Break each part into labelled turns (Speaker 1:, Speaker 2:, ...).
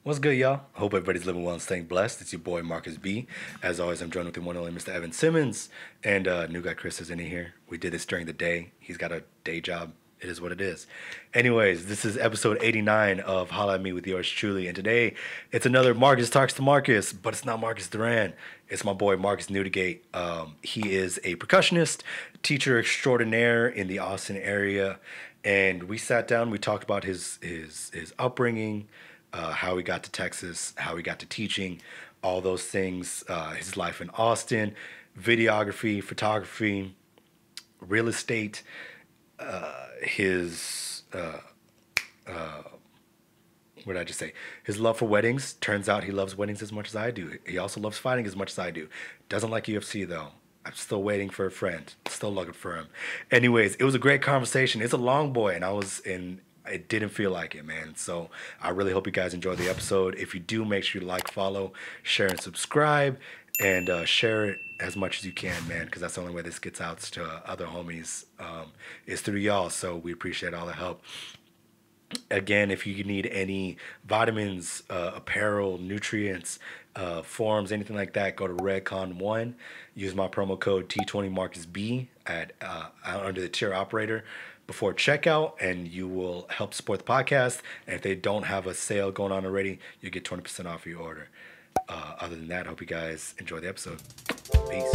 Speaker 1: What's good, y'all? Hope everybody's living well and staying blessed. It's your boy, Marcus B. As always, I'm joined with the one and only Mr. Evan Simmons. And new guy Chris is in here. We did this during the day. He's got a day job. It is what it is. Anyways, this is episode 89 of Holla at Me with yours truly. And today, it's another Marcus Talks to Marcus, but it's not Marcus Duran. It's my boy, Markus NEUDIGATE. He is a percussionist, teacher extraordinaire in the Austin area. And we sat down, we talked about his upbringing, how he got to Texas, how he got to teaching, all those things, his life in Austin, videography, photography, real estate, his, what did I just say? His love for weddings. Turns out he loves weddings as much as I do. He also loves fighting as much as I do. Doesn't like UFC though. I'm still waiting for a friend. Still looking for him. Anyways, it was a great conversation. It's a long boy, and it didn't feel like it, man. So I really hope you guys enjoyed the episode. If you do, make sure you like, follow, share, and subscribe. And share it as much as you can, man, because that's the only way this gets out to other homies is through y'all. So we appreciate all the help. Again, if you need any vitamins, apparel, nutrients, forms, anything like that, go to Redcon1. Use my promo code T20MarcusB at under the tier operator before checkout, and you will help support the podcast. And if they don't have a sale going on already, you get 20% off your order. Other than that, I hope you guys enjoy the episode. Peace.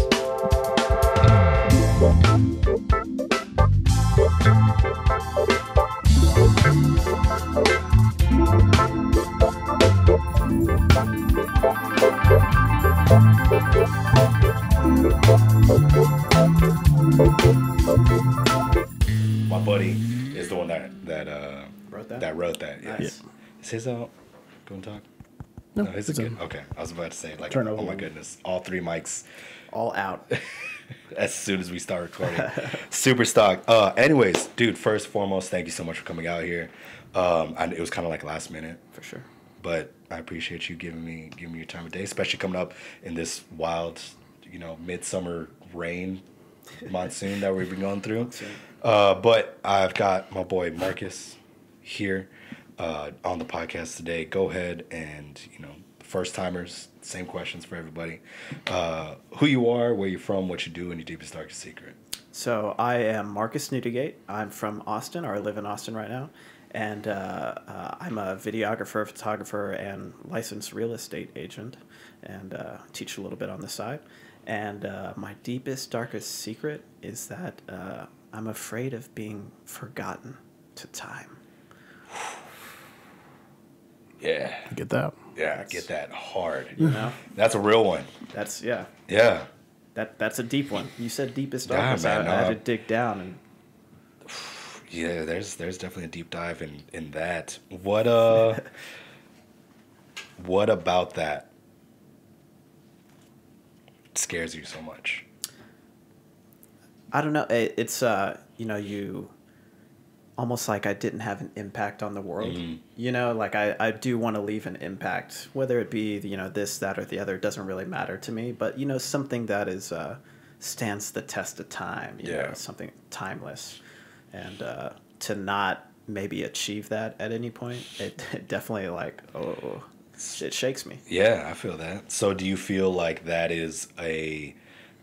Speaker 1: My buddy is the one that wrote that. Yes.
Speaker 2: Nice.
Speaker 1: Is his out? Go and talk.
Speaker 2: No,
Speaker 1: his is good. Okay, I was about to say, like,
Speaker 2: Turn over.
Speaker 1: Oh my goodness, all three mics
Speaker 2: All out.
Speaker 1: as soon as we start recording. Super stock. Anyways, dude, first and foremost, thank you so much for coming out here. It was kind of like last minute.
Speaker 2: For sure.
Speaker 1: But I appreciate you giving me your time of day, especially coming up in this wild, midsummer rain monsoon that we've been going through. But I've got my boy Marcus here on the podcast today. Go ahead and, first timers, same questions for everybody. Who you are, where you're from, what you do, and your deepest, darkest secret.
Speaker 2: So I am Markus NEUDIGATE. I'm from Austin, or I live in Austin right now. And I'm a videographer, photographer, and licensed real estate agent, and teach a little bit on the side. And my deepest, darkest secret is that I'm afraid of being forgotten to time.
Speaker 1: Yeah.
Speaker 3: I get that.
Speaker 1: Yeah, I get that hard.
Speaker 2: You know?
Speaker 1: That's a real one.
Speaker 2: That's, yeah.
Speaker 1: Yeah.
Speaker 2: That's a deep one. You said deepest,
Speaker 1: Yeah,
Speaker 2: darkest.
Speaker 1: man,
Speaker 2: I had to dig down. And
Speaker 1: Yeah, there's definitely a deep dive in that. What what about that scares you so much?
Speaker 2: I don't know. It's you almost like I didn't have an impact on the world.
Speaker 1: Mm-hmm.
Speaker 2: Like I do want to leave an impact, whether it be this, that, or the other. It doesn't really matter to me. But something that is stands the test of time. You know, something timeless, and to not maybe achieve that at any point, it definitely it shakes me.
Speaker 1: Yeah, I feel that. So do you feel like that is a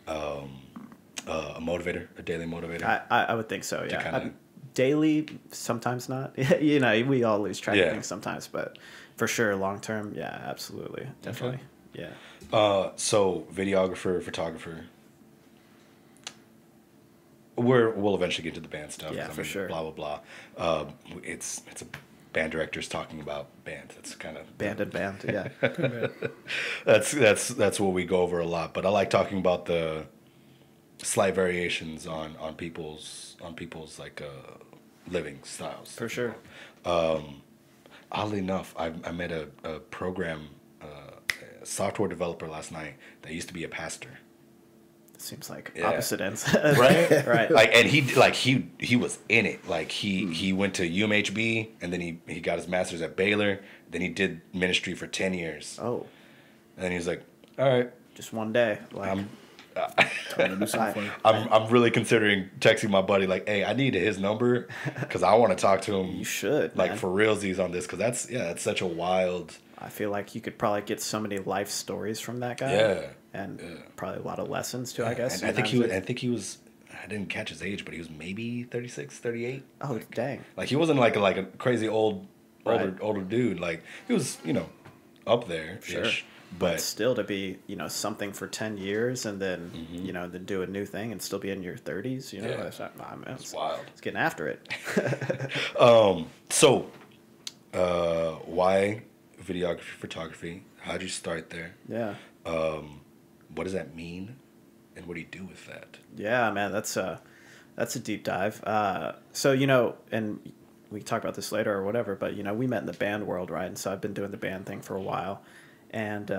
Speaker 1: motivator, a daily motivator?
Speaker 2: I would think so, yeah.
Speaker 1: kinda...
Speaker 2: Daily, sometimes not. We all lose track of
Speaker 1: Yeah.
Speaker 2: things sometimes, but for sure, long term, yeah, absolutely. Definitely,
Speaker 1: Okay.
Speaker 2: yeah.
Speaker 1: So videographer, photographer. We'll eventually get to the band stuff.
Speaker 2: Yeah, for sure.
Speaker 1: Blah blah blah. It's a band directors talking about bands. That's kind of
Speaker 2: Band, yeah.
Speaker 1: that's what we go over a lot. But I like talking about the slight variations on people's like living styles.
Speaker 2: For sure.
Speaker 1: Oddly enough, I met a program software developer last night that used to be a pastor.
Speaker 2: Seems like
Speaker 1: Yeah.
Speaker 2: opposite ends.
Speaker 1: Right?
Speaker 2: Right.
Speaker 1: And he was in it. Like he went to UMHB and then he got his master's at Baylor. Then he did ministry for 10 years.
Speaker 2: Oh,
Speaker 1: And then he was like, all right,
Speaker 2: just one day.
Speaker 3: Time to do something for you.
Speaker 1: I'm really considering texting my buddy like, hey, I need his number because I want to talk to him.
Speaker 2: You should,
Speaker 1: like
Speaker 2: man.
Speaker 1: for realsies on this because that's such a wild.
Speaker 2: I feel like you could probably get so many life stories from that guy.
Speaker 1: Yeah.
Speaker 2: And probably a lot of lessons too, I guess.
Speaker 1: And I think he was. I didn't catch his age, but he was maybe 36, 38.
Speaker 2: Oh,
Speaker 1: like,
Speaker 2: dang!
Speaker 1: Like he wasn't like a crazy older dude. Like he was, up there.
Speaker 2: Sure. But still, to be something for 10 years and then then do a new thing and still be in your 30s, it's
Speaker 1: wild.
Speaker 2: It's getting after it.
Speaker 1: So, why videography, photography? How'd you start there?
Speaker 2: Yeah.
Speaker 1: What does that mean, and what do you do with that?
Speaker 2: Yeah, man, that's a deep dive. So and we can talk about this later or whatever, but we met in the band world, right? And so I've been doing the band thing for a while. And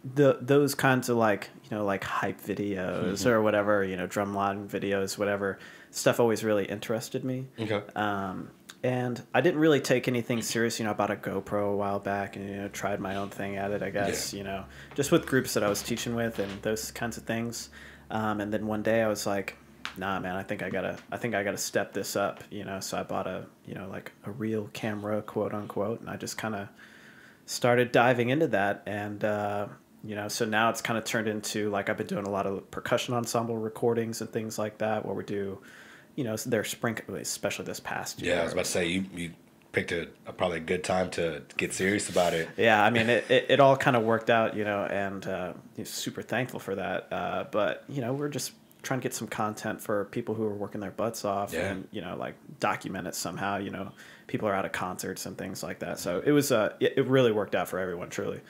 Speaker 2: those kinds of like hype videos or whatever, drumline videos, whatever stuff always really interested me.
Speaker 1: Okay.
Speaker 2: And I didn't really take anything serious, about a GoPro a while back, and tried my own thing at it, I guess.
Speaker 1: Yeah.
Speaker 2: Just with groups that I was teaching with and those kinds of things. And then one day I was like, nah, man, I think I gotta step this up, So I bought a a real camera, quote unquote, and I just kind of started diving into that. And so now it's kind of turned into like I've been doing a lot of percussion ensemble recordings and things like that, where we do they're especially this past year.
Speaker 1: Yeah, I was about to say you picked probably a good time to get serious about it.
Speaker 2: Yeah, I mean it all kind of worked out, and super thankful for that. But we're just trying to get some content for people who are working their butts off, and like document it somehow. People are out of concerts and things like that. So it was it really worked out for everyone, truly.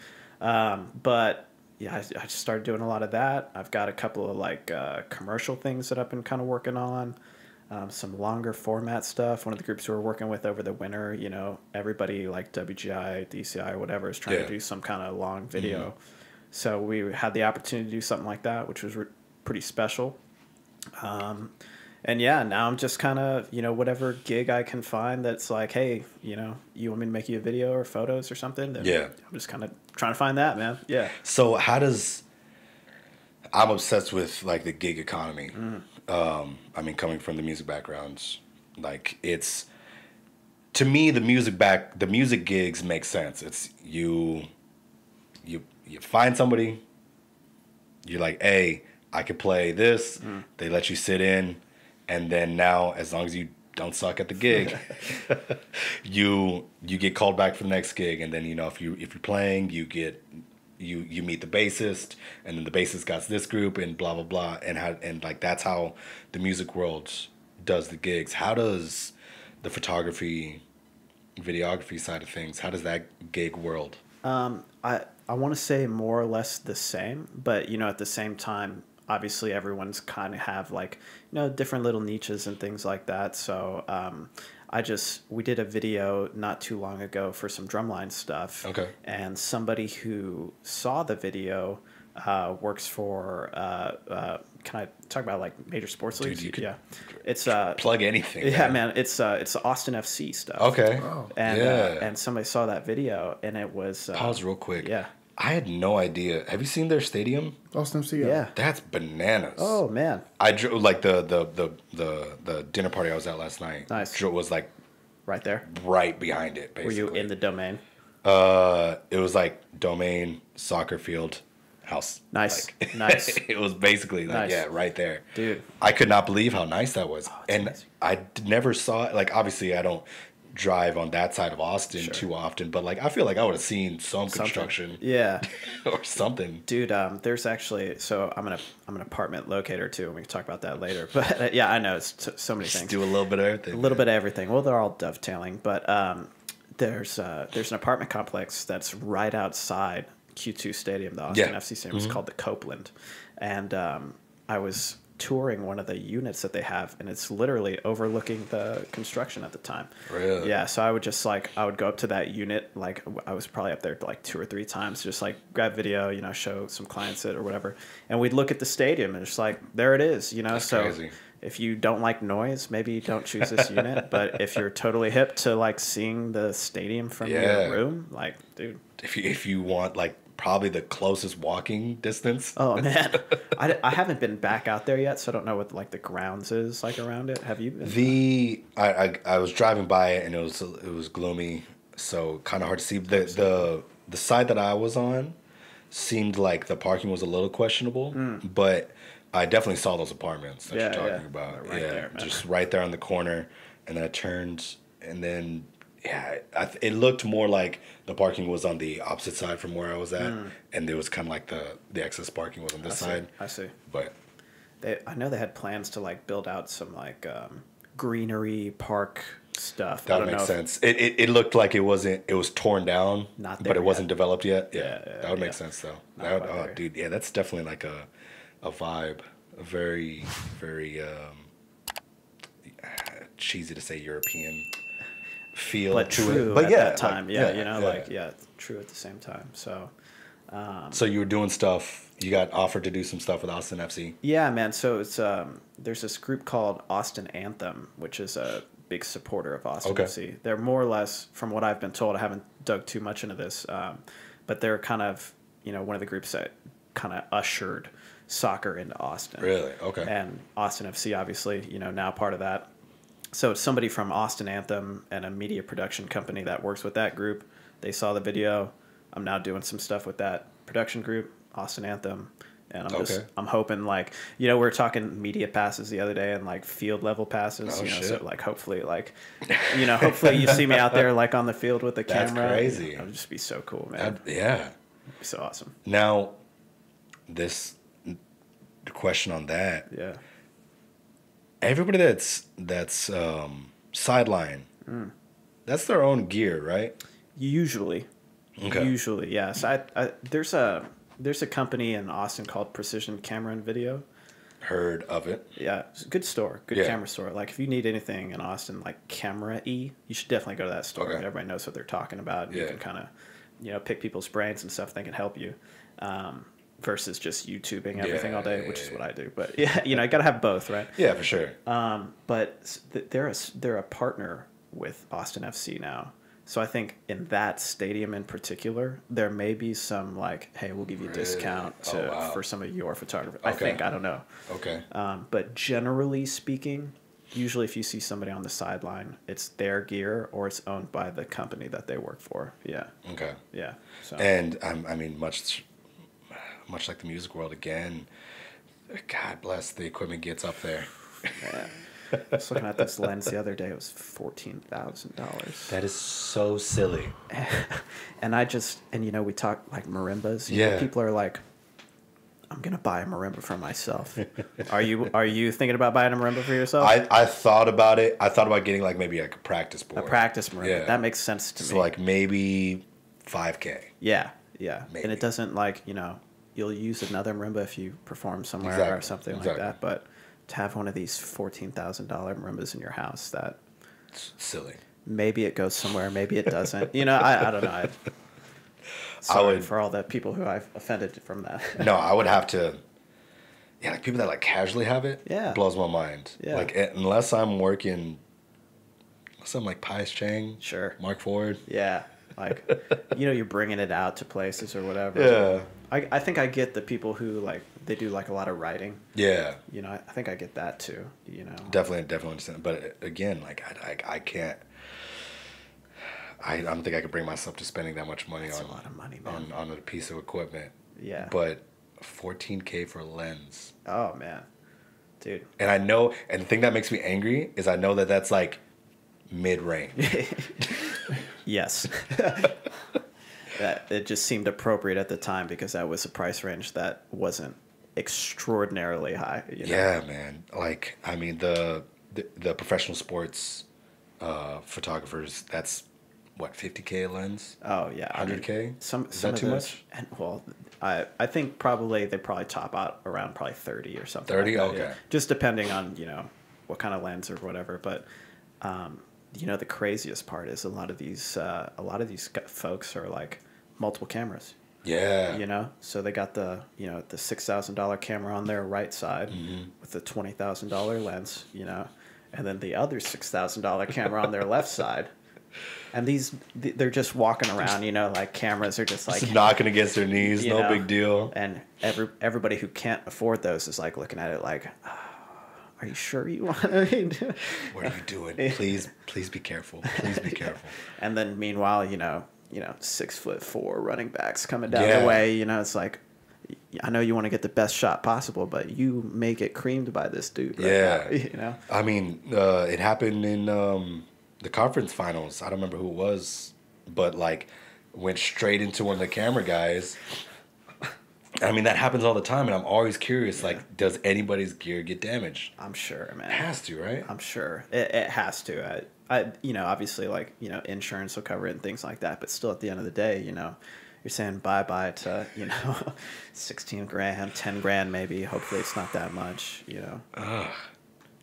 Speaker 2: But yeah, I just started doing a lot of that. I've got a couple of like commercial things that I've been kind of working on. Some longer format stuff. One of the groups we were working with over the winter, everybody like WGI, DCI, or whatever is trying to do some kind of long video. Mm-hmm. So we had the opportunity to do something like that, which was pretty special. And yeah, now I'm just kind of, whatever gig I can find that's like, hey, you want me to make you a video or photos or something? Then I'm just kind of trying to find that, man. Yeah.
Speaker 1: So I'm obsessed with like the gig economy. I mean, coming from the music backgrounds, like to me, the music gigs make sense. It's you find somebody, you're like, hey, I could play this. They let you sit in, and then now, as long as you don't suck at the gig, you get called back for the next gig, and then if you're playing, you meet the bassist, and then the bassist got this group, and blah blah blah, and like that's how the music world does the gigs. How does the photography, videography side of things? How does that gig world?
Speaker 2: I want to say more or less the same, but at the same time, obviously everyone's kind of have like different little niches and things like that. So we did a video not too long ago for some drumline stuff.
Speaker 1: Okay.
Speaker 2: And somebody who saw the video works for can I talk about like major sports leagues?
Speaker 1: Dude, you could
Speaker 2: it's
Speaker 1: plug anything.
Speaker 2: Yeah, man. It's Austin FC stuff.
Speaker 1: Okay.
Speaker 3: Oh.
Speaker 2: And
Speaker 1: yeah.
Speaker 2: And somebody saw that video, and it was
Speaker 1: pause real quick.
Speaker 2: Yeah.
Speaker 1: I had no idea. Have you seen their stadium?
Speaker 3: Austin FC.
Speaker 2: Yeah.
Speaker 1: That's bananas.
Speaker 2: Oh man.
Speaker 1: I drove like the dinner party I was at last night.
Speaker 2: Nice.
Speaker 1: Was like
Speaker 2: right there.
Speaker 1: Right behind it. Basically.
Speaker 2: Were you in the domain?
Speaker 1: It was like domain, soccer field, house.
Speaker 2: Nice.
Speaker 1: Like,
Speaker 2: Nice.
Speaker 1: It was basically like,
Speaker 2: Nice.
Speaker 1: yeah, right there.
Speaker 2: Dude.
Speaker 1: I could not believe how nice that was. And
Speaker 2: amazing.
Speaker 1: I never saw it. Like, obviously, I don't drive on that side of Austin too often, but like I feel like I would have seen some construction,
Speaker 2: yeah,
Speaker 1: or something.
Speaker 2: Dude, there's actually I'm an apartment locator too, and we can talk about that later. But yeah, I know it's so many things.
Speaker 1: Do a little bit of everything.
Speaker 2: A little bit of everything. Well, they're all dovetailing, but there's an apartment complex that's right outside Q2 Stadium, the Austin FC Stadium. It's called the Copeland, and I was touring one of the units that they have, and it's literally overlooking the construction at the time.
Speaker 1: Really?
Speaker 2: Yeah, so I would go up to that unit, like I was probably up there like 2 or 3 times, just like grab video, show some clients it or whatever, and we'd look at the stadium and it's like, there it is,
Speaker 1: That's
Speaker 2: so
Speaker 1: crazy.
Speaker 2: If you don't like noise, maybe don't choose this unit, but if you're totally hip to like seeing the stadium from your room, like, dude,
Speaker 1: if you want like probably the closest walking distance.
Speaker 2: Oh man, I haven't been back out there yet, so I don't know what like the grounds is like around it. Have you been?
Speaker 1: I was driving by it, and it was gloomy. so kind of hard to see. The side that I was on seemed like the parking was a little questionable, but I definitely saw those apartments that you're talking about.
Speaker 2: Right there, man.
Speaker 1: Just right there on the corner, and then I turned, and then it looked more like the parking was on the opposite side from where I was at, and it was kind of like the excess parking was on this side.
Speaker 2: I see.
Speaker 1: But
Speaker 2: I know they had plans to like build out some like greenery park stuff.
Speaker 1: that makes sense. It looked like it was torn down,
Speaker 2: Not
Speaker 1: but
Speaker 2: there
Speaker 1: it wasn't
Speaker 2: yet.
Speaker 1: developed yet.
Speaker 2: Yeah,
Speaker 1: That would make sense though.
Speaker 2: Not quite
Speaker 1: Oh,
Speaker 2: there.
Speaker 1: dude, yeah, that's definitely like a vibe, a very very cheesy to say European feel
Speaker 2: But
Speaker 1: to
Speaker 2: true
Speaker 1: it. But
Speaker 2: at
Speaker 1: yeah,
Speaker 2: that time.
Speaker 1: like,
Speaker 2: True at the same time. So.
Speaker 1: So you were doing stuff. You got offered to do some stuff with Austin FC.
Speaker 2: Yeah, man. So it's there's this group called Austin Anthem, which is a big supporter of Austin
Speaker 1: Okay.
Speaker 2: FC. They're more or less, from what I've been told, I haven't dug too much into this, but they're kind of one of the groups that kind of ushered soccer into Austin.
Speaker 1: Really? Okay.
Speaker 2: And Austin FC, obviously, now part of that. So it's somebody from Austin Anthem and a media production company that works with that group. They saw the video. I'm now doing some stuff with that production group, Austin Anthem. And I'm hoping we were talking media passes the other day and like field level passes,
Speaker 1: shit.
Speaker 2: so like hopefully hopefully you see me out there like on the field with the
Speaker 1: That's
Speaker 2: camera.
Speaker 1: crazy.
Speaker 2: It would just be so cool, man.
Speaker 1: Yeah.
Speaker 2: It'd be so awesome.
Speaker 1: Now, this question on that.
Speaker 2: Yeah.
Speaker 1: Everybody that's sideline, that's their own gear, right?
Speaker 2: Usually.
Speaker 1: Okay.
Speaker 2: Usually, yes. There's a company in Austin called Precision Camera and Video.
Speaker 1: Heard of it.
Speaker 2: Yeah, it's a good store, good
Speaker 1: Yeah.
Speaker 2: camera store. Like if you need anything in Austin, like camera-y, you should definitely go to that store.
Speaker 1: Okay.
Speaker 2: Everybody knows what they're talking about. And
Speaker 1: Yeah.
Speaker 2: You can kind of, pick people's brains and stuff. They can help you, versus just YouTubing everything all day, which is what I do. But yeah, you got to have both, right?
Speaker 1: Yeah, for sure.
Speaker 2: But they're a partner with Austin FC now. So I think in that stadium in particular, there may be some like, hey, we'll give you a discount for some of your photography.
Speaker 1: Okay.
Speaker 2: I don't know.
Speaker 1: Okay.
Speaker 2: But generally speaking, usually if you see somebody on the sideline, it's their gear or it's owned by the company that they work for. Yeah.
Speaker 1: Okay.
Speaker 2: Yeah. So.
Speaker 1: And I mean, much like the music world again, God bless the equipment gets up there.
Speaker 2: Yeah. I was looking at this lens the other day. It was $14,000.
Speaker 1: That is so silly.
Speaker 2: And we talk like marimbas.
Speaker 1: Yeah.
Speaker 2: People are like, I'm gonna buy a marimba for myself. Are you thinking about buying a marimba for yourself?
Speaker 1: I thought about it. I thought about getting like maybe like a practice board.
Speaker 2: A practice marimba.
Speaker 1: Yeah.
Speaker 2: That makes sense to me.
Speaker 1: So like maybe $5K.
Speaker 2: Yeah.
Speaker 1: Maybe.
Speaker 2: And it doesn't you'll use another marimba if you perform somewhere or something like that. But to have one of these $14,000 marimbas in your house, that
Speaker 1: It's silly.
Speaker 2: maybe it goes somewhere, maybe it doesn't. I don't know. Sorry for all the people who I've offended from that.
Speaker 1: No, I would have to. Yeah, like people that like casually have it.
Speaker 2: Yeah.
Speaker 1: Blows my mind.
Speaker 2: Yeah.
Speaker 1: Like unless I'm like Pius Chang.
Speaker 2: Sure.
Speaker 1: Mark Ford.
Speaker 2: Yeah. Like, you're bringing it out to places or whatever.
Speaker 1: Yeah.
Speaker 2: I think I get the people who like, they do like a lot of writing.
Speaker 1: Yeah.
Speaker 2: I think I get that too,
Speaker 1: Definitely understand. But again, like I can't. I don't think I could bring myself to spending that much money
Speaker 2: That's a lot of money, man.
Speaker 1: on a piece of equipment.
Speaker 2: Yeah.
Speaker 1: But $14K for a lens.
Speaker 2: Oh man, dude.
Speaker 1: And I know, and the thing that makes me angry is I know that that's like mid-range.
Speaker 2: Yes. That it just seemed appropriate at the time because that was a price range that wasn't extraordinarily high.
Speaker 1: Yeah, man. Like, I mean, the professional sports photographers, that's what, 50K a lens?
Speaker 2: Oh yeah,
Speaker 1: 100K?
Speaker 2: Some
Speaker 1: Is that
Speaker 2: of
Speaker 1: too
Speaker 2: those-
Speaker 1: much?
Speaker 2: And well, I think they probably top out around probably 30 or something.
Speaker 1: 30?
Speaker 2: Like that,
Speaker 1: Okay.
Speaker 2: yeah. Just depending on what kind of lens or whatever. But the craziest part is a lot of these folks are like multiple cameras.
Speaker 1: Yeah.
Speaker 2: So they got the the $6,000 camera on their right side with the $20,000 lens, and then the other $6,000 camera on their left side. And they're just walking around, like cameras are just like
Speaker 1: Just knocking against their knees, no big deal.
Speaker 2: And everybody who can't afford those is like looking at it like, oh, are you sure you want to?
Speaker 1: What are you doing? Please be careful. Please be careful.
Speaker 2: And then meanwhile, 6'4" running backs coming down the way. It's like, I know you want to get the best shot possible, but you may get creamed by this dude. Right now,
Speaker 1: I mean, it happened in the conference finals. I don't remember who it was, but like went straight into one of the camera guys. I mean, that happens all the time, and I'm always curious, like, does anybody's gear get damaged?
Speaker 2: I'm sure, man.
Speaker 1: It has to, right?
Speaker 2: I'm sure. It has to. Obviously, like, insurance will cover it and things like that, but still at the end of the day, you're saying bye-bye to, 16 grand, 10 grand maybe. Hopefully it's not that much,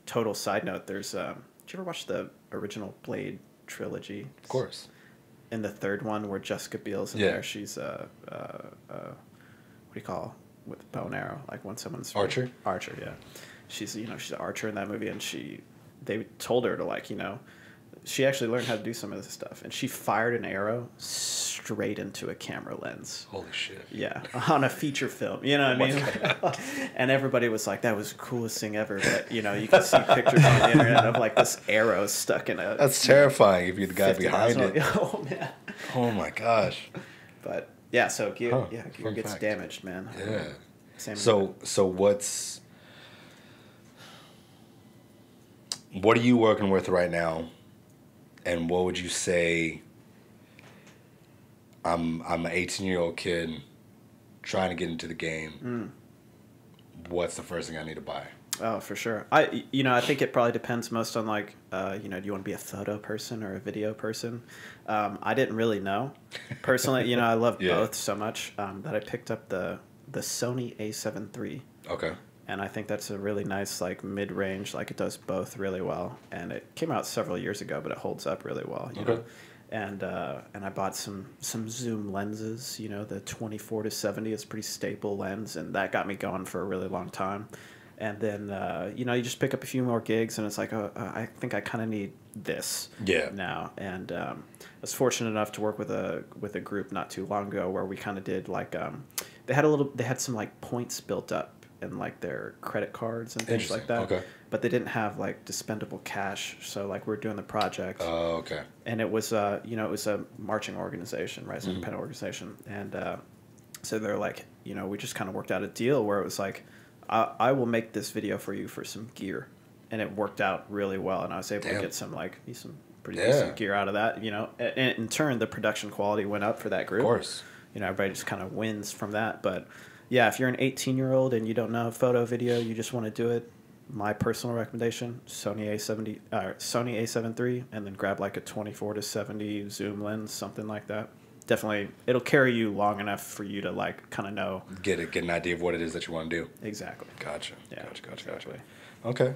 Speaker 2: Total side note, there's, did you ever watch the original Blade trilogy?
Speaker 1: Of course.
Speaker 2: In the third one where Jessica Biel's in there, she's, what do you call with bow and arrow? Like when someone's
Speaker 1: Archer,
Speaker 2: yeah. She's she's an archer in that movie, and they told her to she actually learned how to do some of this stuff, and she fired an arrow straight into a camera lens.
Speaker 1: Holy shit!
Speaker 2: Yeah, on a feature film. You know what I mean? And everybody was like, "That was the coolest thing ever." But you can see pictures on the internet of like this arrow stuck in a.
Speaker 1: That's terrifying if you're the guy behind it.
Speaker 2: Oh man.
Speaker 1: Oh my gosh.
Speaker 2: But. Yeah, so gear gets
Speaker 1: fact.
Speaker 2: damaged, man.
Speaker 1: Yeah.
Speaker 2: Same
Speaker 1: So what are you working with right now, and what would you say? I'm an 18-year-old kid trying to get into the game. What's the first thing I need to buy?
Speaker 2: Oh, for sure. I think it probably depends most on like, do you want to be a photo person or a video person? I didn't really know. Personally, I love both so much that I picked up the Sony A7 III. Okay. And I think that's a really nice like mid-range, like it does both really well. And it came out several years ago, but it holds up really well. You know? And I bought some zoom lenses, the 24-70 is a pretty staple lens, and that got me going for a really long time. And then, you just pick up a few more gigs, and it's like, oh, I think I kind of need this now. And I was fortunate enough to work with a group not too long ago where we kind of did like, they had some like points built up in like their credit cards and things like that. Okay. But they didn't have like dispendable cash, so like we're doing the project. Oh, okay. And it was it was a marching organization, right? It's an independent organization, and so they're like, we just kind of worked out a deal where it was like, I will make this video for you for some gear, and it worked out really well, and I was able to get some pretty decent gear out of that. And in turn, the production quality went up for that group. Of course. Everybody just kind of wins from that. But yeah, if you're an 18-year-old and you don't know photo, video, you just want to do it, my personal recommendation: Sony A7 III, and then grab like a 24-70 zoom lens, something like that. Definitely, it'll carry you long enough for you to like kind of know, get an idea of what it is that you want to do. Exactly. Gotcha. Yeah. Gotcha. Okay.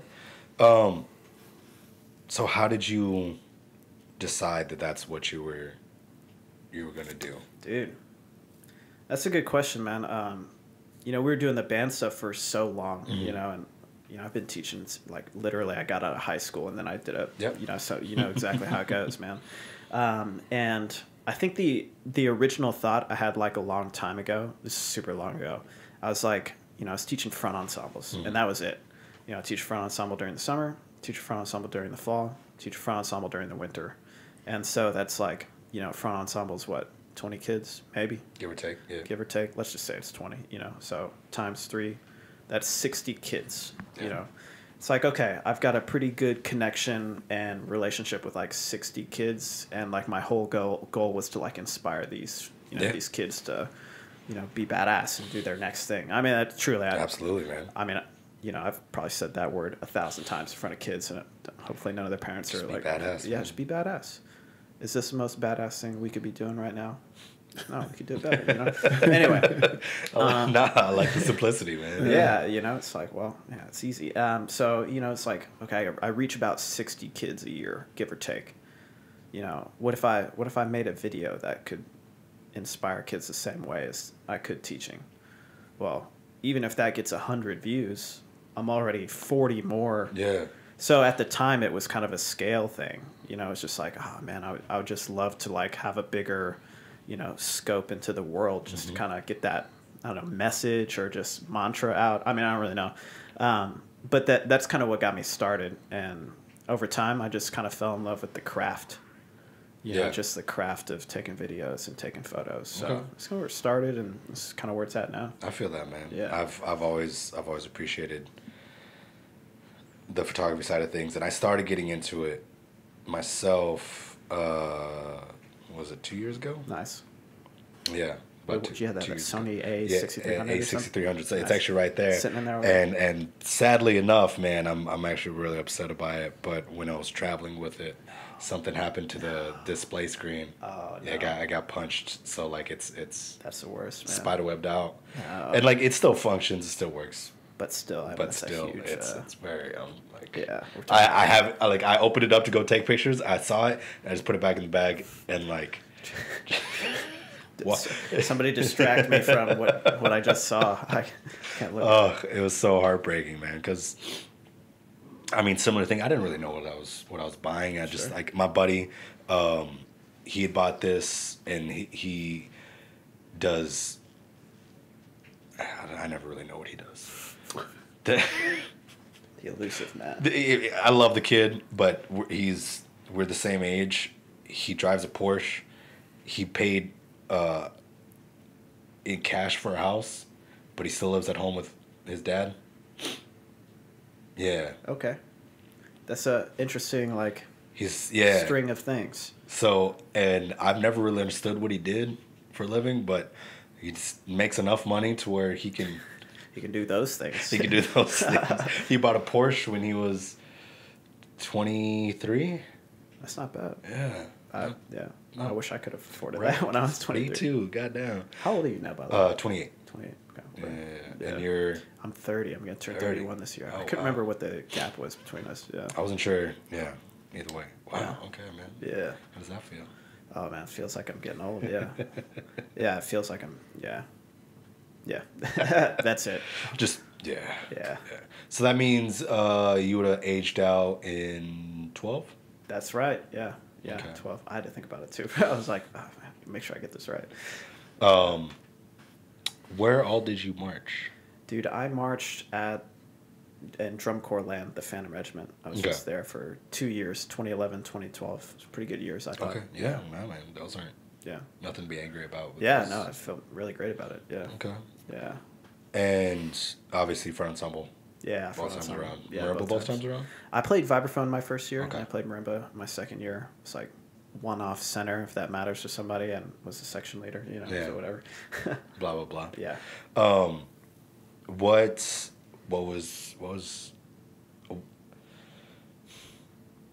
Speaker 2: So how did you decide that that's what you were gonna do? Dude, that's a good question, man. We were doing the band stuff for so long, and I've been teaching like literally. I got out of high school and then I did so exactly how it goes, man. And I think the original thought I had like a long time ago, this is super long ago, I was like, I was teaching front ensembles, and that was it. I teach front ensemble during the summer, teach front ensemble during the fall, teach front ensemble during the winter. And so that's like, front ensemble's what, 20 kids, maybe? Give or take, yeah. Give or take. Let's just say it's 20, so times 3, that's 60 kids, It's like, okay, I've got a pretty good connection and relationship with like 60 kids, and like my whole goal was to like inspire these, these kids to, be badass and do their next thing. I mean, that truly, absolutely, man. I mean, I've probably said that word 1,000 times in front of kids, and hopefully none of their parents just are like, badass. Yeah, just be badass. Is this the most badass thing we could be doing right now? No, we could do it better, Anyway. I like the simplicity, man. Yeah, it's like, well, yeah, it's easy. So, it's like, okay, I reach about 60 kids a year, give or take. What if I made a video that could inspire kids the same way as I could teaching? Well, even if that gets 100 views, I'm already 40 more. Yeah. So at the time, it was kind of a scale thing. It's just like, oh, man, I would just love to like have a bigger, scope into the world, just to kind of get that, I don't know, message or just mantra out. I mean, I don't really know. but that's kind of what got me started. And over time, I just kind of fell in love with the craft. You know, just the craft of taking videos and taking photos. So that's kind of where it started, and this is kind of where it's at now.
Speaker 1: I feel that, man.
Speaker 2: Yeah.
Speaker 1: I've always appreciated the photography side of things, and I started getting into it myself. Was it 2 years ago?
Speaker 2: Nice.
Speaker 1: Yeah.
Speaker 2: But you had that Sony A6300.
Speaker 1: A6300. So it's actually right there.
Speaker 2: Sitting in there.
Speaker 1: And sadly enough, man, I'm actually really upset by it. But when I was traveling with it, something happened to the display screen.
Speaker 2: Oh no.
Speaker 1: Yeah, I got punched. So like it's
Speaker 2: that's the worst, man.
Speaker 1: spiderwebbed out. And like it still functions, it still works.
Speaker 2: But still,
Speaker 1: It's very like
Speaker 2: yeah.
Speaker 1: I opened it up to go take pictures. I saw it and I just put it back in the bag and like.
Speaker 2: Somebody distract me from what I just saw. I can't look.
Speaker 1: Oh, it was so heartbreaking, man. Because I mean, similar thing. I didn't really know what I was buying. I just like my buddy. He had bought this, and he does. I never really know what he does.
Speaker 2: The elusive man.
Speaker 1: I love the kid, but we're the same age. He drives a Porsche. He paid in cash for a house, but he still lives at home with his dad. Yeah.
Speaker 2: Okay. That's a interesting string of things.
Speaker 1: So, and I've never really understood what he did for a living, but he just makes enough money to where he can
Speaker 2: do those things.
Speaker 1: He can do those things. He bought a Porsche when he was 23.
Speaker 2: That's not bad.
Speaker 1: Yeah.
Speaker 2: I wish I could have afforded that when I was 23.
Speaker 1: Me too. Goddamn.
Speaker 2: How old are you now, by the way?
Speaker 1: 28.
Speaker 2: 28.
Speaker 1: Yeah.
Speaker 2: Yeah.
Speaker 1: And you're...
Speaker 2: I'm 30. I'm going to turn 31 this year.
Speaker 1: Oh,
Speaker 2: I couldn't remember what the gap was between us. Yeah.
Speaker 1: I wasn't sure. Yeah. Either way. Wow.
Speaker 2: Yeah.
Speaker 1: Okay, man.
Speaker 2: Yeah.
Speaker 1: How does that feel?
Speaker 2: Oh, man. It feels like I'm getting old. Yeah. Yeah. It feels like I'm... Yeah. Yeah. That's it.
Speaker 1: Just... Yeah.
Speaker 2: Yeah.
Speaker 1: So that means you would have aged out in 12?
Speaker 2: That's right. Yeah. Yeah, okay. 12. I had to think about it too. I was like, oh, man, make sure I get this right.
Speaker 1: Where all did you march?
Speaker 2: Dude, I marched in Drum Corps Land, the Phantom Regiment. I was just there for 2 years, 2011, 2012. It was pretty good years, I thought.
Speaker 1: Okay. Yeah, no, man. Those aren't nothing to be angry about.
Speaker 2: Yeah, no, I felt really great about it. Yeah.
Speaker 1: Okay.
Speaker 2: Yeah.
Speaker 1: And obviously for ensemble.
Speaker 2: Yeah,
Speaker 1: both times around.
Speaker 2: Yeah,
Speaker 1: Marimba both times around?
Speaker 2: I played vibraphone my first year,
Speaker 1: okay.
Speaker 2: and I played marimba my second year. It's like one-off center, if that matters to somebody, and was the section leader, so whatever.
Speaker 1: Blah, blah, blah.
Speaker 2: Yeah.
Speaker 1: What was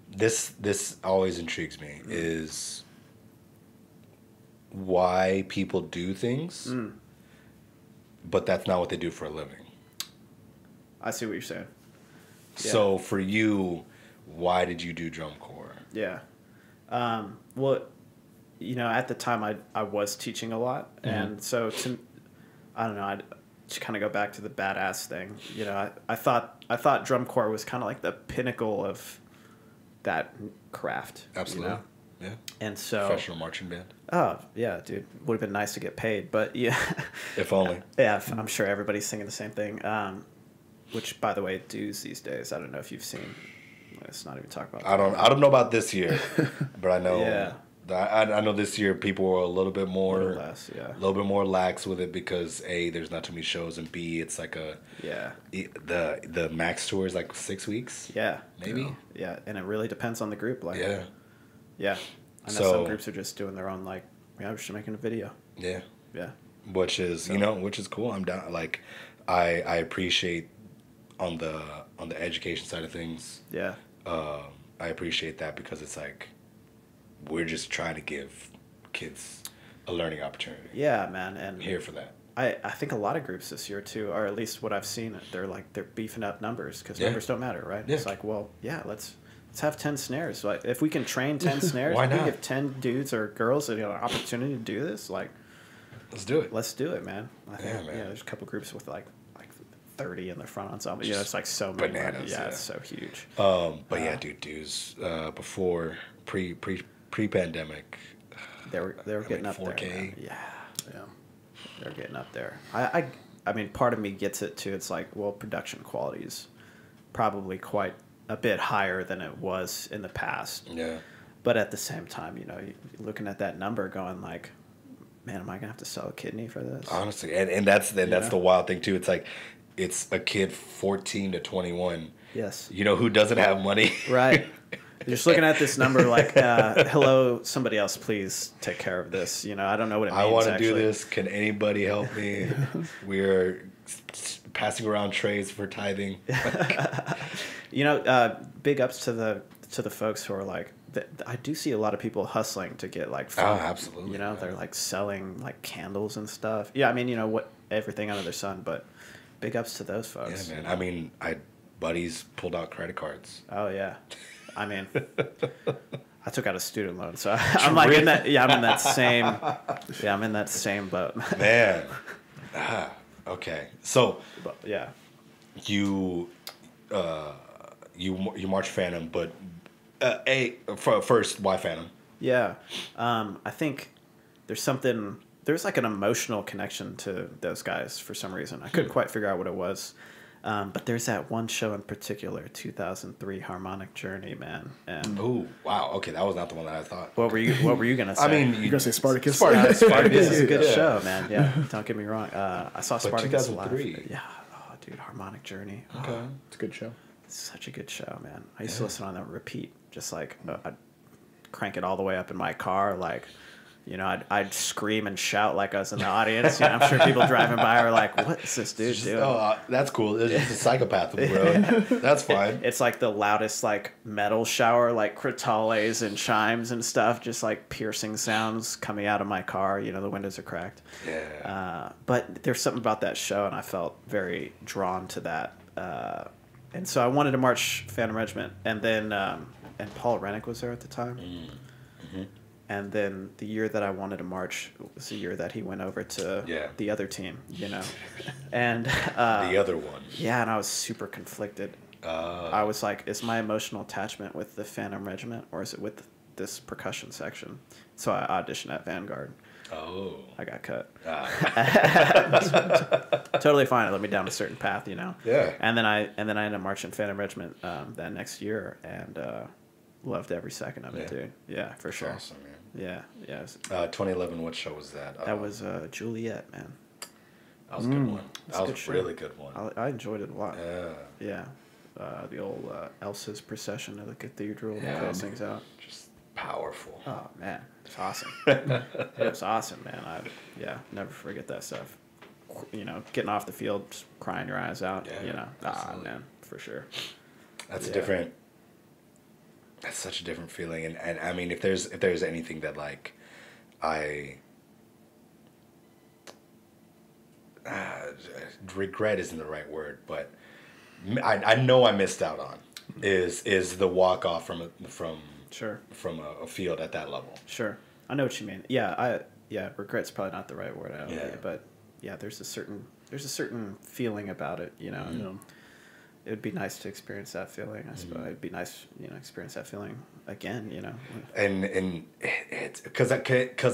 Speaker 1: this always intrigues me is why people do things, but that's not what they do for a living.
Speaker 2: I see what you're saying. Yeah.
Speaker 1: So for you, why did you do drum corps?
Speaker 2: Yeah. Well, at the time I was teaching a lot. And so I don't know, I'd kind of go back to the badass thing. I thought drum corps was kind of like the pinnacle of that craft.
Speaker 1: Absolutely. Yeah.
Speaker 2: And so
Speaker 1: professional marching band.
Speaker 2: Oh, yeah, dude. Would have been nice to get paid, but yeah.
Speaker 1: If only.
Speaker 2: Yeah, I'm sure everybody's singing the same thing. Which, by the way, dues these days. I don't know if you've seen. Let's not even talk about that.
Speaker 1: I don't know about this year, but I know.
Speaker 2: Yeah.
Speaker 1: I know this year people were a little bit more.
Speaker 2: A little less, yeah.
Speaker 1: A little bit more lax with it because A, there's not too many shows, and B, it's like the max tour is like 6 weeks.
Speaker 2: Yeah.
Speaker 1: Maybe.
Speaker 2: Yeah, and it really depends on the group. Like.
Speaker 1: Yeah.
Speaker 2: Yeah. I know some groups are just doing their own we're just making a video.
Speaker 1: Yeah.
Speaker 2: Yeah.
Speaker 1: Which is which is cool. I'm down. Like, I appreciate. On the education side of things, I appreciate that because it's like we're just trying to give kids a learning opportunity.
Speaker 2: Yeah, man, and
Speaker 1: I'm here for that.
Speaker 2: I think a lot of groups this year too, or at least what I've seen, they're beefing up numbers because numbers don't matter, right? Yeah. It's like, well, yeah, let's have 10 snares. Like, if we can train 10 snares,
Speaker 1: why
Speaker 2: if
Speaker 1: not?
Speaker 2: we give 10 dudes or girls an opportunity to do this,
Speaker 1: let's do it.
Speaker 2: Let's do it, man. I think,
Speaker 1: man.
Speaker 2: There's a couple groups with 30 in the front ensemble. It's like so many.
Speaker 1: Bananas.
Speaker 2: Yeah, it's so huge.
Speaker 1: But yeah, dude, dudes before pre-pandemic,
Speaker 2: they were getting up
Speaker 1: 4K.
Speaker 2: There. Yeah, they're getting up there. I mean, part of me gets it too. It's like, well, production quality is probably quite a bit higher than it was in the past.
Speaker 1: Yeah.
Speaker 2: But at the same time, you know, you're looking at that number going like, man, am I gonna have to sell a kidney for this?
Speaker 1: Honestly, and that's the wild thing too. It's like it's a kid 14 to 21.
Speaker 2: Yes.
Speaker 1: You know, who doesn't have money.
Speaker 2: Right. You're just looking at this number like, hello, somebody else, please take care of this. You know, I don't know what it means.
Speaker 1: I want to do this. Can anybody help me? We're passing around trays for tithing.
Speaker 2: You know, big ups to the folks who are like, I do see a lot of people hustling to get like food.
Speaker 1: Oh, absolutely.
Speaker 2: You know, they're like selling like candles and stuff. Yeah, I mean, you know, everything under the sun, but big ups to those folks.
Speaker 1: Yeah, man. I mean, buddies pulled out credit cards.
Speaker 2: Oh yeah. I mean, I took out a student loan, so I'm like in that. Yeah, I'm in that same. Yeah, I'm in that same boat.
Speaker 1: Man. Okay. So.
Speaker 2: But, yeah.
Speaker 1: You march Phantom, but first, why Phantom?
Speaker 2: Yeah, I think there's like an emotional connection to those guys for some reason. I couldn't quite figure out what it was. But there's that one show in particular, 2003 Harmonic Journey, man. And
Speaker 1: oh wow, okay, that was not the one that I thought.
Speaker 2: What were you gonna say?
Speaker 1: I mean,
Speaker 3: you're gonna say Spartacus.
Speaker 2: Spartacus is a good show, man. Yeah, don't get me wrong. I saw Spartacus
Speaker 1: 2003.
Speaker 2: live. Yeah, oh dude, Harmonic Journey.
Speaker 1: Okay,
Speaker 3: it's a good show.
Speaker 2: It's such a good show, man. I used to listen on that repeat, just like I'd crank it all the way up in my car, like. You know, I'd scream and shout like I was in the audience. You know, I'm sure people driving by are like, "What is this dude doing?"
Speaker 1: Oh, that's cool. It's just a psychopath, bro. That's fine.
Speaker 2: It's like the loudest like metal shower, like crotales and chimes and stuff, just like piercing sounds coming out of my car. You know, the windows are cracked.
Speaker 1: Yeah.
Speaker 2: But there's something about that show, and I felt very drawn to that. And so I wanted to march Phantom Regiment, and then and Paul Rennick was there at the time.
Speaker 1: Mm-hmm.
Speaker 2: And then the year that I wanted to march was the year that he went over to the other team, you know. And
Speaker 1: the other one.
Speaker 2: Yeah, and I was super conflicted. I was like, is my emotional attachment with the Phantom Regiment or is it with this percussion section? So I auditioned at Vanguard.
Speaker 1: Oh.
Speaker 2: I got cut. Totally fine. It led me down a certain path, you know.
Speaker 1: Yeah.
Speaker 2: And then I ended up marching Phantom Regiment that next year and loved every second of it, dude. Yeah, for sure.
Speaker 1: Awesome, man.
Speaker 2: Yeah.
Speaker 1: 2011, what show was that?
Speaker 2: That was Juliet, man.
Speaker 1: That was a good one. That was a really good one.
Speaker 2: I enjoyed it a lot.
Speaker 1: Yeah.
Speaker 2: Yeah. The old Elsa's procession of the cathedral to close things out.
Speaker 1: Just powerful.
Speaker 2: Oh, man. It's awesome. It was awesome, man. Never forget that stuff. You know, getting off the field, just crying your eyes out, you know.
Speaker 1: Absolutely.
Speaker 2: Man, for sure.
Speaker 1: That's That's such a different feeling, and I mean, if there's anything that like, regret isn't the right word, but I know I missed out on is the walk off from a field at that level. Sure,
Speaker 2: I know what you mean. Regret's probably not the right word. I don't know, but yeah, there's a certain feeling about it, you know.
Speaker 3: Yeah.
Speaker 2: It would be nice to experience that feeling. I suppose it'd be nice, you know, experience that feeling again. You know,
Speaker 1: and it's because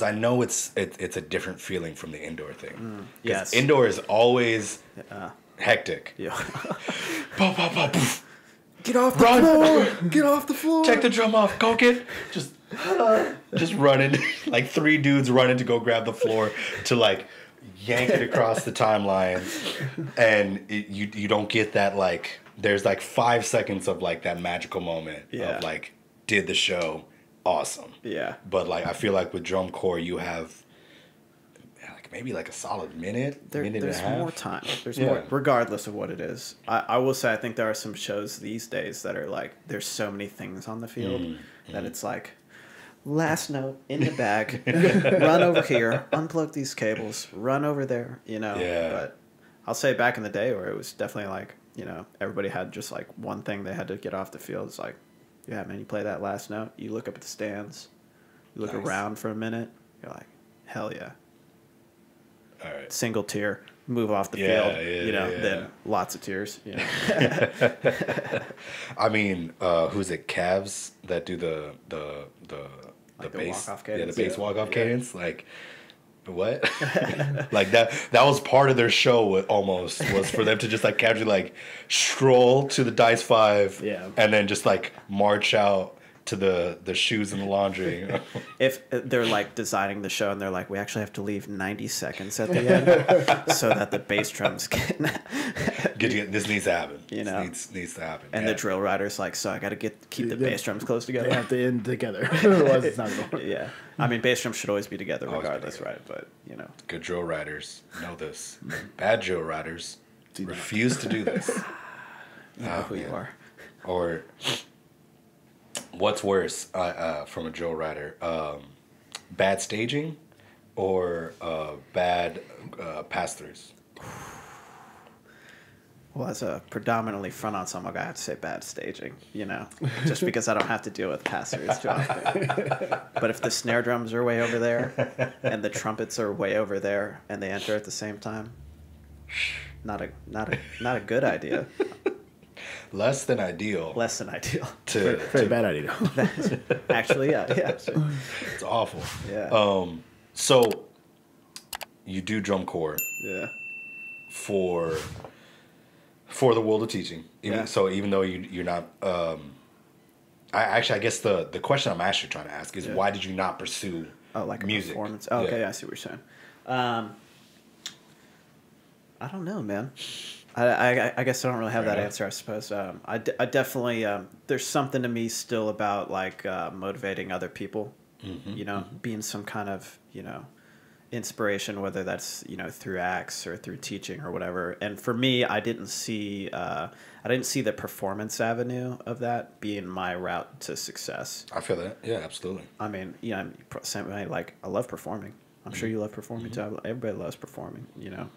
Speaker 1: I know it's a different feeling from the indoor thing.
Speaker 2: Yes,
Speaker 1: indoor is always hectic.
Speaker 2: Yeah,
Speaker 1: pop, pop, pop, poof.
Speaker 3: Get off the floor! Get off the floor!
Speaker 1: Check the drum off. Go get just running like three dudes running to go grab the floor to like. Yank it across the timeline, and you don't get that like. There's like 5 seconds of like that magical moment of like did the show awesome.
Speaker 2: Yeah.
Speaker 1: But like I feel like with drum corps you have like maybe like a solid minute, minute and a half.
Speaker 2: There's more time. There's more, regardless of what it is. I will say I think there are some shows these days that are like there's so many things on the field that it's like. Last note in the bag, run over here, unplug these cables, run over there, you know.
Speaker 1: Yeah.
Speaker 2: But I'll say back in the day where it was definitely like, you know, everybody had just like one thing they had to get off the field. It's like, yeah, man, you play that last note, you look up at the stands, you look around for a minute, you're like, hell yeah.
Speaker 1: All right.
Speaker 2: Single tear, move off the field, you know, then lots of tears, you know.
Speaker 1: I mean, who's it? Cavs that do the
Speaker 2: like the
Speaker 1: bass,
Speaker 2: walk-off cadence.
Speaker 1: the bass walk-off cadence. Like, what? Like that was part of their show almost, was for them to just like casually like stroll to the Dice 5 and then just like march out to the shoes in the laundry.
Speaker 2: If they're like designing the show and they're like, we actually have to leave 90 seconds at the end so that the bass drums can
Speaker 1: this needs to happen.
Speaker 2: You know,
Speaker 1: this needs to happen.
Speaker 2: And the drill rider's like, so I got to keep the bass drums close together.
Speaker 3: They have to end together, otherwise it's not going to work.
Speaker 2: Yeah, I mean, bass drums should always be together regardless, right? But you know,
Speaker 1: good drill riders know this. Bad drill riders refuse to do this.
Speaker 2: You know who you are.
Speaker 1: Or what's worse from a drill rider? Bad staging or bad pass-throughs?
Speaker 2: Well, as a predominantly front ensemble guy, I have to say bad staging, you know, just because I don't have to deal with pass-throughs too often. But if the snare drums are way over there and the trumpets are way over there and they enter at the same time, not a good idea.
Speaker 1: Less than ideal.
Speaker 2: Less than ideal.
Speaker 3: Very bad idea.
Speaker 2: Actually, yeah.
Speaker 1: It's awful.
Speaker 2: Yeah.
Speaker 1: So you do drum corps.
Speaker 2: Yeah.
Speaker 1: For the world of teaching.
Speaker 2: Yeah.
Speaker 1: So even though you're not, I guess the question I'm actually trying to ask is why did you not pursue
Speaker 2: like
Speaker 1: music?
Speaker 2: A performance? Oh, okay, I see what you're saying. I don't know, man. I guess I don't really have that answer, I suppose. I definitely, there's something to me still about like motivating other people, you know, being some kind of, you know, inspiration, whether that's, you know, through acts or through teaching or whatever. And for me, I didn't see the performance avenue of that being my route to success.
Speaker 1: I feel that. Yeah, absolutely.
Speaker 2: I mean, you know, like I love performing. I'm sure you love performing too. Everybody loves performing, you know.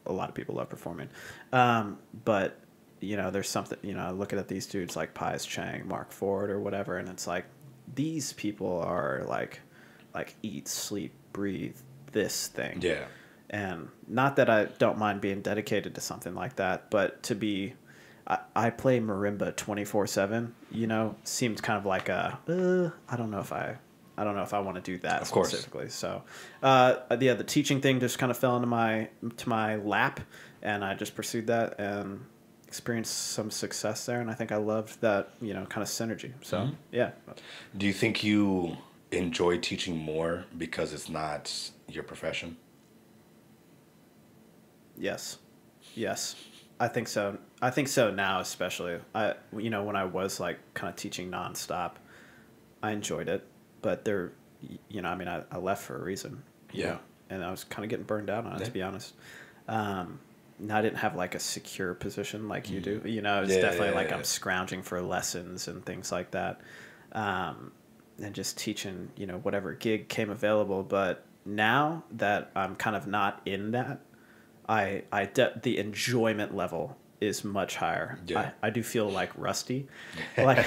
Speaker 2: A lot of people love performing. But, you know, there's something, you know, looking at these dudes like Pius Chang, Mark Ford or whatever, and it's like, these people are like eat, sleep, breathe this thing.
Speaker 1: Yeah.
Speaker 2: And not that I don't mind being dedicated to something like that, but to be, I play marimba 24/7, you know, seemed kind of like I don't know if I want to do that
Speaker 1: of course.
Speaker 2: Specifically. So, the teaching thing just kind of fell into my lap, and I just pursued that and experienced some success there. And I think I loved that, you know, kind of synergy. So, yeah.
Speaker 1: Do you think you enjoy teaching more because it's not your profession?
Speaker 2: Yes. I think so. I think so now, especially. You know, when I was like kind of teaching nonstop, I enjoyed it. But there, you know, I mean, I left for a reason. You know, and I was kind of getting burned out on it, to be honest. Now I didn't have like a secure position like you do. You know, it's definitely like I'm scrounging for lessons and things like that, and just teaching, you know, whatever gig came available. But now that I'm kind of not in that, the enjoyment level is much higher.
Speaker 1: Yeah.
Speaker 2: I do feel like rusty. Like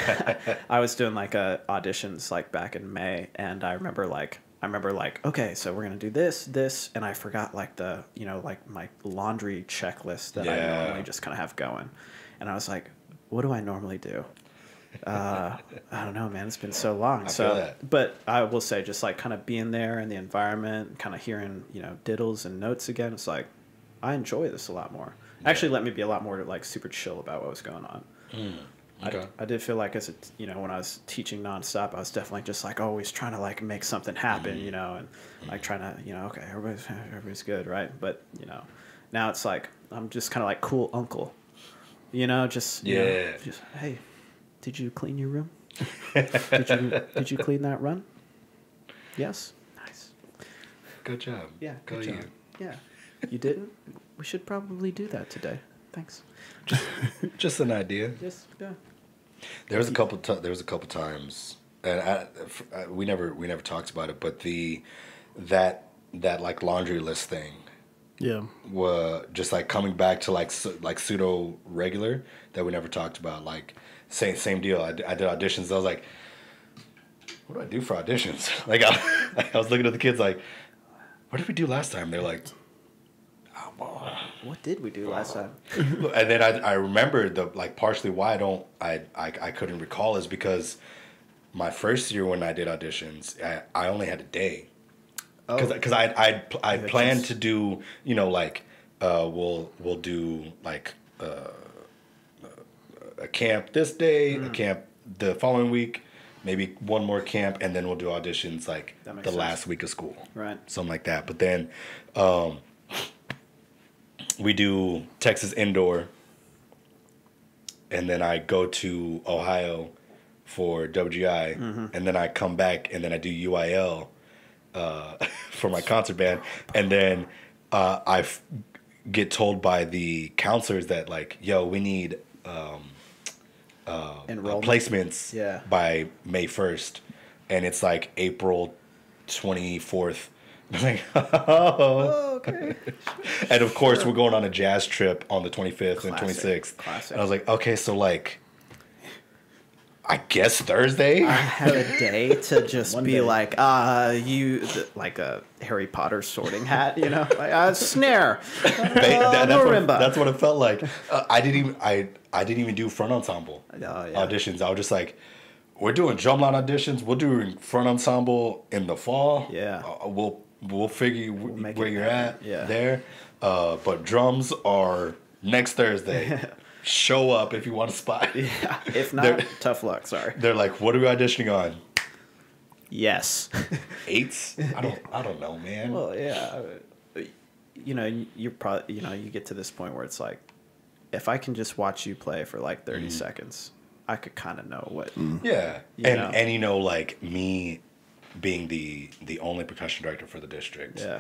Speaker 2: I was doing like auditions like back in May, and I remember like, okay, so we're gonna do this, and I forgot like the, you know, like my laundry checklist that I normally just kind of have going, and I was like, what do I normally do? I don't know, man. It's been so long.
Speaker 1: I feel that.
Speaker 2: But I will say, just like kind of being there in the environment, kind of hearing, you know, diddles and notes again. It's like I enjoy this a lot more. Actually, let me be a lot more like super chill about what was going on.
Speaker 1: Okay.
Speaker 2: I did feel like you know, when I was teaching nonstop, I was definitely just like always trying to like make something happen, you know, and like trying to, you know, okay, everybody's good, right? But you know, now it's like I'm just kind of like cool uncle, you know, just you know, just hey, did you clean your room? did you clean that run? Yes. Nice.
Speaker 1: Good job.
Speaker 2: Yeah.
Speaker 1: Go
Speaker 2: Good job.
Speaker 1: you.
Speaker 2: Yeah. You didn't? We should probably do that today. Thanks.
Speaker 1: Just an idea.
Speaker 2: Just yeah.
Speaker 1: There was a couple times, and we never talked about it, but that like laundry list thing.
Speaker 3: Yeah.
Speaker 1: Was just like coming back to like pseudo regular that we never talked about. Like same deal. I did auditions. I was like, what do I do for auditions? Like I was looking at the kids like, what did we do last time? They're like,
Speaker 2: what did we do last time?
Speaker 1: And then I remembered partially why I couldn't recall is because my first year when I did auditions, I only had a day. because I plan to do, you know, like we'll do like a camp this day, a camp the following week, maybe one more camp, and then we'll do auditions like the last week of school,
Speaker 2: right?
Speaker 1: Something like that. But then we do Texas indoor, and then I go to Ohio for WGI, and then I come back, and then I do UIL for my concert band, and then get told by the counselors that like, yo, we need placements by May 1st, and it's like April 24th. I'm like, oh, okay. And of course, we're going on a jazz trip on the 25th and 26th.
Speaker 2: Classic.
Speaker 1: And I was like, okay, so like, I guess Thursday.
Speaker 2: I had a day to just be like, like a Harry Potter sorting hat, you know, like snare, Marimba.
Speaker 1: That's what it felt like. I didn't even do front ensemble auditions. I was just like, we're doing drumline auditions. We're doing front ensemble in the fall.
Speaker 2: Yeah,
Speaker 1: we'll figure where you're at there. But drums are next Thursday. Show up if you want a spot.
Speaker 2: Yeah. If not, tough luck. Sorry.
Speaker 1: They're like, what are we auditioning on?
Speaker 2: Yes.
Speaker 1: 8s? I don't know, man.
Speaker 2: Well, yeah. You know, you probably, you know, you get to this point where it's like, if I can just watch you play for like 30 seconds, I could kind of know what.
Speaker 1: Yeah. And you know, like me being the only percussion director for the district.
Speaker 2: Yeah.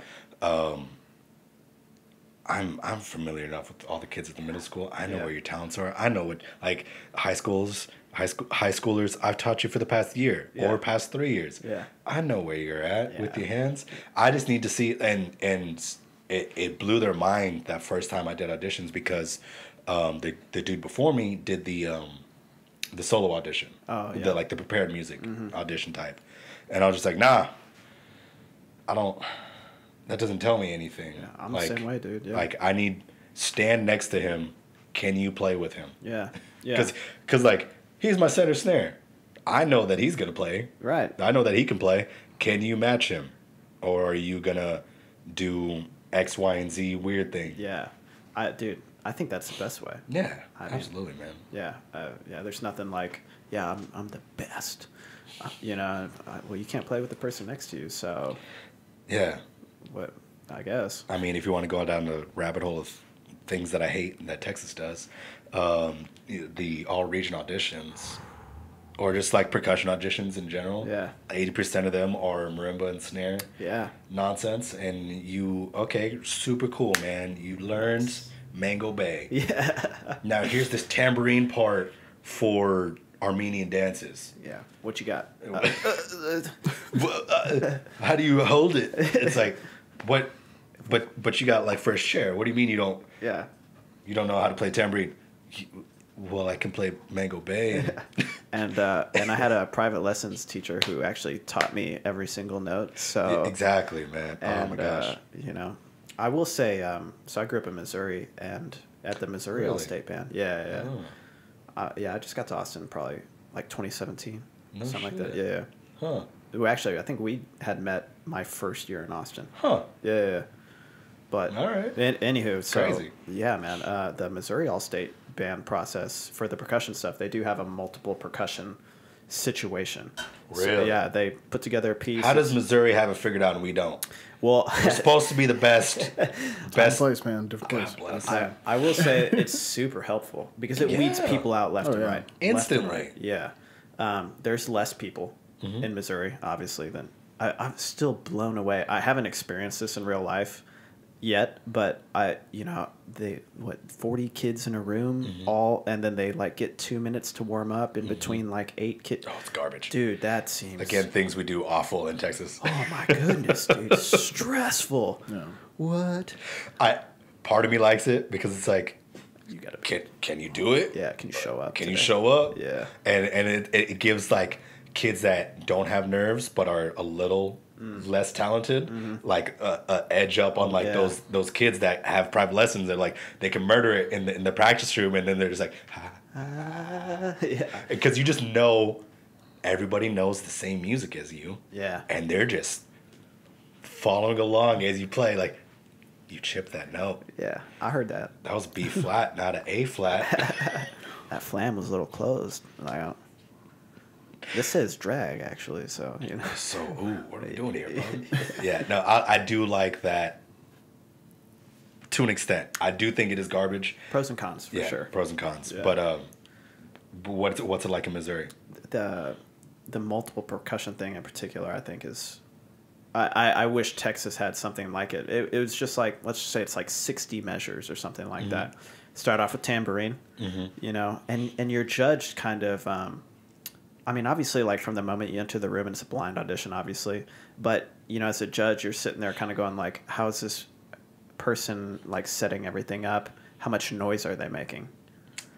Speaker 1: I'm familiar enough with all the kids at the middle school. I know where your talents are. I know what, like, high schoolers I've taught you for the past year or past 3 years.
Speaker 2: Yeah.
Speaker 1: I know where you're at with your hands. I just need to see, and it blew their mind that first time I did auditions because the dude before me did the solo audition.
Speaker 2: Oh, yeah.
Speaker 1: The prepared music audition type. And I was just like, nah, that doesn't tell me anything.
Speaker 2: Yeah, I'm the same way, dude. Yeah.
Speaker 1: Like, I need stand next to him. Can you play with him?
Speaker 2: Yeah. Yeah.
Speaker 1: Because like, he's my center snare. I know that he's gonna play.
Speaker 2: Right.
Speaker 1: I know that he can play. Can you match him, or are you gonna do X, Y, and Z weird thing?
Speaker 2: Yeah. I think that's the best way.
Speaker 1: Yeah. Absolutely, man.
Speaker 2: Yeah. There's nothing like, I'm the best. You know. Well, you can't play with the person next to you, so.
Speaker 1: Yeah.
Speaker 2: What, I guess.
Speaker 1: I mean, if you want to go down the rabbit hole of things that I hate and that Texas does, the all-region auditions, or just like percussion auditions in general.
Speaker 2: Yeah.
Speaker 1: 80% of them are marimba and snare.
Speaker 2: Yeah.
Speaker 1: Nonsense, and super cool, man. You learned Mango Bay.
Speaker 2: Yeah.
Speaker 1: Now here's this tambourine part for Armenian dances.
Speaker 2: Yeah. What you got?
Speaker 1: How do you hold it? It's like, what? But you got like first chair. What do you mean you don't?
Speaker 2: Yeah.
Speaker 1: You don't know how to play tambourine? Well, I can play Mango Bay.
Speaker 2: And I had a private lessons teacher who actually taught me every single note. So
Speaker 1: exactly, man.
Speaker 2: And,
Speaker 1: oh my gosh.
Speaker 2: You know, I will say, so I grew up in Missouri and at the Missouri All-State Band. Yeah. Oh. I just got to Austin probably like 2017, something like that. Yeah.
Speaker 1: Huh.
Speaker 2: Well, actually, I think we had met my first year in Austin.
Speaker 1: Huh.
Speaker 2: Yeah. But
Speaker 1: all right.
Speaker 2: Anywho, so
Speaker 1: crazy.
Speaker 2: Yeah, man. The Missouri All-State Band process for the percussion stuff, they do have a multiple percussion situation.
Speaker 1: Really?
Speaker 2: So, yeah, they put together a piece.
Speaker 1: How does Missouri have it figured out and we don't?
Speaker 2: Well,
Speaker 1: we're supposed to be the best.
Speaker 3: Different place, man. Different place.
Speaker 2: I will say it's super helpful because it weeds people out left and right.
Speaker 1: Instantly.
Speaker 2: Right. Yeah. There's less people in Missouri, obviously, than I'm still blown away. I haven't experienced this in real life yet, but 40 kids in a room, all, and then they like get 2 minutes to warm up in between like 8 kids.
Speaker 1: Oh, it's garbage,
Speaker 2: dude. That seems
Speaker 1: again things we do awful in Texas.
Speaker 2: Oh my goodness, dude, stressful.
Speaker 3: Yeah.
Speaker 2: What?
Speaker 1: Part of me likes it because it's like,
Speaker 2: you gotta.
Speaker 1: Can you do it?
Speaker 2: Yeah. Can you show up?
Speaker 1: Can you show up?
Speaker 2: Yeah.
Speaker 1: And it gives like kids that don't have nerves but are a little less talented, like a edge up on like those kids that have private lessons. They're like they can murder it in the practice room, and then they're just like, because you just know everybody knows the same music as you, and they're just following along as you play, like, you chip that note.
Speaker 2: Yeah, I heard that.
Speaker 1: That was B flat, not an A flat.
Speaker 2: That flam was a little closed. Like, this says drag, actually, so, you know.
Speaker 1: So, ooh, what are we doing here, bro? Yeah, no, I do like that to an extent. I do think it is garbage.
Speaker 2: Pros and cons, for sure.
Speaker 1: Pros and cons.
Speaker 2: Yeah.
Speaker 1: But what's it like in Missouri?
Speaker 2: The multiple percussion thing in particular, I think, is... I wish Texas had something like it. It was just like, let's just say it's like 60 measures or something like that. Start off with tambourine, you know, and you're judged kind of, I mean, obviously, like from the moment you enter the room, and it's a blind audition, obviously, but, you know, as a judge, you're sitting there kind of going like, how is this person like setting everything up? How much noise are they making?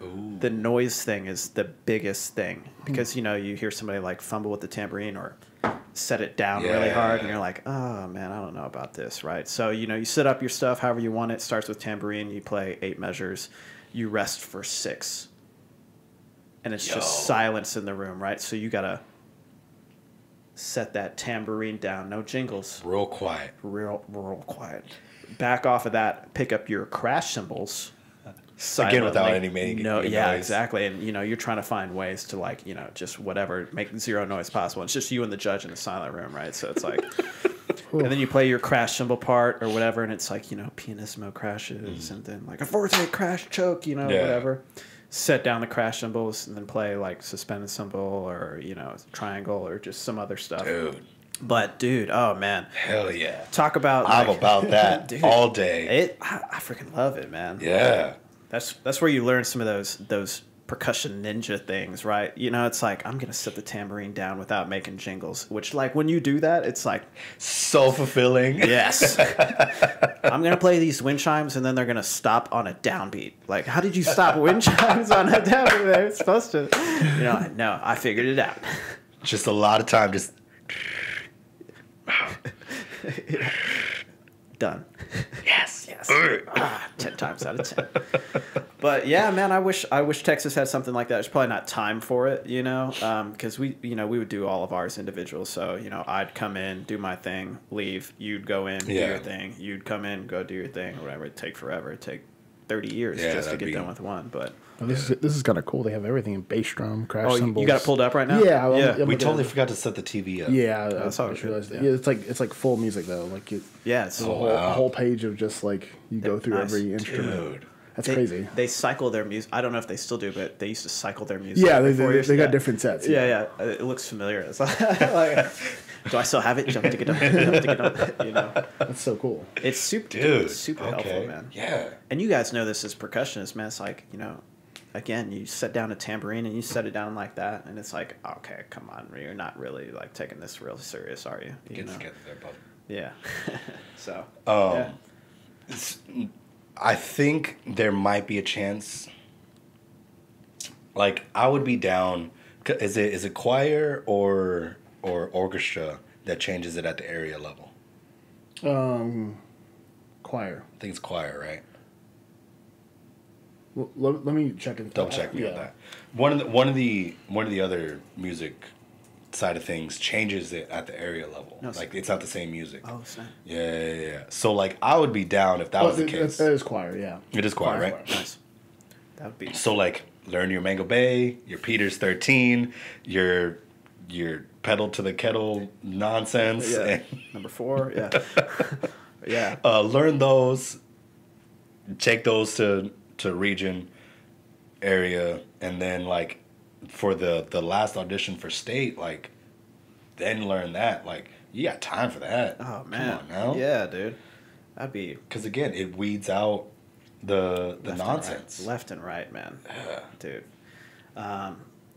Speaker 2: Ooh. The noise thing is the biggest thing because, you know, you hear somebody like fumble with the tambourine or set it down really hard and you're like, oh man, I don't know about this, right? So, you know, you set up your stuff however you want it. Starts with tambourine, you play 8 measures, you rest for 6. And it's just silence in the room, right? So you gotta set that tambourine down, no jingles.
Speaker 1: Real quiet.
Speaker 2: Real quiet. Back off of that, pick up your crash cymbals. Silently.
Speaker 1: Again, without any making
Speaker 2: noise. Exactly. And, you know, you're trying to find ways to, like, you know, just whatever, make 0 noise possible. It's just you and the judge in a silent room, right? So it's like, and then you play your crash cymbal part or whatever, and it's like, you know, pianissimo crashes, and then like a forte crash choke, you know, whatever. Set down the crash cymbals and then play like suspended cymbal or, you know, triangle or just some other stuff.
Speaker 1: Dude.
Speaker 2: But, dude, oh, man.
Speaker 1: Hell yeah.
Speaker 2: Talk about...
Speaker 1: I'm
Speaker 2: like,
Speaker 1: about that dude, all day.
Speaker 2: I freaking love it, man.
Speaker 1: Yeah.
Speaker 2: That's where you learn some of those percussion ninja things, right? You know, it's like, I'm going to set the tambourine down without making jingles, which, like, when you do that, it's like...
Speaker 1: So fulfilling.
Speaker 2: Yes. I'm going to play these wind chimes, and then they're going to stop on a downbeat. Like, how did you stop wind chimes on a downbeat? They're supposed to... You know, no, I figured it out.
Speaker 1: Just a lot of time, just...
Speaker 2: Done.
Speaker 1: Yes.
Speaker 2: 10 times out of 10. But yeah, man, I wish Texas had something like that. There's probably not time for it, you know, because we would do all of ours individual. So, you know, I'd come in, do my thing, leave. You'd go in, do your thing. You'd come in, go do your thing, or whatever. It'd take forever. It'd take 30 years just to get done with one. But
Speaker 3: this is kind of cool. They have everything in bass drum, crash cymbals.
Speaker 2: You got it pulled up right now?
Speaker 3: Yeah.
Speaker 1: We totally forgot to set the TV up.
Speaker 3: Yeah,
Speaker 2: that's
Speaker 3: I realized that. Yeah, it's like full music though. Like
Speaker 2: it's
Speaker 3: a whole page of just like you go through every instrument.
Speaker 1: Dude.
Speaker 3: That's crazy.
Speaker 2: They cycle their music. I don't know if they still do, but they used to cycle their music.
Speaker 3: Yeah, they got different sets.
Speaker 2: Yeah. It looks familiar. It's like, do I still have it? You know,
Speaker 3: that's so cool.
Speaker 2: It's super helpful, man.
Speaker 1: Yeah.
Speaker 2: And you guys know this as percussionists, man. It's like, you know, again, you set down a tambourine and you set it down like that, and it's like, okay, come on, you're not really like taking this real serious, are you? You know?
Speaker 1: Get there, bud.
Speaker 2: Yeah. So.
Speaker 1: I think there might be a chance. Like, I would be down. Is it choir or orchestra that changes it at the area level?
Speaker 3: Choir.
Speaker 1: I think it's choir, right?
Speaker 3: Well, let me check it.
Speaker 1: Double check me on that. One of the other music side of things changes it at the area level. No, like, it's not the same music.
Speaker 2: Oh, snap.
Speaker 1: Yeah. So, like, I would be down if that was the case.
Speaker 3: That is choir, yeah.
Speaker 1: It is choir, right?
Speaker 2: Choir. Nice. That would be...
Speaker 1: So, like, learn your Mango Bay, your Peters 13, your pedal to the kettle nonsense.
Speaker 2: Yeah.
Speaker 1: And
Speaker 2: Number 4, yeah. Yeah.
Speaker 1: Learn those, take those to region, area, and then, like, for the last audition for state, like, then learn that. Like, you got time for that.
Speaker 2: Oh, man.
Speaker 1: Come on now.
Speaker 2: Yeah, dude. That'd be...
Speaker 1: Because, again, it weeds out the nonsense.
Speaker 2: Left and right, man.
Speaker 1: Yeah.
Speaker 2: Dude.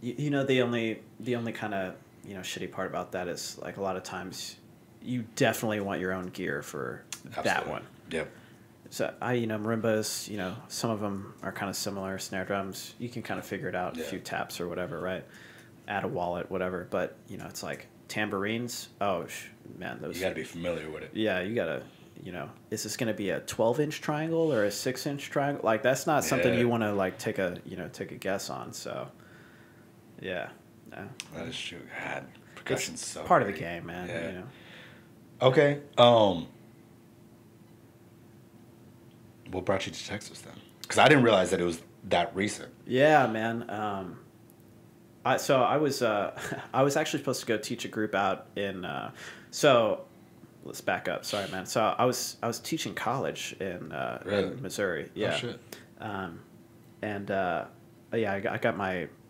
Speaker 2: You know, the only kind of, you know, shitty part about that is, like, a lot of times you definitely want your own gear for that one.
Speaker 1: Yep.
Speaker 2: So, you know, marimbas, you know, some of them are kind of similar. Snare drums, you can kind of figure it out, a few taps or whatever, right? Add a wallet, whatever. But, you know, it's like tambourines. Oh, man, those... You
Speaker 1: got to be familiar with it.
Speaker 2: Yeah, you got to, you know, is this going to be a 12-inch triangle or a 6-inch triangle? Like, that's not something you want to, like, take a guess on. So, yeah.
Speaker 1: That is true. God, percussion's so
Speaker 2: part
Speaker 1: great.
Speaker 2: of the game, man.
Speaker 1: Yeah.
Speaker 2: You know.
Speaker 1: Okay. What brought you to Texas then? Because I didn't realize that it was that recent.
Speaker 2: Yeah, man. I was I was actually supposed to go teach a group out in so let's back up. Sorry, man. So I was teaching college in Missouri. Yeah.
Speaker 1: Oh, shit.
Speaker 2: Yeah,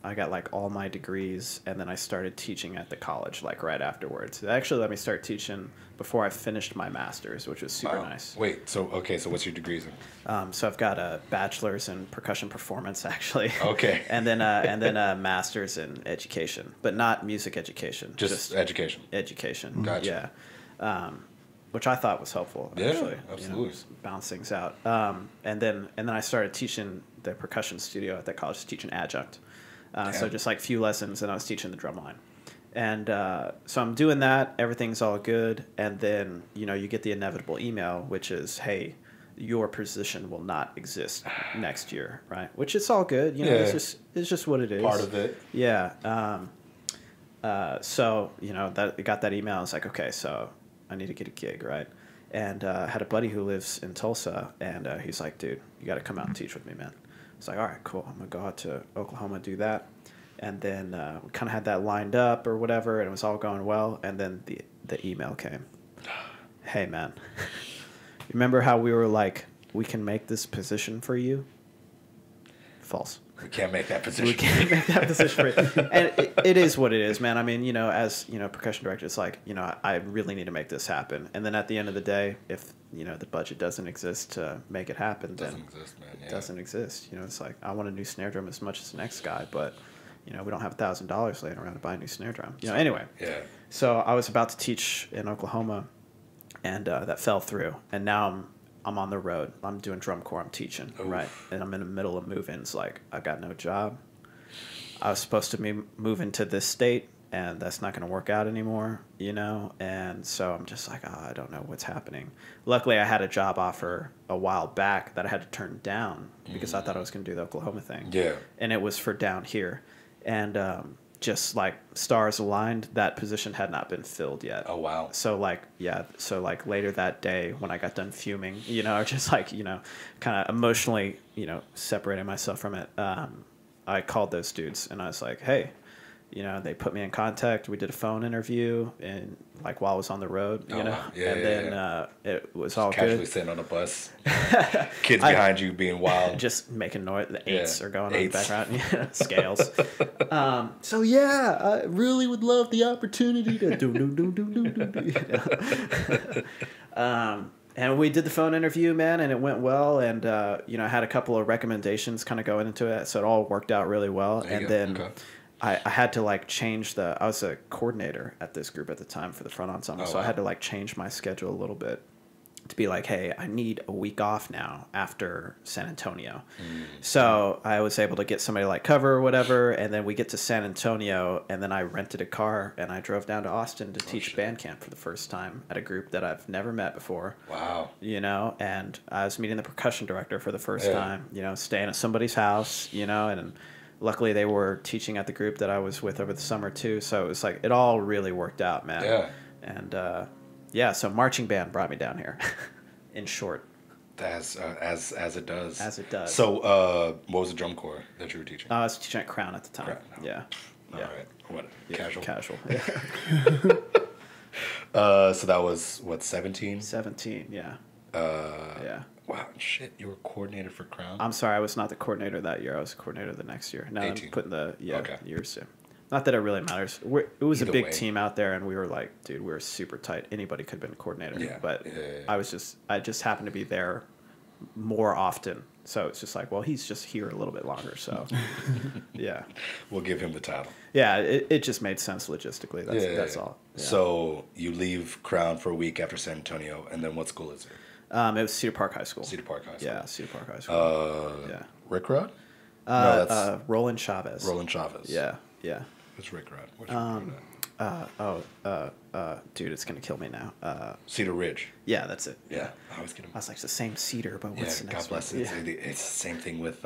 Speaker 2: I got like all my degrees, and then I started teaching at the college like right afterwards. They actually let me start teaching before I finished my master's, which was super nice.
Speaker 1: Wait, so what's your degrees in?
Speaker 2: So I've got a bachelor's in percussion performance, actually.
Speaker 1: Okay.
Speaker 2: and then a master's in education, but not music education.
Speaker 1: Just education.
Speaker 2: Education.
Speaker 1: Gotcha.
Speaker 2: Yeah. Which I thought was helpful.
Speaker 1: Yeah,
Speaker 2: actually,
Speaker 1: absolutely.
Speaker 2: Bounce things out. And then I started teaching the percussion studio at that college, teaching adjunct. So just like few lessons, and I was teaching the drum line. And so I'm doing that. Everything's all good. And then, you get the inevitable email, which is, hey, your position will not exist next year, right? Which it's all good. It's just what it is.
Speaker 1: Part of it.
Speaker 2: Yeah. So, that got that email. I was like, okay, so I need to get a gig, right? And I had a buddy who lives in Tulsa, and he's like, dude, you got to come out and teach with me, man. It's like, all right, cool. I'm going to go out to Oklahoma, do that. And then we kind of had that lined up or whatever, and it was all going well. And then the email came. Hey, man, you remember how we were like, we can make this position for you? False.
Speaker 1: We can't make that position.
Speaker 2: We can't make that position for you. And it is what it is, man. I mean, as, percussion director, it's like, I really need to make this happen. And then at the end of the day, if, the budget doesn't exist to make it happen, then it doesn't exist. It's like, I want a new snare drum as much as the next guy, but, we don't have $1,000 laying around to buy a new snare drum. Anyway.
Speaker 1: Yeah.
Speaker 2: So I was about to teach in Oklahoma, and that fell through. And now I'm on the road. I'm doing drum corps. I'm teaching, right? And I'm in the middle of move-ins. Like, I got no job. I was supposed to move into this state, and that's not going to work out anymore, And so I'm just like, I don't know what's happening. Luckily, I had a job offer a while back that I had to turn down because I thought I was going to do the Oklahoma thing. Yeah. And it was for down here. And just like stars aligned, that position had not been filled yet.
Speaker 1: Oh, wow.
Speaker 2: So like later that day when I got done fuming, just like, kind of emotionally, separating myself from it, I called those dudes and I was like, hey, they put me in contact. We did a phone interview and like while I was on the road, it was all
Speaker 1: casually
Speaker 2: good.
Speaker 1: sitting on a bus, kids behind you being wild,
Speaker 2: just making noise. The eights are going on in the background, scales. So yeah, I really would love the opportunity to do. And we did the phone interview, man, and it went well. And I had a couple of recommendations kind of going into it, so it all worked out really well. And then. Okay. I had to like change I was a coordinator at this group at the time for the front ensemble. So I had to like change my schedule a little bit to be like, hey, I need a week off now after San Antonio. So I was able to get somebody to like cover or whatever. And then we get to San Antonio and then I rented a car and I drove down to Austin to teach band camp for the first time at a group that I've never met before.
Speaker 1: Wow.
Speaker 2: And I was meeting the percussion director for the first time, staying at somebody's house, and luckily, they were teaching at the group that I was with over the summer, too. So it was like, it all really worked out, man.
Speaker 1: Yeah.
Speaker 2: And, so marching band brought me down here, in short.
Speaker 1: As it does.
Speaker 2: As it does.
Speaker 1: So what was the drum corps that you were teaching?
Speaker 2: I was teaching at Crown at the time.
Speaker 1: Crown.
Speaker 2: Yeah.
Speaker 1: All right. What?
Speaker 2: Yeah,
Speaker 1: casual?
Speaker 2: Casual,
Speaker 1: so that was, what, 17?
Speaker 2: 17, yeah. Yeah.
Speaker 1: Wow, shit, you were coordinator for Crown?
Speaker 2: I'm sorry, I was not the coordinator that year. I was the coordinator the next year. Now
Speaker 1: 18.
Speaker 2: I'm putting the years to. Not that it really matters. It was a big team out there, and we were like, dude, we were super tight. Anybody could have been a coordinator.
Speaker 1: Yeah.
Speaker 2: But I just happened to be there more often. So it's just like, well, he's just here a little bit longer. So, yeah.
Speaker 1: We'll give him the title.
Speaker 2: Yeah, it just made sense logistically. That's all. Yeah.
Speaker 1: So you leave Crown for a week after San Antonio, and then what school is it?
Speaker 2: It was Cedar Park High School.
Speaker 1: Cedar Park High School.
Speaker 2: Yeah, Cedar Park High School. Yeah.
Speaker 1: Rick Rod?
Speaker 2: No, that's Roland Chavez.
Speaker 1: Roland Chavez.
Speaker 2: Yeah.
Speaker 1: What's Rick Rod? What's Rick Rod
Speaker 2: Dude, it's gonna kill me now.
Speaker 1: Cedar Ridge.
Speaker 2: Yeah, that's it.
Speaker 1: Yeah, I was kidding.
Speaker 2: I was like, it's the same cedar, but what's the next
Speaker 1: God bless
Speaker 2: one?
Speaker 1: it. It's the same thing with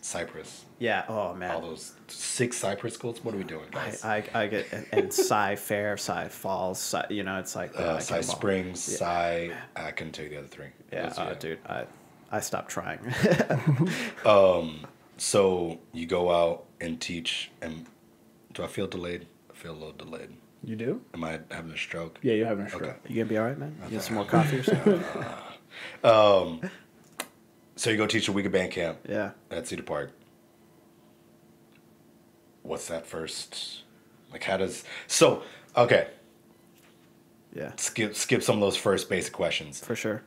Speaker 1: Cypress.
Speaker 2: Yeah. Oh man.
Speaker 1: All those 6 Cypress schools. What are we doing, guys?
Speaker 2: I get and Cy Fair, Cy Falls. You know, it's like
Speaker 1: Cy Springs, Cy. I couldn't tell you the other 3.
Speaker 2: Yeah. Dude, I stopped trying.
Speaker 1: So you go out and teach, and do I feel delayed? I feel a little delayed.
Speaker 3: You do?
Speaker 1: Am I having a stroke?
Speaker 3: Yeah, you're having a stroke.
Speaker 1: Okay.
Speaker 2: You gonna be all right, man? You get some more coffee or something?
Speaker 1: So you go teach a week of band camp.
Speaker 2: Yeah.
Speaker 1: At Cedar Park. What's that first? Like, how does... So, okay.
Speaker 2: Yeah.
Speaker 1: Skip some of those first basic questions.
Speaker 2: For sure.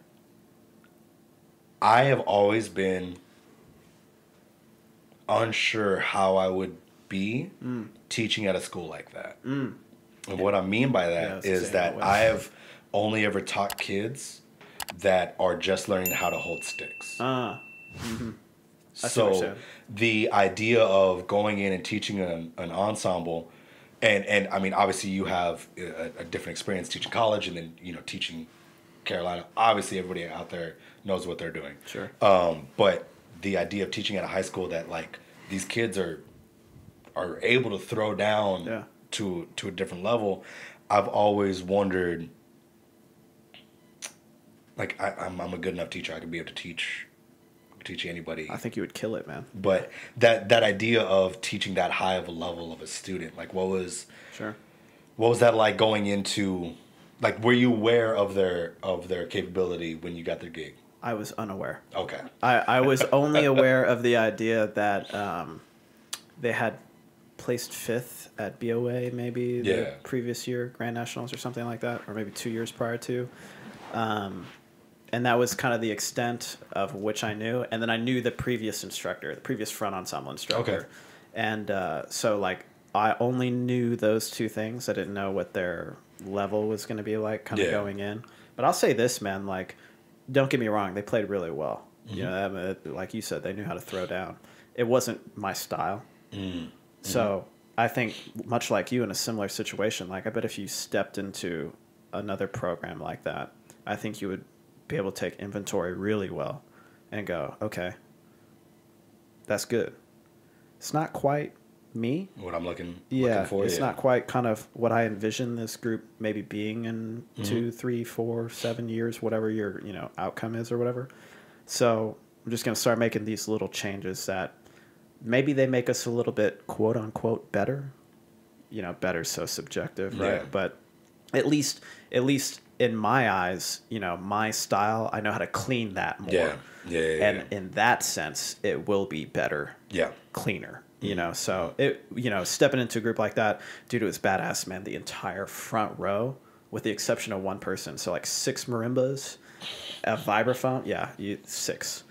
Speaker 1: I have always been unsure how I would be teaching at a school like that. And what I mean by that is that I have only ever taught kids that are just learning how to hold sticks. So the idea of going in and teaching an ensemble, and I mean, obviously you have a different experience teaching college and then, you know, teaching Carolina. Obviously everybody out there knows what they're doing.
Speaker 2: Sure.
Speaker 1: But the idea of teaching at a high school that, like, these kids are able to throw down to a different level, I've always wondered, like, I'm a good enough teacher. I could be able to teach anybody.
Speaker 2: I think you would kill it, man.
Speaker 1: But that idea of teaching that high of a level of a student, like, what was that like going into, like, were you aware of their capability when you got their gig?
Speaker 2: I was unaware.
Speaker 1: Okay.
Speaker 2: I was only aware of the idea that they had placed 5th at BOA maybe the previous year, Grand Nationals or something like that, or maybe 2 years prior to. And that was kind of the extent of which I knew. And then I knew the previous instructor, the previous front ensemble instructor. Okay. And so, like, I only knew those 2 things. I didn't know what their level was going to be like kind of going in. But I'll say this, man, like, don't get me wrong, they played really well. You know, like you said, they knew how to throw down. It wasn't my style. So I think, much like you in a similar situation, like, I bet if you stepped into another program like that, I think you would be able to take inventory really well and go, okay, that's good. It's not quite me.
Speaker 1: What I'm looking for.
Speaker 2: It's not quite kind of what I envision this group maybe being in 2, 3, 4, 7 years, whatever your, you know, outcome is or whatever. So I'm just going to start making these little changes that maybe they make us a little bit quote unquote better. You know, better so subjective, right? But at least in my eyes, you know, my style, I know how to clean that more. And in that sense, it will be better. Cleaner. You know, so stepping into a group like that, dude, it was badass, man. The entire front row, with the exception of one person, so like 6 marimbas, a vibraphone, 6,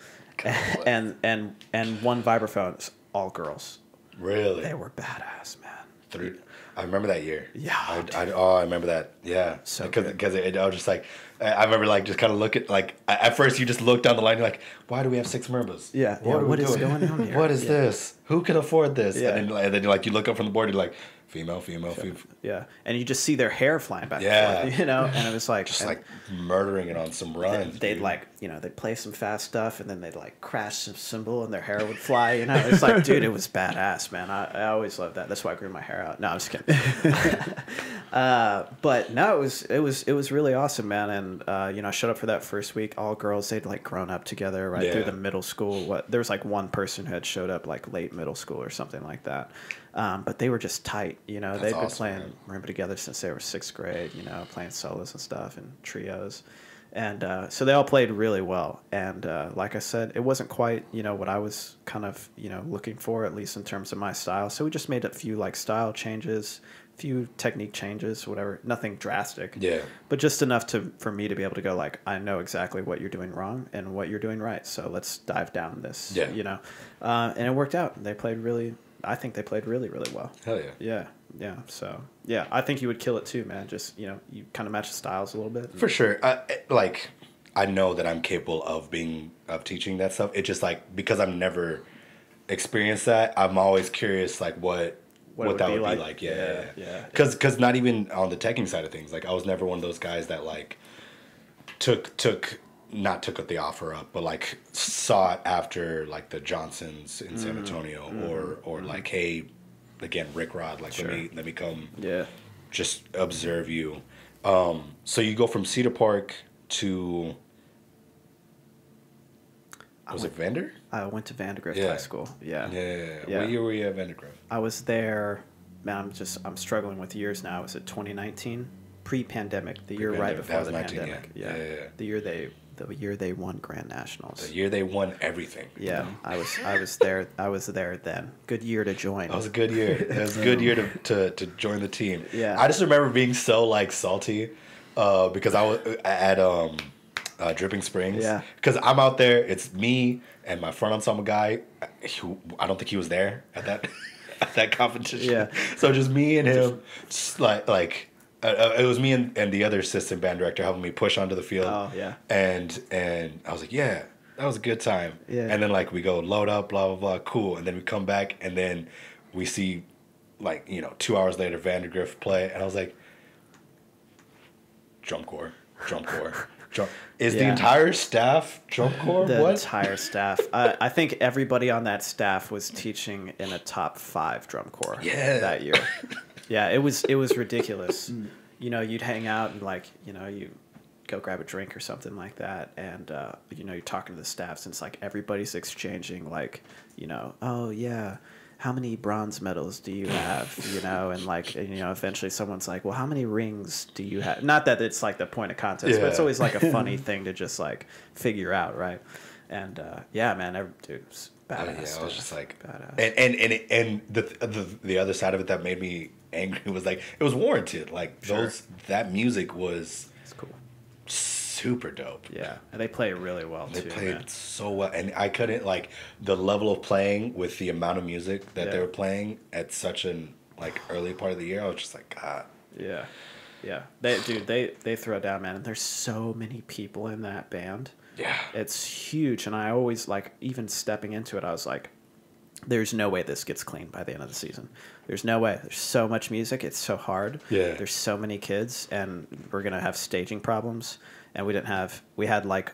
Speaker 2: and 1 vibraphone, all girls.
Speaker 1: Really?
Speaker 2: They were badass, man.
Speaker 1: 3. I remember that year.
Speaker 2: Yeah.
Speaker 1: I remember that. Yeah.
Speaker 2: So
Speaker 1: because I was just like, I remember, like, just kind of looking, like, at first you just look down the line, you're like, why do we have 6 marimbas?
Speaker 2: Yeah. What is going on here?
Speaker 1: What is this? Who can afford this? Yeah. And then like you look up from the board, you're like, female.
Speaker 2: Yeah. And you just see their hair flying back and forth, you know? And it was like...
Speaker 1: just like murdering it on some runs.
Speaker 2: They'd like, you know, they'd play some fast stuff and then they'd like crash some cymbal and their hair would fly, you know? It's like, dude, it was badass, man. I always loved that. That's why I grew my hair out. No, I'm just kidding. But no, it was really awesome, man. And, you know, I showed up for that first week. All girls, they'd like grown up together right through the middle school. There was like one person who had showed up like late middle school or something like that. But they were just tight, you know. They'd been playing marimba together since they were 6th grade, you know, playing solos and stuff and trios. And so they all played really well. And like I said, it wasn't quite, you know, what I was kind of, you know, looking for, at least in terms of my style. So we just made a few like style changes, a few technique changes, whatever. Nothing drastic. Yeah. But just enough for me to be able to go like, I know exactly what you're doing wrong and what you're doing right. So let's dive down this, you know. And it worked out. I think they played really, really well. Hell yeah. Yeah. So, yeah, I think you would kill it too, man. Just, you know, you kind of match the styles a little bit.
Speaker 1: For sure. I know that I'm capable of teaching that stuff. It's just like, because I've never experienced that, I'm always curious, like, what
Speaker 2: what
Speaker 1: that
Speaker 2: it
Speaker 1: would
Speaker 2: would
Speaker 1: be
Speaker 2: be
Speaker 1: like.
Speaker 2: like.
Speaker 1: Yeah. Because not even on the teching side of things, like I was never one of those guys that like took the offer up, but like sought after like the Johnsons in San Antonio, or like, hey, again, Rick Rod, like let me come, just observe you. So you go from Cedar Park to it Vander?
Speaker 2: I went to Vandergriff High School. Yeah.
Speaker 1: What year were you at Vandergriff?
Speaker 2: I was there. Man, I'm struggling with years now. Was it 2019? Pre-pandemic, the year right before the pandemic. Yeah. The year they won Grand Nationals.
Speaker 1: The year they won everything.
Speaker 2: Yeah, I was there. I was there then. Good year to join.
Speaker 1: That was a good year. That was a good year to join the team.
Speaker 2: Yeah.
Speaker 1: I just remember being so like salty, because I was at Dripping Springs.
Speaker 2: Yeah.
Speaker 1: Because I'm out there. It's me and my front ensemble guy, who I don't think he was there at that at that competition.
Speaker 2: Yeah.
Speaker 1: So just me and him, just like. It was me and the other assistant band director helping me push onto the field.
Speaker 2: Oh, yeah.
Speaker 1: And I was like, yeah, that was a good time.
Speaker 2: Yeah.
Speaker 1: And then like we go load up, blah blah blah, cool. And then we come back and then we see, like, 2 hours later Vandergriff play, and I was like, drum corps. Is the entire staff drum corps?
Speaker 2: The entire staff. I think everybody on that staff was teaching in a top 5 drum corps that year. Yeah, it was ridiculous. You'd hang out and like, you go grab a drink or something like that, and you're talking to the staffs, and it's like everybody's exchanging like, oh yeah, how many bronze medals do you have? And like, eventually someone's like, well, how many rings do you have? Not that it's like the point of contest, but it's always like a funny thing to just like figure out, right? And yeah, man, dude, it was badass.
Speaker 1: I was just like,
Speaker 2: badass.
Speaker 1: And the other side of it that made me angry was like, it was warranted. Like that music was
Speaker 2: cool,
Speaker 1: super dope.
Speaker 2: Yeah, and they play really well too.
Speaker 1: They played
Speaker 2: man.
Speaker 1: so well, and I couldn't, like, the level of playing with the amount of music that they were playing at such an like early part of the year. I was just like, God.
Speaker 2: Yeah. They throw down, man. And there's so many people in that band.
Speaker 1: Yeah,
Speaker 2: it's huge, and I always like, even stepping into it, I was like, there's no way this gets clean by the end of the season. There's no way. There's so much music. It's so hard.
Speaker 1: Yeah.
Speaker 2: There's so many kids, and we're going to have staging problems. And we had like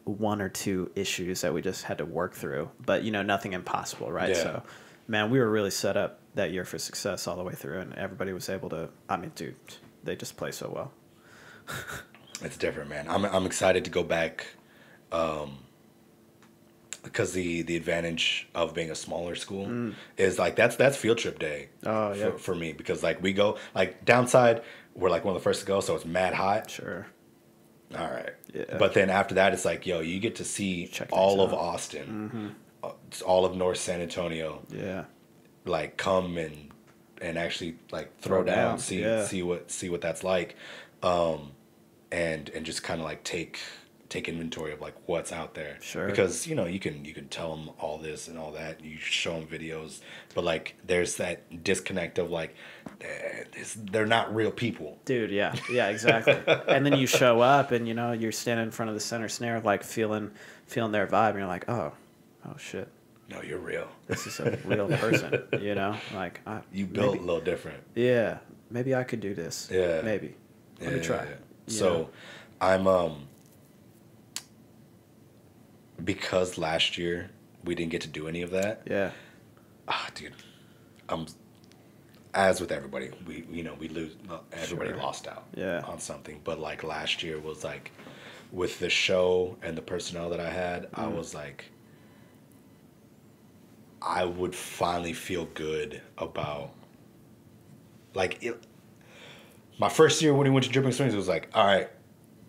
Speaker 2: 1 or 2 issues that we just had to work through, but nothing impossible. Right.
Speaker 1: Yeah.
Speaker 2: So, man, we were really set up that year for success all the way through, and everybody was able to, I mean, dude, they just play so well.
Speaker 1: It's different, man. I'm excited to go back. Because the advantage of being a smaller school is like that's field trip day for me, because like we go, like, downside we're like one of the first to go, so it's mad hot.
Speaker 2: Sure.
Speaker 1: All right.
Speaker 2: Yeah.
Speaker 1: But then after that it's like, yo, you get to see all of Austin, all of North San Antonio.
Speaker 2: Yeah.
Speaker 1: Like come and actually like throw down, see what that's like, and just kind of like take inventory of like what's out there.
Speaker 2: Sure.
Speaker 1: Because you can tell them all this and all that, you show them videos, but like there's that disconnect of like they're not real people.
Speaker 2: Dude, yeah, exactly. And then you show up and you're standing in front of the center snare, like feeling their vibe, and you're like, oh shit.
Speaker 1: No, you're real.
Speaker 2: This is a real person. Like
Speaker 1: you built a little different.
Speaker 2: Yeah, maybe I could do this.
Speaker 1: Yeah,
Speaker 2: maybe. Let me try.
Speaker 1: Yeah. So, I'm because last year we didn't get to do any of that.
Speaker 2: Yeah.
Speaker 1: Dude, as with everybody, we lose. Everybody lost out. On something, but like last year was like, with the show and the personnel that I had, I was like, I would finally feel good about, like, my first year when we went to Dripping Springs, it was like, all right,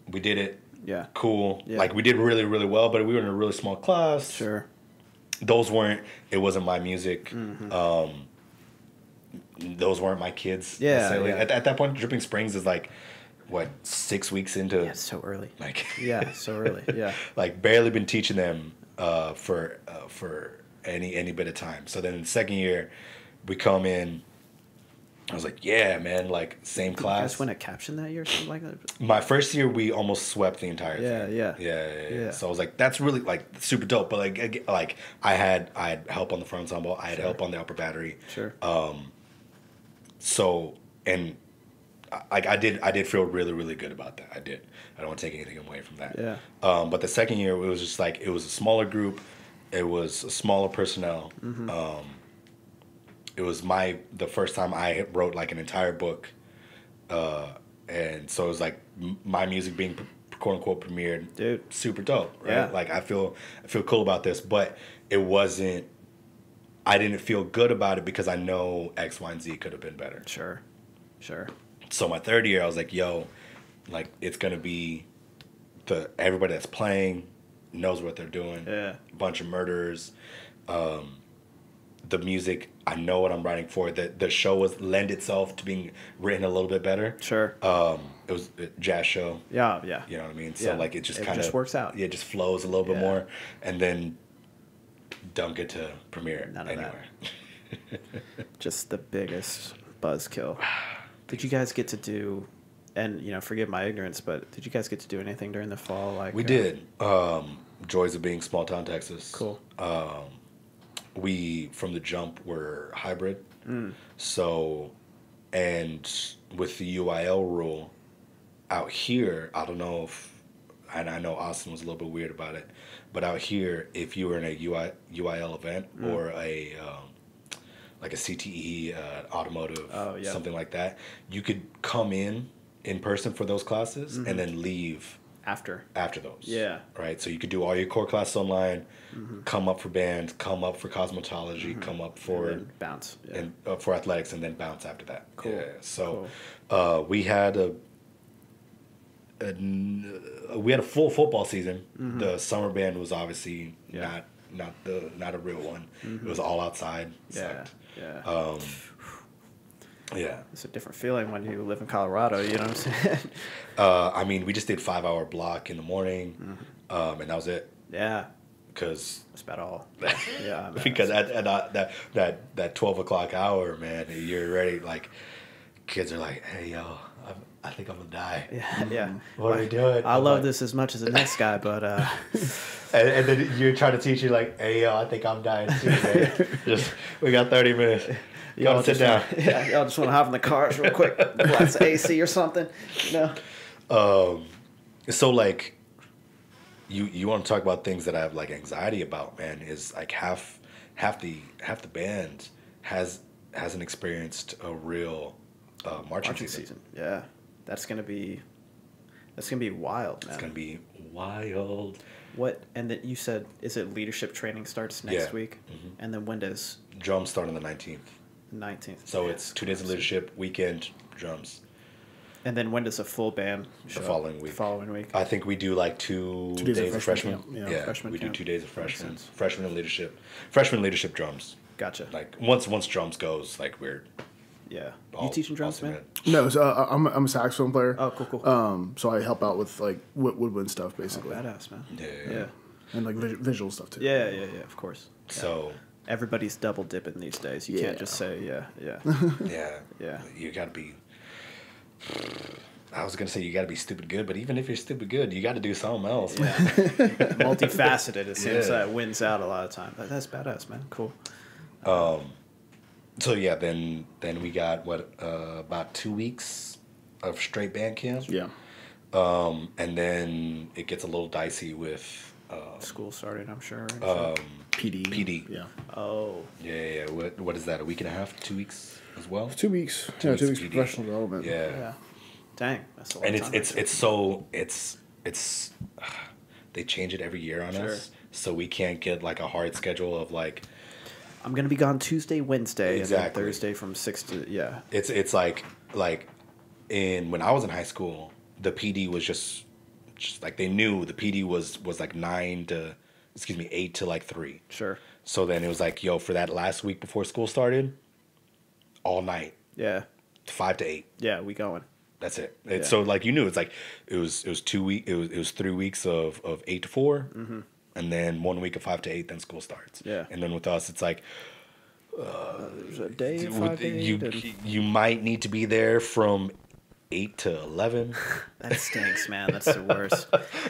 Speaker 1: we did it.
Speaker 2: Yeah.
Speaker 1: Cool.
Speaker 2: Yeah.
Speaker 1: Like, we did really, really well, but we were in a really small class.
Speaker 2: Sure.
Speaker 1: It wasn't my music. Those weren't my kids.
Speaker 2: Yeah.
Speaker 1: At that point, Dripping Springs is like, what, 6 weeks into?
Speaker 2: Yeah, so early.
Speaker 1: Like,
Speaker 2: yeah, so early. Yeah.
Speaker 1: Like, barely been teaching them for any bit of time. So then in the second year, we come in. I was like, yeah, man, like, same class.
Speaker 2: You guys win a caption that year or something like that?
Speaker 1: My first year, we almost swept the entire thing.
Speaker 2: Yeah.
Speaker 1: So I was like, that's really, like, super dope. But, like I had help on the front ensemble. I had help on the upper battery.
Speaker 2: Sure.
Speaker 1: So, and I did feel really, really good about that. I did. I don't want to take anything away from that.
Speaker 2: Yeah.
Speaker 1: But the second year, it was just like, it was a smaller group. It was a smaller personnel. It was the first time I wrote like an entire book. And so it was like my music being quote unquote premiered.
Speaker 2: Dude.
Speaker 1: Super dope, right?
Speaker 2: Yeah.
Speaker 1: Like I feel cool about this, but it wasn't, I didn't feel good about it because I know X, Y, and Z could have been better.
Speaker 2: Sure.
Speaker 1: So my third year, I was like, yo, like it's gonna be everybody that's playing knows what they're doing.
Speaker 2: Yeah.
Speaker 1: A bunch of murderers. The music, I know what I'm writing for. The show was lend itself to being written a little bit better.
Speaker 2: Sure.
Speaker 1: It was a jazz show.
Speaker 2: Yeah.
Speaker 1: You know what I mean? So like it just kind of
Speaker 2: works out.
Speaker 1: Yeah, it just flows a little bit more, and then don't get to premiere
Speaker 2: None of
Speaker 1: anywhere.
Speaker 2: Just the biggest buzzkill. Did you guys get to do, and forgive my ignorance, but did you guys get to do anything during the fall? Like
Speaker 1: We did. Joys of being small town Texas.
Speaker 2: Cool.
Speaker 1: We from the jump were hybrid. So, and with the UIL rule out here, I don't know if, and I know Austin was a little bit weird about it, but out here, if you were in a UIL event or a like a CTE, automotive, something like that, you could come in person for those classes and then leave after those.
Speaker 2: Yeah.
Speaker 1: Right? So you could do all your core classes online, come up for band, come up for cosmetology, come up for...
Speaker 2: And then bounce. Yeah.
Speaker 1: And for athletics, and then bounce after that.
Speaker 2: Cool.
Speaker 1: Yeah. So we had a full football season. The summer band was obviously not a real one. It was all outside. Sucked.
Speaker 2: Yeah.
Speaker 1: Yeah.
Speaker 2: It's a different feeling when you live in Colorado, you know what I'm saying?
Speaker 1: I mean, we just did 5-hour block in the morning, and that was it.
Speaker 2: Yeah.
Speaker 1: Because
Speaker 2: that's about all. Yeah. Man,
Speaker 1: because at that 12 o'clock hour, man, you're ready. Like, kids are like, "Hey, yo, I think I'm gonna die."
Speaker 2: Yeah.
Speaker 1: What are we doing?
Speaker 2: I love this as much as the next guy, but
Speaker 1: and then you're trying to teach you like, "Hey, yo, I think I'm dying too, man." We got 30 minutes. Y'all sit down.
Speaker 2: Y'all just want to hop in the cars real quick, glass of AC or something,
Speaker 1: So like, you want to talk about things that I have like anxiety about, man? Is like half the band hasn't experienced a real marching season.
Speaker 2: Yeah, that's gonna be wild, man.
Speaker 1: It's gonna be wild.
Speaker 2: What? And then you said, is it leadership training starts next week? And then when does
Speaker 1: drums start on the 19th?
Speaker 2: 19th.
Speaker 1: So it's 2 days of leadership, weekend, drums.
Speaker 2: And then when does a full band show
Speaker 1: the following week?
Speaker 2: The following week.
Speaker 1: I think we do like two days of freshman.
Speaker 3: Yeah,
Speaker 2: freshman
Speaker 1: we
Speaker 2: camp.
Speaker 1: do 2 days of freshmen. Freshman and leadership drums.
Speaker 2: Gotcha.
Speaker 1: Like once drums goes, like we're
Speaker 2: you teaching drums, man?
Speaker 3: No, so I'm a saxophone player.
Speaker 2: Oh, cool.
Speaker 3: So I help out with like woodwind stuff basically.
Speaker 2: Oh, badass, man.
Speaker 1: Yeah.
Speaker 3: And like visual stuff too.
Speaker 2: Yeah, of course.
Speaker 1: So
Speaker 2: everybody's double dipping these days. You can't just say yeah.
Speaker 1: Yeah. You gotta be. I was gonna say you gotta be stupid good, but even if you're stupid good, you gotta do something else.
Speaker 2: Yeah. Multifaceted. It seems that wins out a lot of time. That's badass, man. Cool.
Speaker 1: So yeah, then we got about 2 weeks of straight band camp.
Speaker 3: Yeah.
Speaker 1: And then it gets a little dicey with
Speaker 2: school starting, I'm sure.
Speaker 3: PD.
Speaker 2: Yeah. Oh.
Speaker 1: Yeah. What is that? A week and a half? 2 weeks as well?
Speaker 3: 2 weeks. 2 weeks
Speaker 1: PD.
Speaker 3: professional development.
Speaker 1: Yeah.
Speaker 2: Dang, that's a lot.
Speaker 1: And
Speaker 2: of time.
Speaker 1: it's they change it every year on us, so we can't get like a hard schedule of like.
Speaker 2: I'm gonna be gone Tuesday, Wednesday,
Speaker 1: Exactly.
Speaker 2: and then Thursday from 6 to
Speaker 1: It's like when I was in high school, the PD was just like they knew the PD was like 8 to like 3.
Speaker 2: Sure.
Speaker 1: So then it was like, yo, for that last week before school started, all night.
Speaker 2: Yeah.
Speaker 1: 5 to 8.
Speaker 2: Yeah, we going.
Speaker 1: That's it. So like you knew it's like it was 2 weeks. It was 3 weeks of 8 to 4, and then 1 week of 5 to 8. Then school starts.
Speaker 2: Yeah.
Speaker 1: And then with us, it's like
Speaker 2: there's a day 5 to 8.
Speaker 1: You might need to be there from 8 to 11.
Speaker 2: That stinks, man. That's the worst.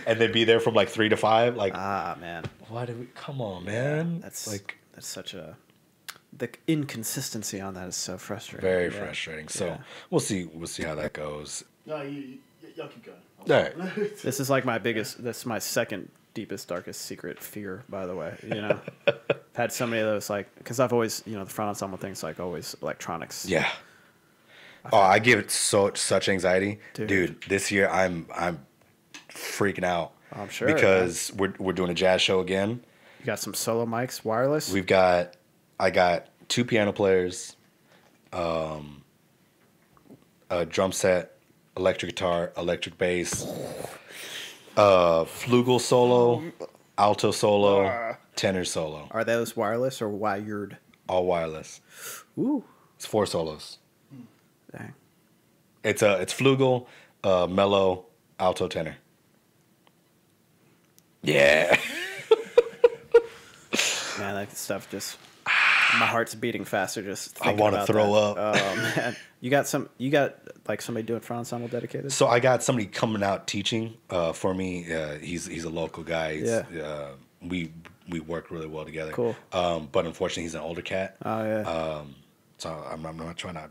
Speaker 1: And then be there from like 3 to 5. Like
Speaker 2: man.
Speaker 1: why did we? Come on, man.
Speaker 2: That's such a the inconsistency on that is so frustrating.
Speaker 1: Very frustrating. So we'll see how that goes.
Speaker 3: No, y'all keep going.
Speaker 1: All right.
Speaker 2: This is like this is my second deepest, darkest secret fear, by the way. You know, I've had so many of those, like, because I've always, you know, the front ensemble thing's like always electronics.
Speaker 1: Yeah. Oh, I give it such anxiety, dude. This year I'm freaking out.
Speaker 2: I'm sure
Speaker 1: because we're doing a jazz show again.
Speaker 2: You got some solo mics, wireless.
Speaker 1: I got 2 piano players, a drum set, electric guitar, electric bass, flugel solo, alto solo, tenor solo.
Speaker 2: Are those wireless or wired?
Speaker 1: All wireless.
Speaker 2: Ooh.
Speaker 1: It's 4 solos.
Speaker 2: Dang.
Speaker 1: It's flugel, mellow, alto, tenor. Yeah.
Speaker 2: Man, that stuff just, my heart's beating faster just thinking
Speaker 1: I want to throw up.
Speaker 2: Oh man, you got like somebody doing front ensemble dedicated?
Speaker 1: So I got somebody coming out teaching for me. He's a local guy. We work really well together.
Speaker 2: Cool.
Speaker 1: But unfortunately, he's an older cat.
Speaker 2: Oh yeah.
Speaker 1: So I'm not trying to.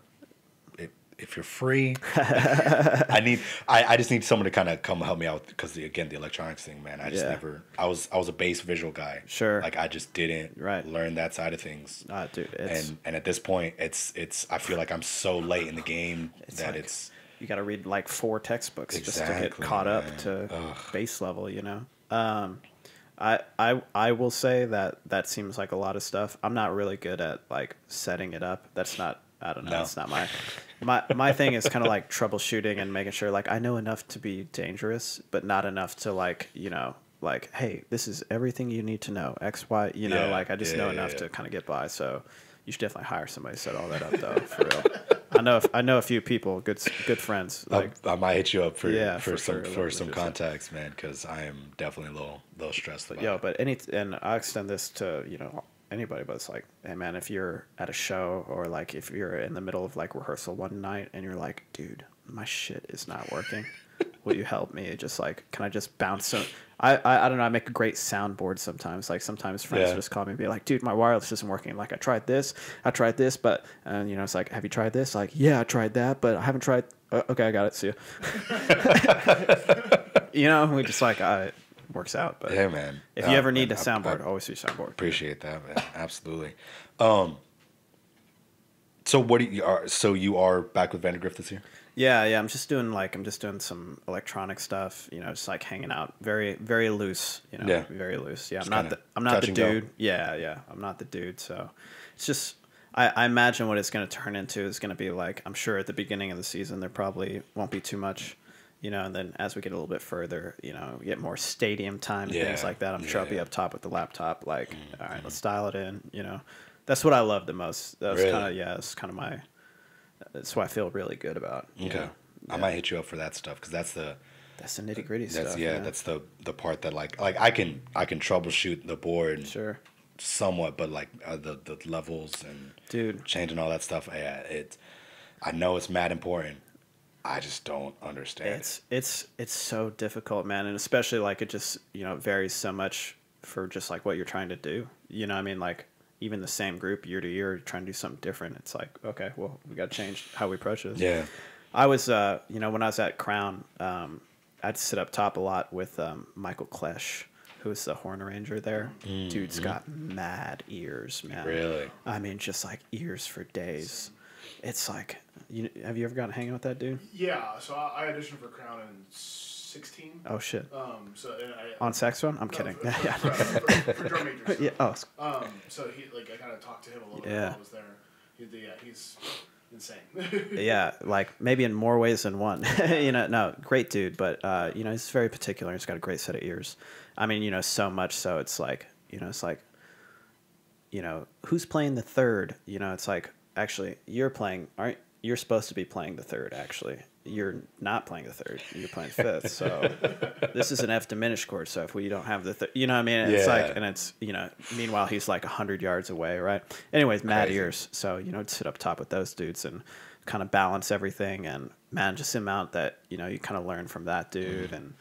Speaker 1: If you're free, I just need someone to kind of come help me out because again the electronics thing, man. I just never. I was a bass visual guy.
Speaker 2: Sure.
Speaker 1: Like I just didn't learn that side of things.
Speaker 2: Dude,
Speaker 1: and at this point, it's. I feel like I'm so late in the game that
Speaker 2: like,
Speaker 1: it's.
Speaker 2: You got to read like 4 textbooks just to get caught up to bass level. You know. I will say that seems like a lot of stuff. I'm not really good at like setting it up. That's not. I don't know. That's not my thing is kind of like troubleshooting and making sure like I know enough to be dangerous, but not enough to like, you know, like, hey, this is everything you need to know. X, Y, you know, like I just know enough to kind of get by. So you should definitely hire somebody to set all that up though, for real. I know a few people, good friends. Like
Speaker 1: I might hit you up for some
Speaker 2: sure.
Speaker 1: contacts, man, because I am definitely a little stressed about it.
Speaker 2: But and I extend this to, you know, anybody, but it's like, hey man, if you're at a show or like if you're in the middle of like rehearsal one night and you're like, dude, my shit is not working, will you help me? Just like, can I just bounce some? I don't know, I make a great soundboard sometimes. Like sometimes friends just call me and be like, dude, my wireless isn't working. Like I tried this, but and you know, it's like, have you tried this? Like, yeah, I tried that, but I haven't tried. Okay, I got it. See ya. You know, we just like works out. But
Speaker 1: yeah, man.
Speaker 2: If you ever need a soundboard, always use soundboard.
Speaker 1: Appreciate that, man. Absolutely. So what do you are? So you are back with Vandergriff this year?
Speaker 2: Yeah. I'm just doing some electronic stuff. You know, just like hanging out, very very loose. You know, very loose. Yeah, I'm not the dude. Go. Yeah, I'm not the dude. So it's just. I imagine what it's going to turn into is going to be like, I'm sure at the beginning of the season there probably won't be too much. You know, and then as we get a little bit further, you know, get more stadium time and things like that. I'm sure I'll be up top with the laptop, like, all right, let's dial it in. You know, that's what I love the most. That's kind of my. That's what I feel really good about.
Speaker 1: Okay, I might hit you up for that stuff because that's the
Speaker 2: nitty gritty stuff.
Speaker 1: Yeah, that's the part that like I can troubleshoot the board.
Speaker 2: Sure.
Speaker 1: Somewhat, but like the levels and changing all that stuff. Yeah, I know it's mad important. I just don't understand.
Speaker 2: It's so difficult, man, and especially like it just, you know, varies so much for just like what you're trying to do. You know what I mean? Like even the same group year to year trying to do something different. It's like, okay, well, we got to change how we approach this.
Speaker 1: Yeah.
Speaker 2: I was you know, when I was at Crown, I'd sit up top a lot with Michael Klesch, who's the horn arranger there. Mm-hmm. Dude's got mad ears, man.
Speaker 1: Really?
Speaker 2: I mean, just like ears for days. It's like, have you ever gotten hanging with that dude?
Speaker 3: Yeah, so I auditioned for Crown in 2016.
Speaker 2: Oh shit.
Speaker 3: I
Speaker 2: on saxophone? I'm kidding.
Speaker 3: For drum majors.
Speaker 2: Yeah. Oh.
Speaker 3: So he I kind of talked to him a little bit while I was there. He's insane.
Speaker 2: Yeah, like maybe in more ways than one. You know, no, great dude, but you know, he's very particular. He's got a great set of ears. I mean, you know, so much so it's like, you know, who's playing the third? You know, it's like, actually, you're supposed to be playing the third, actually. You're not playing the third. You're playing fifth. So this is an F diminished chord. So if we don't have the third, you know what I mean? It's like, and it's, you know, meanwhile, he's like 100 yards away, right? Anyways, mad ears. So, you know, sit up top with those dudes and kind of balance everything. And man, just the amount that, you know, you kind of learn from that dude. And,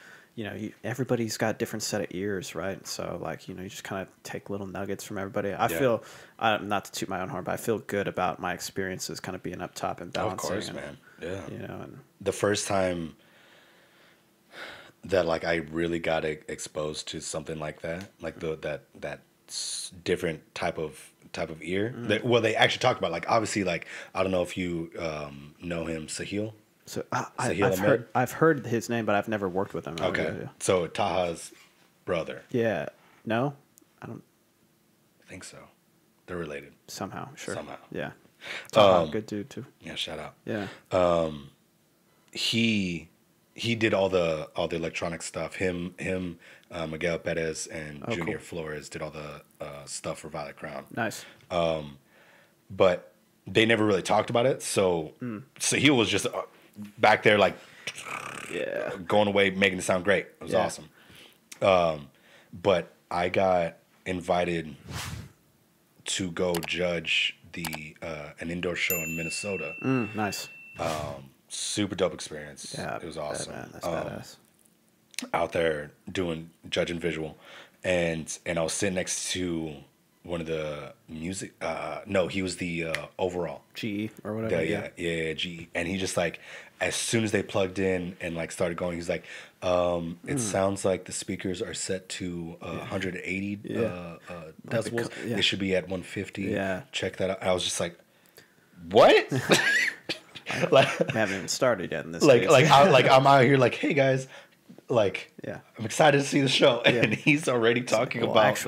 Speaker 2: everybody's got a different set of ears, right? So like, you just kind of take little nuggets from everybody. I feel, not to toot my own horn, but I feel good about my experiences kind of being up top and balancing.
Speaker 1: Of course, man. Yeah.
Speaker 2: And
Speaker 1: the first time that like I really got exposed to something like that, like that different type of ear. Well, they actually talked about, like, obviously, like, I don't know if you know him, Sahil.
Speaker 2: So I've heard his name, but I've never worked with him.
Speaker 1: Okay, so Taha's brother.
Speaker 2: Yeah, no, I don't
Speaker 1: think so. They're related
Speaker 2: somehow. Sure,
Speaker 1: somehow.
Speaker 2: Yeah, Taha, good dude too.
Speaker 1: Yeah, shout out.
Speaker 2: Yeah.
Speaker 1: He did all the electronic stuff. Him, Miguel Perez and Junior Flores did all the stuff for Violet Crown.
Speaker 2: Nice.
Speaker 1: But they never really talked about it. So he was just back there, like, going away, making it sound great. It was awesome. But I got invited to go judge an indoor show in Minnesota.
Speaker 2: Nice.
Speaker 1: Super dope experience. Yeah, it was awesome.
Speaker 2: That's badass.
Speaker 1: Out there judging visual, and I was sitting next to one of the music. No, he was the overall
Speaker 2: GE or whatever.
Speaker 1: Yeah, GE. And he just, like, as soon as they plugged in and, like, started going, he's like, it sounds like the speakers are set to 180 decibels. They should be at 150.
Speaker 2: Yeah,
Speaker 1: check that out. I was just like, what?
Speaker 2: Like, I haven't even started yet in this.
Speaker 1: I'm out here like, hey guys, like, I'm excited to see the show, and he's already talking about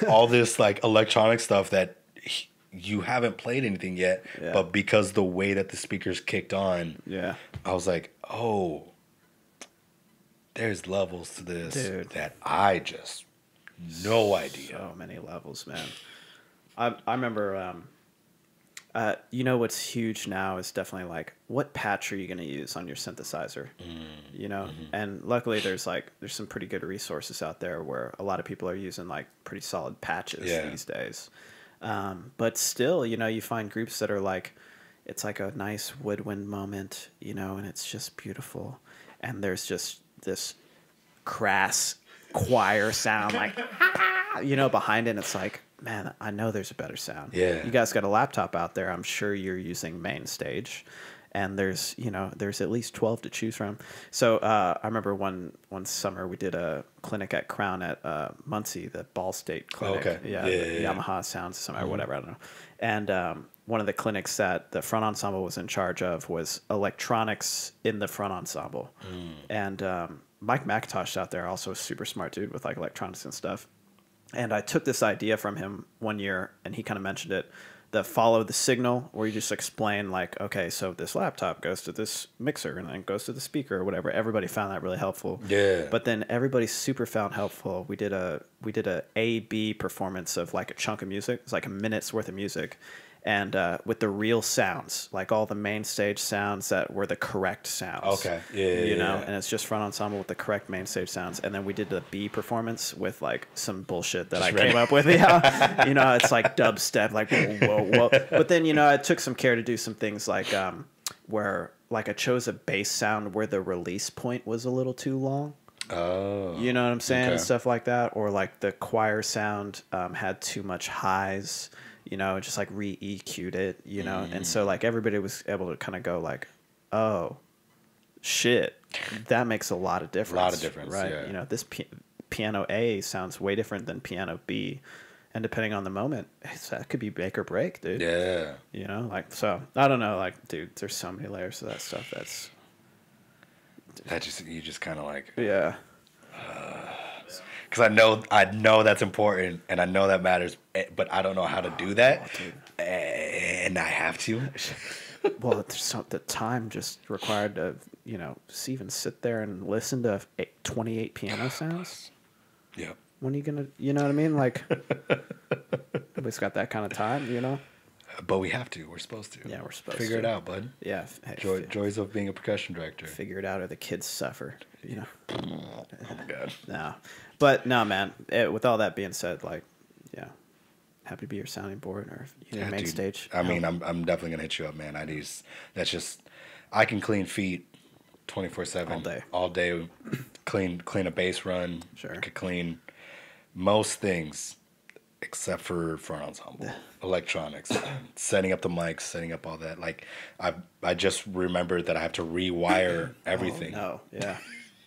Speaker 1: all this, like, electronic stuff that you haven't played anything yet, but because the way that the speakers kicked on, I was like, oh, there's levels to this, dude, that I just no idea.
Speaker 2: So many levels, man. I remember. What's huge now is definitely, like, what patch are you going to use on your synthesizer? And luckily there's some pretty good resources out there where a lot of people are using, like, pretty solid patches these days. But still, you find groups that are like, it's like a nice woodwind moment, and it's just beautiful. And there's just this crass choir sound, like, behind it. And it's like, man, I know there's a better sound.
Speaker 1: Yeah.
Speaker 2: You guys got a laptop out there. I'm sure you're using main stage, and there's at least 12 to choose from. So I remember one summer we did a clinic at Crown at Muncie, the Ball State clinic. Yamaha Sound System or whatever, I don't know. And one of the clinics that the front ensemble was in charge of was electronics in the front ensemble. And Mike McIntosh out there, also a super smart dude with, like, electronics and stuff. And I took this idea from him one year, and he kind of mentioned it, the follow the signal, where you just explain, like, okay, so this laptop goes to this mixer and then goes to the speaker or whatever. Everybody found that really helpful.
Speaker 1: Yeah.
Speaker 2: But then everybody super found helpful. We did a A-B performance of, like, a chunk of music. It's like a minute's worth of music. And with the real sounds, like all the main stage sounds that were the correct sounds.
Speaker 1: Okay. Yeah.
Speaker 2: And it's just front ensemble with the correct main stage sounds. And then we did the B performance with, like, some bullshit that just came up with. It's like dubstep, like, whoa. But then, I took some care to do some things like where, like, I chose a bass sound where the release point was a little too long.
Speaker 1: Oh.
Speaker 2: You know what I'm saying? Okay. Stuff like that. Or, like, the choir sound had too much highs. Just, like, re-EQ'd it, and so, like, everybody was able to kind of go, like, oh, shit, that makes a lot of difference. Right?
Speaker 1: Yeah.
Speaker 2: This piano A sounds way different than piano B, and depending on the moment, that could be make or break, dude.
Speaker 1: Yeah.
Speaker 2: So, I don't know, like, dude, there's so many layers to that stuff
Speaker 1: you just kind of, like...
Speaker 2: Yeah.
Speaker 1: Because I know that's important, and I know that matters, but I don't know how to do that, and I have to.
Speaker 2: Well, the time just required to, even sit there and listen to 28 piano sounds.
Speaker 1: Yeah.
Speaker 2: When are you gonna, you know what I mean? Like, nobody's got that kind of time,
Speaker 1: But we have to. We're supposed to.
Speaker 2: Yeah, we're supposed
Speaker 1: to. Figure it out, bud.
Speaker 2: Yeah.
Speaker 1: Hey, joys of being a percussion director.
Speaker 2: Figure it out, or the kids suffer.
Speaker 1: Oh my God.
Speaker 2: No. But no, man. With all that being said, like, yeah, happy to be your sounding board or main stage.
Speaker 1: I mean, I'm definitely gonna hit you up, man. I can clean feet 24/7.
Speaker 2: All day.
Speaker 1: All day. Clean a bass run.
Speaker 2: Sure.
Speaker 1: Could clean most things except for front ensemble. Electronics. Setting up the mics, setting up all that. Like I just remembered that I have to rewire everything.
Speaker 2: Oh, no. Yeah.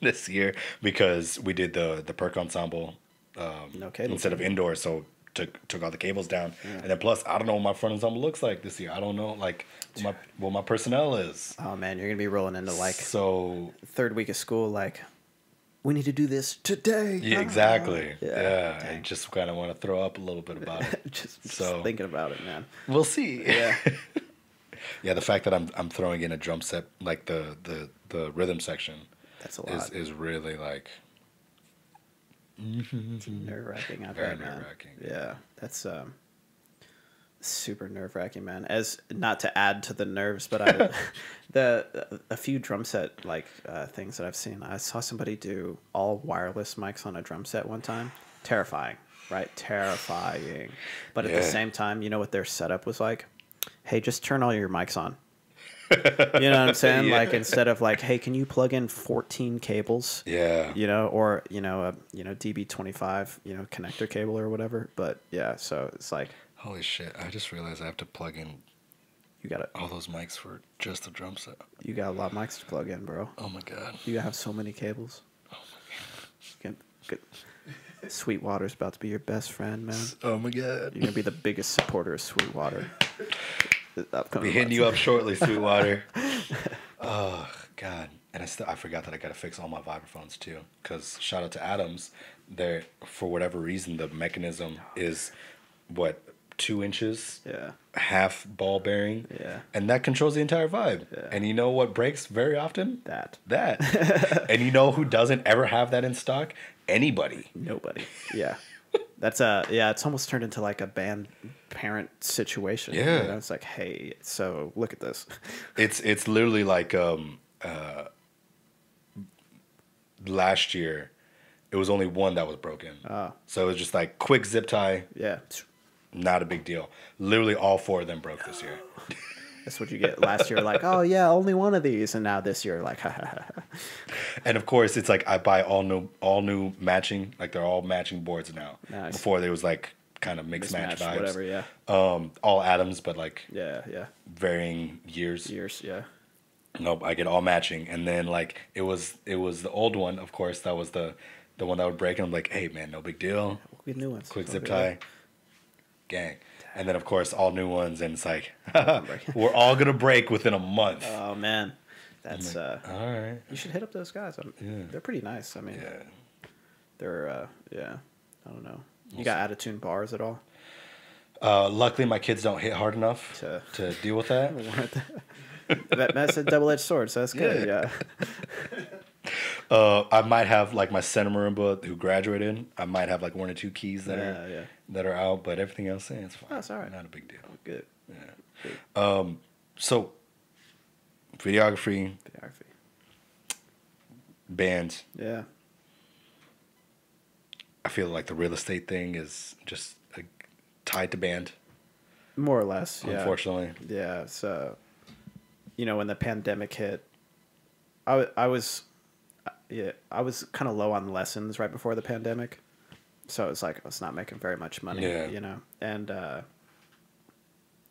Speaker 1: This year because we did the perc ensemble
Speaker 2: No cables
Speaker 1: instead of indoor, so took all the cables down. And then plus I don't know what my front ensemble looks like this year. I don't know like what my personnel is.
Speaker 2: Oh man, you're gonna be rolling into like
Speaker 1: So
Speaker 2: third week of school. Like, we need to do this today.
Speaker 1: yeah, exactly.
Speaker 2: Yeah.
Speaker 1: I just kind of want to throw up a little bit about it.
Speaker 2: just
Speaker 1: So-
Speaker 2: thinking about it, man.
Speaker 1: We'll see.
Speaker 2: Yeah.
Speaker 1: Yeah, the fact that I'm throwing in a drum set like the rhythm section
Speaker 2: That's a lot.
Speaker 1: is really like
Speaker 2: Nerve wracking.
Speaker 1: very nerve-wracking.
Speaker 2: Yeah, that's super nerve wracking, man. As not to add to the nerves, but a few drum set like things that I've seen. I saw somebody do all wireless mics on a drum set one time. Terrifying, right? Terrifying. But at the
Speaker 1: Yeah.
Speaker 2: same time, you know what their setup was like? Hey, just turn all your mics on. You know what I'm saying?
Speaker 1: Yeah.
Speaker 2: Like instead of like, hey, can you plug in 14 cables?
Speaker 1: Yeah.
Speaker 2: You know, or DB25, connector cable or whatever. But yeah, so it's like
Speaker 1: Holy shit! I just realized I have to plug in
Speaker 2: you got
Speaker 1: all those mics for just the drum set.
Speaker 2: a lot of mics to plug in, bro.
Speaker 1: Oh my god.
Speaker 2: You have so many cables.
Speaker 1: Oh my god.
Speaker 2: Good. Sweetwater's about to be your best friend, man.
Speaker 1: Oh my god.
Speaker 2: You're gonna be the biggest supporter of Sweetwater.
Speaker 1: Be hitting you up shortly, Sweetwater. Oh god. And I forgot that I gotta fix all my vibraphones too. Cause shout out to Adams, there for whatever reason the mechanism is 2 inches,
Speaker 2: Yeah.
Speaker 1: half ball bearing,
Speaker 2: Yeah.
Speaker 1: and that controls the entire vibe.
Speaker 2: Yeah.
Speaker 1: And you know what breaks very often?
Speaker 2: That.
Speaker 1: And you know who doesn't ever have that in stock? Anybody.
Speaker 2: Nobody. Yeah. That's it's almost turned into like a band parent situation.
Speaker 1: Yeah.
Speaker 2: You know? It's like, hey, so look at this.
Speaker 1: It's literally like last year it was only one that was broken.
Speaker 2: Oh.
Speaker 1: So it was just like quick zip tie,
Speaker 2: Yeah.
Speaker 1: not a big deal. Literally all 4 of them broke this year.
Speaker 2: That's what you get. Last year, like, oh yeah, only one of these, and now this year, like, ha ha ha.
Speaker 1: And of course it's like I buy all new matching, like they're all matching boards now.
Speaker 2: Nice.
Speaker 1: Before there was like kind of mix match
Speaker 2: Mismatched,
Speaker 1: vibes.
Speaker 2: whatever. Yeah.
Speaker 1: All Adams but like
Speaker 2: Yeah.
Speaker 1: varying years.
Speaker 2: Years. Yeah.
Speaker 1: Nope, I get all matching. And then like it was the old one, of course, that was the one that would break, and I'm like, hey man, no big deal.
Speaker 2: We'll get new ones.
Speaker 1: Quick
Speaker 2: So
Speaker 1: zip
Speaker 2: good.
Speaker 1: tie. Gang. And then of course all new ones, and it's like we're all gonna break within a month.
Speaker 2: Oh man, that's
Speaker 1: all right.
Speaker 2: You should hit up those guys. They're pretty nice. I mean,
Speaker 1: Yeah.
Speaker 2: they're I don't know. You got out-of-tune bars at all?
Speaker 1: Luckily my kids don't hit hard enough to deal with that.
Speaker 2: That's a double-edged sword, so that's good.
Speaker 1: Yeah.
Speaker 2: Yeah.
Speaker 1: I might have like my center marimba who graduated. I might have like 1 or 2 keys that are out, but everything else, it's fine.
Speaker 2: Oh, it's all right.
Speaker 1: Not a big deal.
Speaker 2: Good.
Speaker 1: Yeah. So videography, bands.
Speaker 2: Yeah.
Speaker 1: I feel like the real estate thing is just tied to band.
Speaker 2: More or less. Yeah.
Speaker 1: Unfortunately.
Speaker 2: Yeah. So, when the pandemic hit, I was kind of low on lessons right before the pandemic, so it was like I was not making very much money.
Speaker 1: Yeah.
Speaker 2: And I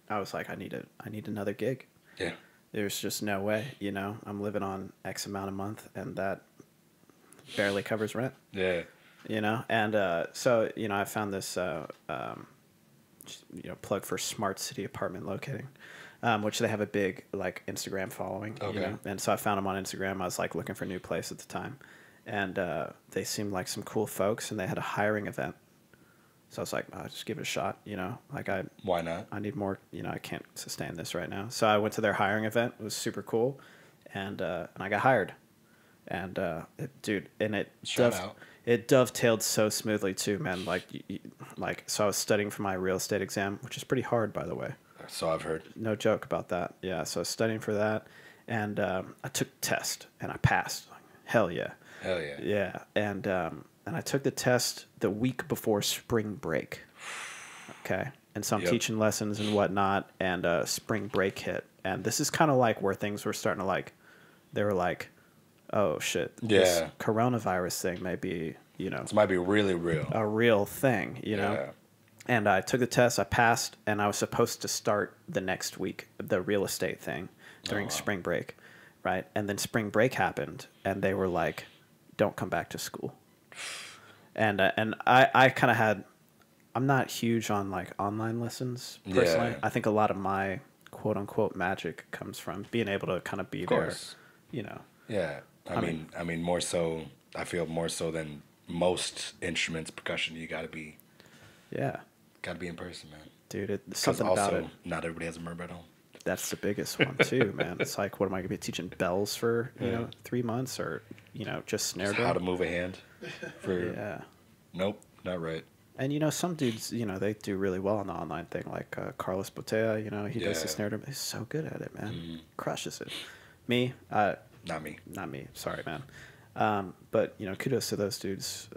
Speaker 2: was like, I need another gig.
Speaker 1: Yeah.
Speaker 2: There's just no way. I'm living on X amount a month, and that barely covers rent.
Speaker 1: Yeah.
Speaker 2: And so I found this plug for Smart City Apartment Locating, which they have a big like Instagram following.
Speaker 1: Okay.
Speaker 2: And so I found them on Instagram. I was like looking for a new place at the time, and they seemed like some cool folks, and they had a hiring event. So I was like, I'll just give it a shot.
Speaker 1: Why not?
Speaker 2: I need more. I can't sustain this right now. So I went to their hiring event. It was super cool, and I got hired. And
Speaker 1: Shout out.
Speaker 2: it dovetailed so smoothly too, man. So I was studying for my real estate exam, which is pretty hard, by the way.
Speaker 1: So I've heard.
Speaker 2: No joke about that. Yeah, so I was studying for that, and I took the test, and I passed. Hell yeah.
Speaker 1: Hell yeah.
Speaker 2: Yeah, and I took the test the week before spring break. Okay, and so I'm teaching lessons and whatnot, and spring break hit, and this is kind of like where things were starting to like, they were like, oh shit,
Speaker 1: Yeah.
Speaker 2: this coronavirus thing may be,
Speaker 1: This might be really real.
Speaker 2: a real thing,
Speaker 1: Yeah.
Speaker 2: And I took the test, I passed, and I was supposed to start the next week, the real estate thing during spring break, right? And then spring break happened, and they were like, don't come back to school. And I kind of had, I'm not huge on like online lessons personally.
Speaker 1: Yeah.
Speaker 2: I think a lot of my quote unquote magic comes from being able to kind of be there,
Speaker 1: Yeah. I mean, more so, I feel more so than most instruments, percussion, you gotta be in person, man.
Speaker 2: Dude, it's
Speaker 1: 'Cause
Speaker 2: something
Speaker 1: also,
Speaker 2: about it.
Speaker 1: not everybody has a Mermaid at home.
Speaker 2: That's the biggest one too, man. It's like, what am I gonna be teaching bells for 3 months, or just snare drum?
Speaker 1: How to move a hand for
Speaker 2: Yeah.
Speaker 1: Nope, not right.
Speaker 2: And some dudes, they do really well on the online thing, like Carlos Botea. He does the
Speaker 1: Yeah.
Speaker 2: snare drum. He's so good at it, man.
Speaker 1: Mhm.
Speaker 2: Crushes it. Me,
Speaker 1: Not me.
Speaker 2: not me. Sorry, man. But kudos to those dudes.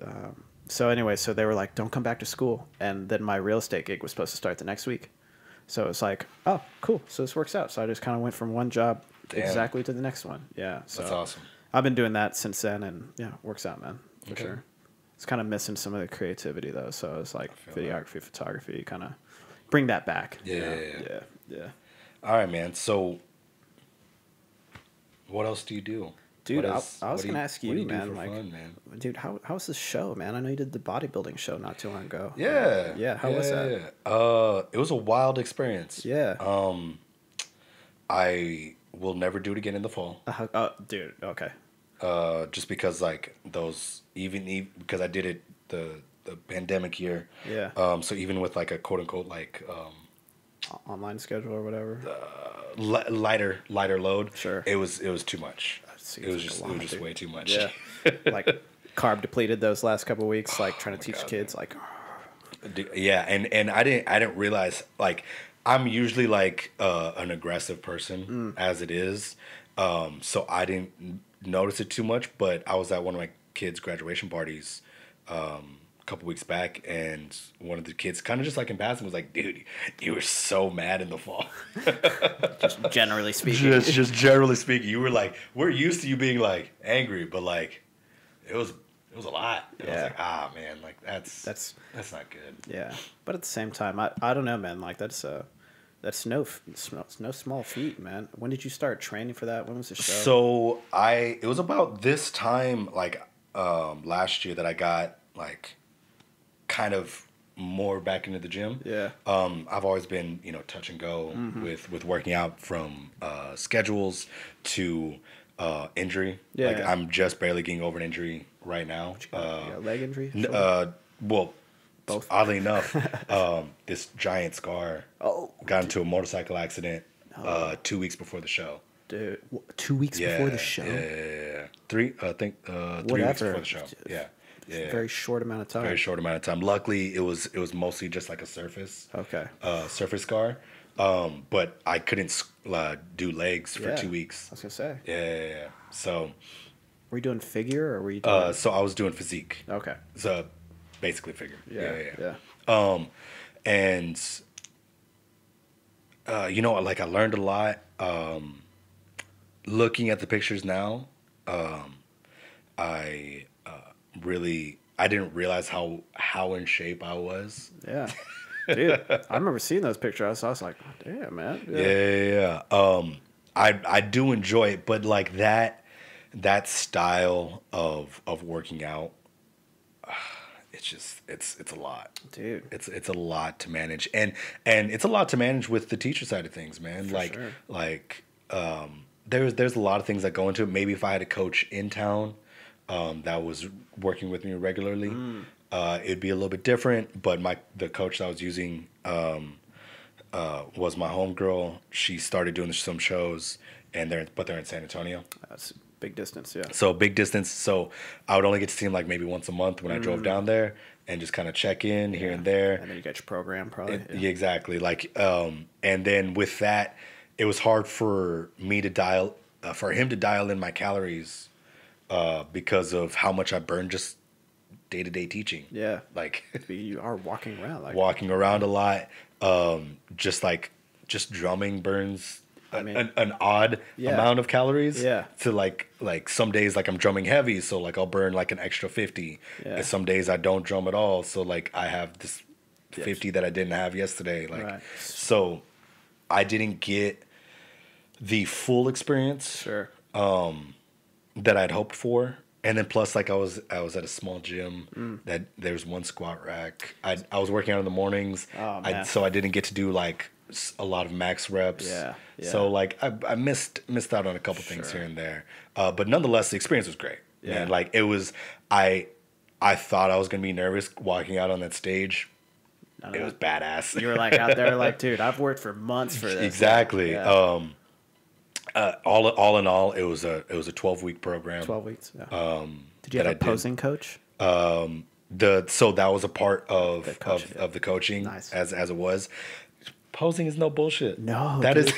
Speaker 2: So anyway, so they were like, "Don't come back to school," and then my real estate gig was supposed to start the next week. So it's like, oh, cool. So this works out. So I just kind of went from one job exactly to the next one. Yeah. So
Speaker 1: That's awesome.
Speaker 2: I've been doing that since then, and yeah, it works out, man, for
Speaker 1: Okay.
Speaker 2: sure. It's kind of missing some of the creativity though. So it's like
Speaker 1: feel
Speaker 2: videography, photography, kind of bring that back.
Speaker 1: Yeah.
Speaker 2: Yeah.
Speaker 1: All right, man. So, what else do you do?
Speaker 2: Dude,
Speaker 1: What
Speaker 2: I
Speaker 1: is-
Speaker 2: was
Speaker 1: what do
Speaker 2: gonna ask
Speaker 1: what do
Speaker 2: you,
Speaker 1: do
Speaker 2: man.
Speaker 1: for
Speaker 2: Like,
Speaker 1: fun, man?
Speaker 2: dude, how's this show, man? I know you did the bodybuilding show not too long ago.
Speaker 1: Yeah.
Speaker 2: Yeah. How was that?
Speaker 1: Yeah. It was a wild experience.
Speaker 2: Yeah.
Speaker 1: I will never do it again in the fall.
Speaker 2: Dude. Okay.
Speaker 1: Just because like those even because I did it the pandemic year.
Speaker 2: Yeah.
Speaker 1: So even with like a quote unquote like
Speaker 2: Online schedule or whatever.
Speaker 1: lighter load.
Speaker 2: Sure.
Speaker 1: It was too much.
Speaker 2: Seems
Speaker 1: It was
Speaker 2: like a
Speaker 1: just
Speaker 2: lot, dude.
Speaker 1: way too much.
Speaker 2: Yeah. Like carb depleted those last couple of weeks, like trying to teach
Speaker 1: God,
Speaker 2: kids, like.
Speaker 1: Yeah, and I didn't realize like I'm usually like an aggressive person as it is, so I didn't notice it too much. But I was at one of my kids' graduation parties a couple weeks back, and one of the kids kind of just like in passing was like, "Dude, you were so mad in the fall."
Speaker 2: Just generally speaking.
Speaker 1: just generally speaking, you were like, we're used to you being like angry, but like it was a lot. And I was
Speaker 2: Yeah.
Speaker 1: like, man, like that's not good.
Speaker 2: Yeah, but at the same time, I don't know, man. Like that's no small feat, man. When did you start training for that? When was the show?
Speaker 1: So it was about this time like last year that I got like kind of more back into the gym.
Speaker 2: Yeah.
Speaker 1: I've always been, touch and go with working out, from schedules to injury.
Speaker 2: Yeah,
Speaker 1: Like
Speaker 2: yeah.
Speaker 1: I'm just barely getting over an injury right now.
Speaker 2: You got a leg injury?
Speaker 1: Well,
Speaker 2: Both.
Speaker 1: oddly enough, this giant scar.
Speaker 2: Oh,
Speaker 1: Got into a motorcycle accident 2 weeks before the show.
Speaker 2: dude, 2 weeks before the show.
Speaker 1: Yeah. 3 weeks
Speaker 2: Whatever.
Speaker 1: before the show. Yeah. Yeah.
Speaker 2: Very short amount of time.
Speaker 1: Very short amount of time. Luckily, it was mostly just like a surface scar. But I couldn't do legs for
Speaker 2: Yeah.
Speaker 1: 2 weeks.
Speaker 2: I was gonna say,
Speaker 1: Yeah. So
Speaker 2: were you doing figure or were you doing?
Speaker 1: so I was doing physique.
Speaker 2: Okay.
Speaker 1: So basically figure.
Speaker 2: Yeah.
Speaker 1: And like I learned a lot. Looking at the pictures now, I didn't realize how in shape I was.
Speaker 2: Yeah. Dude, I remember seeing those pictures. I was like, oh, damn, man.
Speaker 1: Yeah. I do enjoy it, but like that style of working out, it's a lot.
Speaker 2: Dude.
Speaker 1: It's a lot to manage, and it's a lot to manage with the teacher side of things, man.
Speaker 2: Sure.
Speaker 1: There's a lot of things that go into it. Maybe if I had a coach in town that was working with me regularly, it'd be a little bit different. But the coach that I was using was my homegirl. She started doing some shows, but they're in San Antonio.
Speaker 2: That's big distance, yeah.
Speaker 1: So big distance. So I would only get to see him like maybe once a month when I drove down there and just kind of check in here and there.
Speaker 2: And then you got your program probably.
Speaker 1: Yeah, exactly. Like, and then with that, it was hard for me to for him to dial in my calories, because of how much I burned just day-to-day teaching.
Speaker 2: Yeah.
Speaker 1: Like
Speaker 2: You are walking around. Like,
Speaker 1: walking around a lot. Just drumming burns an odd amount of calories.
Speaker 2: Yeah.
Speaker 1: To like some days like I'm drumming heavy, so like I'll burn like an extra 50.
Speaker 2: Yeah.
Speaker 1: And some days I don't drum at all, so like I have this 50 that I didn't have yesterday. Like
Speaker 2: Right.
Speaker 1: so, I didn't get the full experience.
Speaker 2: Sure.
Speaker 1: That I'd hoped for. And then plus, like I was at a small gym that there's one squat rack. I was working out in the mornings,
Speaker 2: Oh, man.
Speaker 1: so I didn't get to do like a lot of max reps.
Speaker 2: Yeah.
Speaker 1: So like I missed out on a couple things here and there. But nonetheless, the experience was great.
Speaker 2: Yeah.
Speaker 1: And like it was, I thought I was gonna be nervous walking out on that stage. It was badass.
Speaker 2: You were like out there, like, dude, I've worked for months for this.
Speaker 1: Exactly.
Speaker 2: Yeah.
Speaker 1: All in all, it was a 12-week program.
Speaker 2: 12 weeks. Yeah. Did you have a posing coach?
Speaker 1: So that was a part of the coaching.
Speaker 2: Nice.
Speaker 1: as it was. Posing is no bullshit.
Speaker 2: No,
Speaker 1: that
Speaker 2: dude.
Speaker 1: is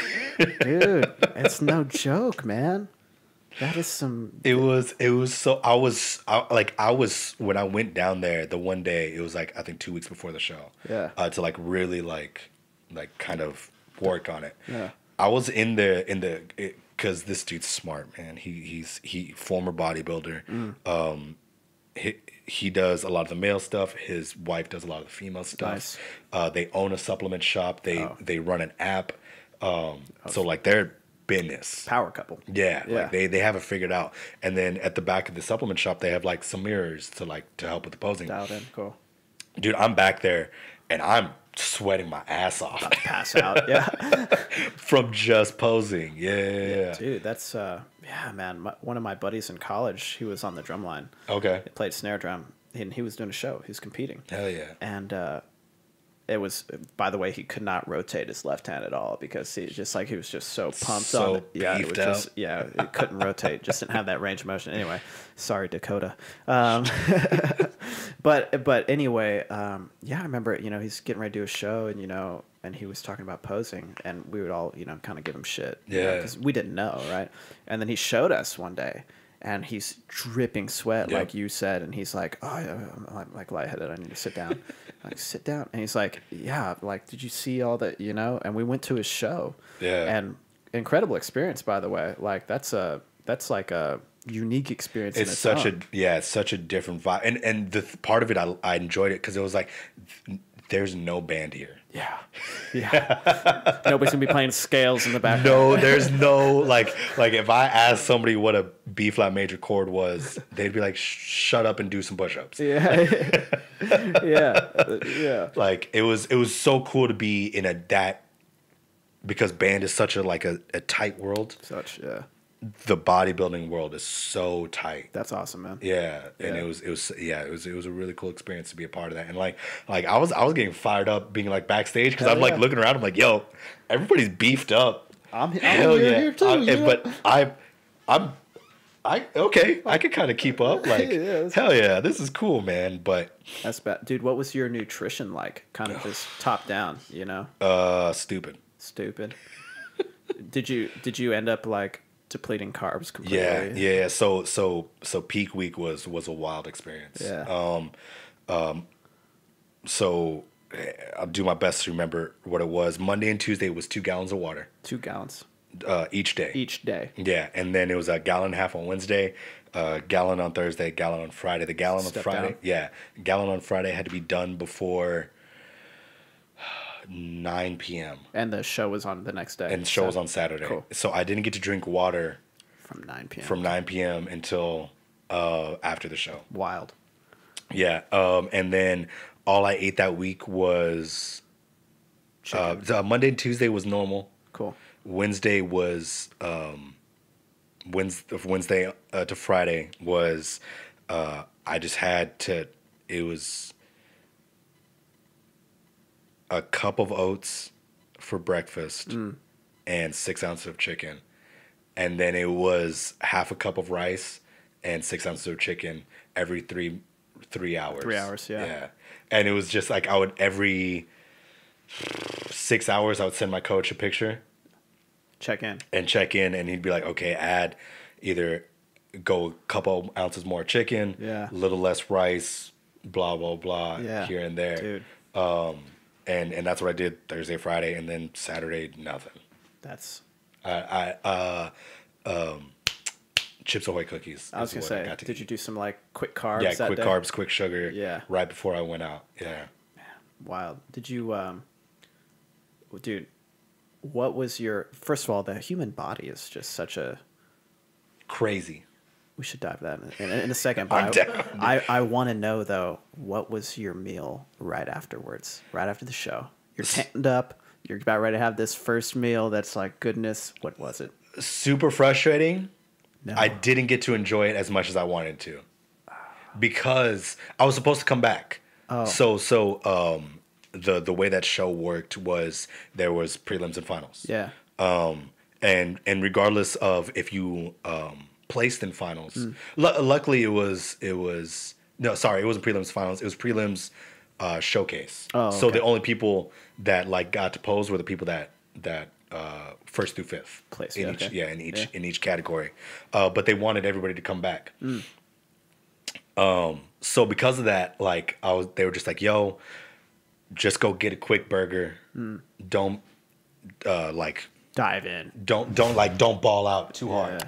Speaker 2: Dude, it's no joke, man. That is some.
Speaker 1: It was so I was when I went down there the one day, it was like I think 2 weeks before the show.
Speaker 2: Yeah.
Speaker 1: To like really like kind of work on it.
Speaker 2: Yeah.
Speaker 1: I was in the because this dude's smart, man. He's former bodybuilder. He does a lot of the male stuff. His wife does a lot of the female stuff.
Speaker 2: Nice.
Speaker 1: They own a supplement shop. They run an app. So like they're business.
Speaker 2: Power couple.
Speaker 1: Yeah. Like they have it figured out. And then at the back of the supplement shop, they have like some mirrors to help with the posing.
Speaker 2: Dialed in. Cool.
Speaker 1: Dude, I'm back there and I'm sweating my ass off.
Speaker 2: About to pass out. Yeah.
Speaker 1: From just posing. Yeah.
Speaker 2: Dude, that's man. One of my buddies in college, he was on the drum line.
Speaker 1: Okay.
Speaker 2: He played snare drum, and he was doing a show. He was competing.
Speaker 1: Hell yeah.
Speaker 2: And it was, by the way, he could not rotate his left hand at all because he was just so pumped on it. Yeah, it was
Speaker 1: beefed out.
Speaker 2: just it couldn't rotate. Just didn't have that range of motion. Anyway, sorry, Dakota. But anyway, I remember he's getting ready to do a show, and he was talking about posing, and we would all kind of give him shit.
Speaker 1: Yeah.
Speaker 2: Because we didn't know, right? And then he showed us one day. And he's dripping sweat, like you said, and he's like, "Oh, I'm like lightheaded. I need to sit down." I'm like, sit down, and he's like, "Yeah, like, did you see all that? And we went to his show, and incredible experience, by the way. Like, that's like a unique experience.
Speaker 1: It's such a different vibe, and the part of it I enjoyed it because it was like, there's no band here.
Speaker 2: Yeah. Nobody's gonna be playing scales in the background.
Speaker 1: No, there's no like if I asked somebody what a B flat major chord was, they'd be like, "Shut up and do some push-ups."
Speaker 2: Yeah.
Speaker 1: Like it was so cool to be in because band is such a tight world. The bodybuilding world is so tight.
Speaker 2: That's awesome, man.
Speaker 1: Yeah, and it was a really cool experience to be a part of that. And like I was getting fired up being like backstage because I'm like looking around. I'm like, yo, everybody's beefed up.
Speaker 2: I'm here too.
Speaker 1: But I could kind of keep up. Like hell yeah, this is cool, man. But
Speaker 2: that's bad, dude. What was your nutrition like? Kind of just top down,
Speaker 1: Stupid.
Speaker 2: Did you end up like depleting carbs completely?
Speaker 1: Yeah. So peak week was a wild experience.
Speaker 2: Yeah.
Speaker 1: So I'll do my best to remember what it was. Monday and Tuesday was 2 gallons of water.
Speaker 2: 2 gallons.
Speaker 1: Each day.
Speaker 2: Yeah,
Speaker 1: and then it was a gallon and a half on Wednesday, gallon on Thursday, gallon on Friday. The gallon on Friday, gallon on Friday had to be done before 9 p.m.
Speaker 2: And the show was on the next day.
Speaker 1: And the show was on Saturday.
Speaker 2: Cool.
Speaker 1: So I didn't get to drink water
Speaker 2: from 9 p.m.
Speaker 1: From 9 p.m. until after the show.
Speaker 2: Wild.
Speaker 1: Yeah. And then all I ate that week was Monday and Tuesday was normal.
Speaker 2: Cool.
Speaker 1: Wednesday was Wednesday to Friday was I just had to. It was a cup of oats for breakfast and 6 ounces of chicken, and then it was half a cup of rice and 6 ounces of chicken every 3 hours.
Speaker 2: 3 hours, yeah.
Speaker 1: Yeah, and it was just like I would every 6 hours I would send my coach a picture.
Speaker 2: Check in,
Speaker 1: and he'd be like, okay, add either go a couple ounces more chicken, a little less rice, blah, blah, blah, here and there.
Speaker 2: Dude.
Speaker 1: And that's what I did Thursday, Friday, and then Saturday, nothing.
Speaker 2: That's
Speaker 1: Chips Ahoy cookies.
Speaker 2: I was gonna say, did you do some like quick carbs?
Speaker 1: Yeah,
Speaker 2: that
Speaker 1: quick
Speaker 2: day?
Speaker 1: carbs, quick sugar.
Speaker 2: Yeah.
Speaker 1: Right before I went out. Yeah.
Speaker 2: Wild. Did you, dude? What was your? First of all, the human body is just such a
Speaker 1: Crazy.
Speaker 2: We should dive that in a second.
Speaker 1: I'm
Speaker 2: But
Speaker 1: down.
Speaker 2: I want to know though, what was your meal right afterwards? Right after the show, you're tanned up. You're about ready to have this first meal. That's like goodness. What was it?
Speaker 1: Super frustrating.
Speaker 2: No.
Speaker 1: I didn't get to enjoy it as much as I wanted to because I was supposed to come back.
Speaker 2: Oh.
Speaker 1: So the way that show worked was there was prelims and finals.
Speaker 2: Yeah.
Speaker 1: And regardless of if you placed in finals, luckily it was no, sorry, it wasn't prelims finals. It was prelims showcase.
Speaker 2: Oh,
Speaker 1: So
Speaker 2: okay.
Speaker 1: the only people that like got to pose were the people that first through fifth
Speaker 2: Place,
Speaker 1: in
Speaker 2: yeah,
Speaker 1: each
Speaker 2: okay.
Speaker 1: in each category. But they wanted everybody to come back. So because of that, like they were just like, "Yo, just go get a quick burger. Don't like
Speaker 2: Dive in.
Speaker 1: don't ball out too hard."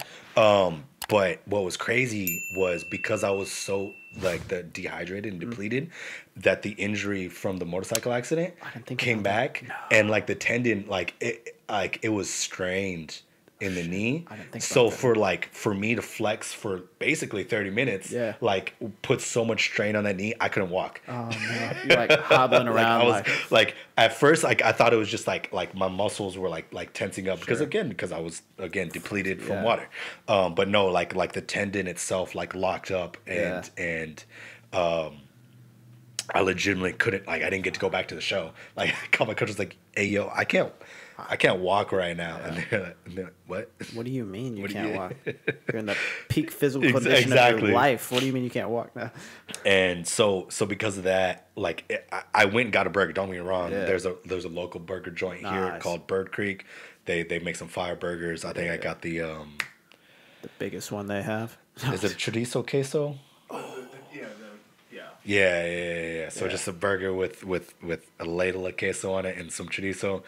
Speaker 1: But what was crazy was because I was so like dehydrated and depleted that the injury from the motorcycle accident
Speaker 2: didn't think
Speaker 1: came
Speaker 2: about
Speaker 1: back and like the tendon like it was strained in the knee.
Speaker 2: I didn't think
Speaker 1: So
Speaker 2: about
Speaker 1: for me to flex for basically 30 minutes,
Speaker 2: Yeah.
Speaker 1: like put so much strain on that knee, I couldn't walk.
Speaker 2: Oh no, you're like hobbling around.
Speaker 1: I was like at first like I thought it was just like my muscles were like tensing up because I was depleted from
Speaker 2: Yeah.
Speaker 1: water. But no, like the tendon itself like locked up and I legitimately couldn't I didn't get to go back to the show. Like I called my coach was like, "Hey yo, I can't walk right now." And they're like, "What?"
Speaker 2: What do you mean you
Speaker 1: What do
Speaker 2: can't
Speaker 1: you-
Speaker 2: walk? You're in the peak physical condition of
Speaker 1: Exactly.
Speaker 2: your life. What do you mean you can't walk now?
Speaker 1: And so because of that, like I went and got a burger. Don't get me wrong.
Speaker 2: Yeah.
Speaker 1: There's a local burger joint here
Speaker 2: Nice.
Speaker 1: called Bird Creek. They make some fire burgers. I think I got the
Speaker 2: The biggest one they have.
Speaker 1: is it chorizo queso? Yeah. So
Speaker 2: Yeah.
Speaker 1: just a burger with a ladle of queso on it and some chorizo.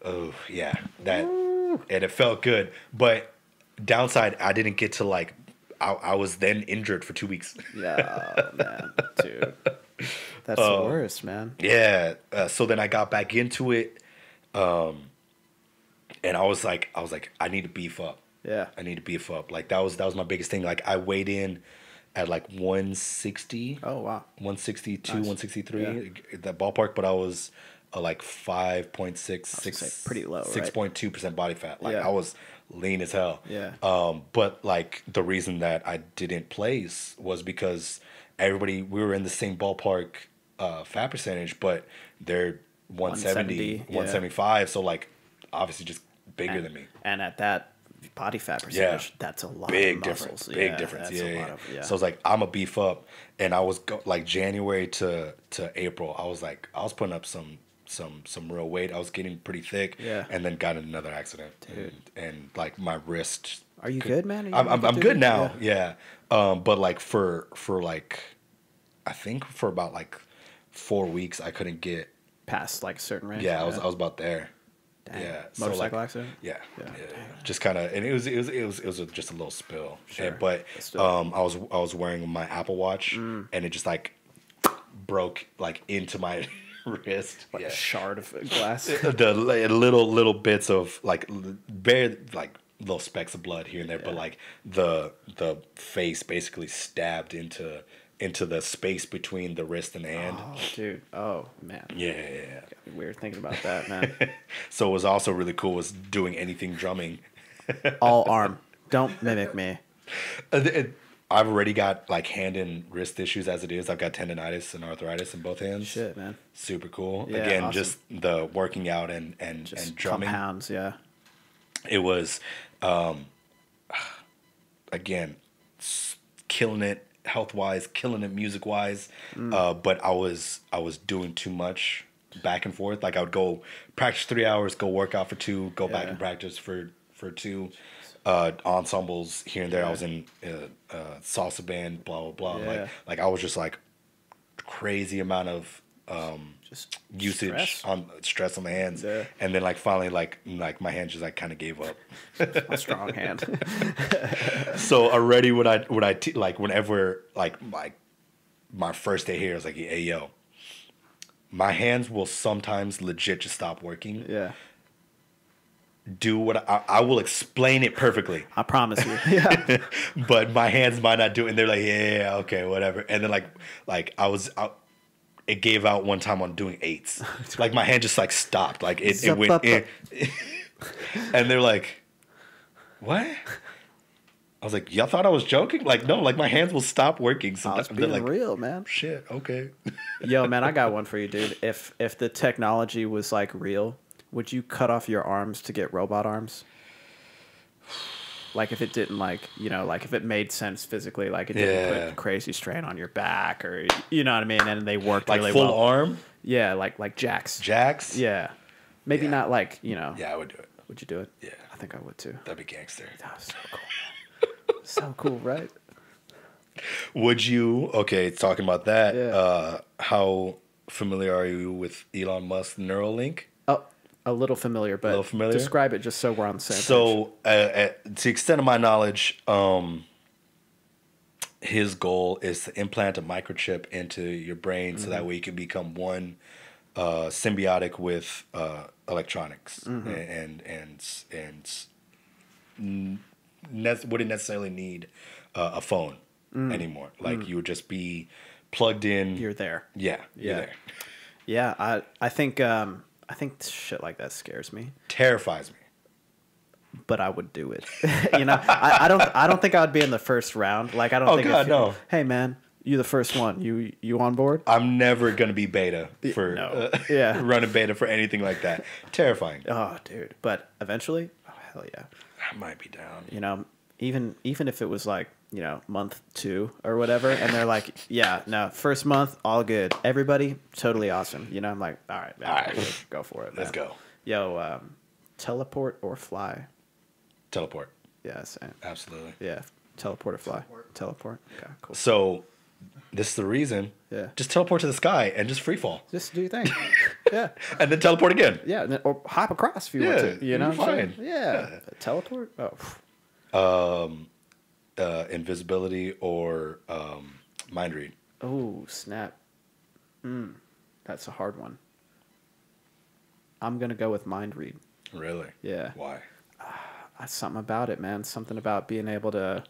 Speaker 1: Oh yeah, that and it felt good. But downside, I didn't get to like. I was then injured for 2 weeks.
Speaker 2: Yeah, man, dude. That's the worst, man.
Speaker 1: Yeah. So then I got back into it, and I was like, I need to beef up.
Speaker 2: Yeah.
Speaker 1: I need to beef up. Like that was my biggest thing. Like I weighed in at like 160.
Speaker 2: Oh wow.
Speaker 1: 162,
Speaker 2: Nice.
Speaker 1: 163, that ballpark. But I was like 5.6,
Speaker 2: pretty low, right?
Speaker 1: 6.2% body fat. Like
Speaker 2: Yeah.
Speaker 1: I was lean as hell.
Speaker 2: Yeah.
Speaker 1: But like the reason that I didn't place was because we were in the same ballpark fat percentage, but they're 170, 175. So like obviously just bigger than me.
Speaker 2: And at that body fat percentage, that's a lot
Speaker 1: Big
Speaker 2: of
Speaker 1: difference.
Speaker 2: muscles.
Speaker 1: Big difference.
Speaker 2: That's
Speaker 1: Yeah,
Speaker 2: a
Speaker 1: yeah.
Speaker 2: lot of,
Speaker 1: So I was like, I'm a beef up, and I was like January to April. I was putting up some real weight. I was getting pretty thick.
Speaker 2: Yeah.
Speaker 1: And then got in another accident.
Speaker 2: Dude.
Speaker 1: And like my wrist.
Speaker 2: Are you good, man? Are you
Speaker 1: I'm
Speaker 2: good,
Speaker 1: good
Speaker 2: dude?
Speaker 1: now. Yeah. But like for like, I think for about like 4 weeks I couldn't get.
Speaker 2: Past like a certain range.
Speaker 1: Yeah, I was about there.
Speaker 2: Dang.
Speaker 1: Yeah.
Speaker 2: Motorcycle
Speaker 1: like,
Speaker 2: accident?
Speaker 1: Yeah.
Speaker 2: Yeah.
Speaker 1: Just kind of, and it was just a little spill.
Speaker 2: Sure.
Speaker 1: And, but
Speaker 2: But still.
Speaker 1: I was wearing my Apple Watch, and it just like broke like into my wrist.
Speaker 2: Like a shard of glass.
Speaker 1: The little bits of like bare like little specks of blood here and there, but like the face basically stabbed into the space between the wrist and the hand.
Speaker 2: Oh, dude. Oh, man.
Speaker 1: Yeah.
Speaker 2: Got me weird thinking about that, man.
Speaker 1: So what was also really cool was doing anything drumming.
Speaker 2: All arm. Don't mimic me.
Speaker 1: I've already got like hand and wrist issues as it is. I've got tendonitis and arthritis in both hands.
Speaker 2: Shit, man.
Speaker 1: Super cool.
Speaker 2: Yeah,
Speaker 1: Again,
Speaker 2: awesome.
Speaker 1: just the working out and
Speaker 2: Just
Speaker 1: drumming.
Speaker 2: compounds, yeah.
Speaker 1: It was, again, killing it health wise, killing it music wise. But I was doing too much back and forth. Like I would go practice 3 hours, go work out for 2, go back
Speaker 2: Yeah.
Speaker 1: and practice for 2. Ensembles here and there. I was in salsa band, blah blah blah.
Speaker 2: Yeah.
Speaker 1: Like I was just like crazy amount of
Speaker 2: just
Speaker 1: usage stress on the hands, and then like finally like my hand just like kind of gave up.
Speaker 2: A strong hand.
Speaker 1: So already whenever like my first day here, I was like, hey yo, my hands will sometimes legit just stop working.
Speaker 2: Yeah.
Speaker 1: Do what I will explain it perfectly.
Speaker 2: I promise you. Yeah.
Speaker 1: But my hands might not do it, and they're like, yeah, okay, whatever. And then like I was out. It gave out one time on doing 8s. Like my hand just like stopped. Like it went in. And they're like, what? I was like, y'all thought I was joking? Like, no, like my hands will stop working.
Speaker 2: I was being
Speaker 1: like,
Speaker 2: real, man.
Speaker 1: Shit, okay.
Speaker 2: Yo, man, I got one for you, dude. If the technology was like real, would you cut off your arms to get robot arms? Like if it didn't like if it made sense physically, like it didn't put crazy strain on your back, or you know what I mean, and they worked
Speaker 1: like
Speaker 2: really
Speaker 1: full
Speaker 2: well.
Speaker 1: arm?
Speaker 2: Yeah, like jacks.
Speaker 1: Jacks?
Speaker 2: Yeah. Maybe not like,
Speaker 1: Yeah, I would do it.
Speaker 2: Would you do it?
Speaker 1: Yeah.
Speaker 2: I think I would too.
Speaker 1: That'd be gangster.
Speaker 2: That was so cool, man. So cool, right?
Speaker 1: Would you, talking about that,
Speaker 2: Yeah.
Speaker 1: how familiar are you with Elon Musk's Neuralink?
Speaker 2: Oh, a little familiar, but describe it just so we're on the same page.
Speaker 1: So, to the extent of my knowledge, his goal is to implant a microchip into your brain so that way you can become one symbiotic with electronics and wouldn't necessarily need a phone anymore. Like you would just be plugged in.
Speaker 2: You're there.
Speaker 1: Yeah, you're there.
Speaker 2: Yeah, I think shit like that scares me.
Speaker 1: Terrifies me.
Speaker 2: But I would do it. I don't think I would be in the first round. Like I don't think.
Speaker 1: God, no.
Speaker 2: Hey man, you the first one. You on board?
Speaker 1: I'm never gonna be beta for running beta for anything like that. Terrifying.
Speaker 2: Oh, dude. But eventually, oh hell yeah.
Speaker 1: I might be down.
Speaker 2: Even if it was like month 2 or whatever, and they're like, yeah, no, first month all good. Everybody totally awesome. I'm like, all right, man, all right, go for it. Man.
Speaker 1: Let's go.
Speaker 2: Yo, teleport or fly?
Speaker 1: Teleport.
Speaker 2: Yeah, same.
Speaker 1: Absolutely.
Speaker 2: Yeah, teleport or fly? Teleport. Okay, cool.
Speaker 1: So, this is the reason.
Speaker 2: Yeah.
Speaker 1: Just teleport to the sky and just free fall.
Speaker 2: Just do your thing. Yeah.
Speaker 1: And then teleport again.
Speaker 2: Yeah, or hop across if you want to. You know,
Speaker 1: fine.
Speaker 2: Yeah. Teleport. Oh.
Speaker 1: Invisibility or mind read.
Speaker 2: Oh snap. That's a hard one. I'm gonna go with mind read.
Speaker 1: Really?
Speaker 2: Yeah.
Speaker 1: Why?
Speaker 2: Something about it, man. Something about being able to.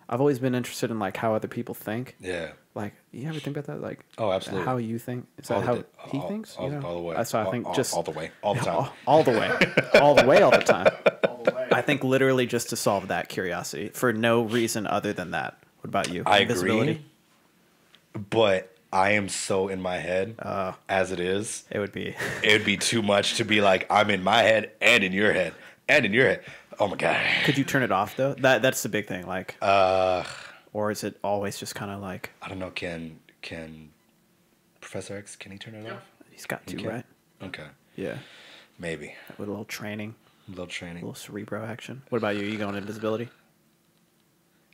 Speaker 2: I've always been interested in like how other people think.
Speaker 1: Yeah.
Speaker 2: Like, you ever think about that? Like,
Speaker 1: absolutely.
Speaker 2: How you think? Is that how he thinks?
Speaker 1: All the way.
Speaker 2: So I think just
Speaker 1: all the way, all the time.
Speaker 2: All the way, all the way, all the time.
Speaker 3: All the way.
Speaker 2: I think literally just to solve that curiosity for no reason other than that. What about you?
Speaker 1: I agree. But I am so in my head as it is.
Speaker 2: It would be
Speaker 1: too much to be like I'm in my head and in your head and in your head. Oh my god.
Speaker 2: Could you turn it off though? That's the big thing. Like, or is it always just kind of like?
Speaker 1: I don't know. Can Professor X, can he turn it off?
Speaker 2: He's got to, right?
Speaker 1: Okay.
Speaker 2: Yeah.
Speaker 1: Maybe.
Speaker 2: With a little training.
Speaker 1: A little
Speaker 2: cerebro action. What about you? You going invisibility?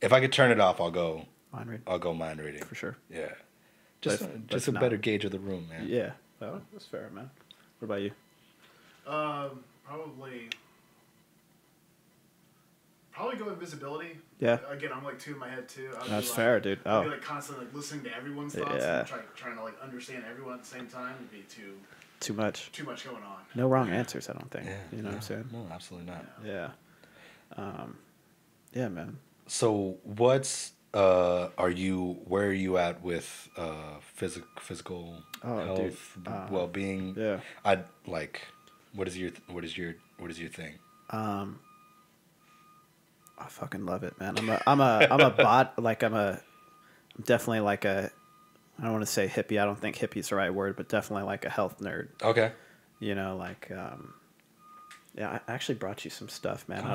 Speaker 1: If I could turn it off, I'll go
Speaker 2: mind read.
Speaker 1: I'll go mind reading.
Speaker 2: For sure.
Speaker 1: Yeah. Just a better gauge of the room, man.
Speaker 2: Yeah. Oh, that's fair, man. What about you?
Speaker 3: Probably go invisibility.
Speaker 2: Yeah.
Speaker 3: Again, I'm like 2 in my head too.
Speaker 2: That's fair, dude.
Speaker 3: I'd be like constantly like listening to everyone's thoughts
Speaker 2: Yeah.
Speaker 3: and trying to like understand everyone at the same time. Would be
Speaker 2: too much
Speaker 3: going on.
Speaker 2: No wrong answers, I don't think.
Speaker 1: Yeah.
Speaker 2: You know what I'm saying?
Speaker 1: No, absolutely not.
Speaker 2: Yeah. Yeah, man.
Speaker 1: So what's where are you at with physical health, well-being?
Speaker 2: Yeah.
Speaker 1: I'd like what is your thing?
Speaker 2: I fucking love it, man. I'm a bot. Like I'm definitely like a. I don't want to say hippie. I don't think hippie's the right word, but definitely like a health nerd.
Speaker 1: Okay.
Speaker 2: Like, yeah. I actually brought you some stuff, man.
Speaker 1: Oh,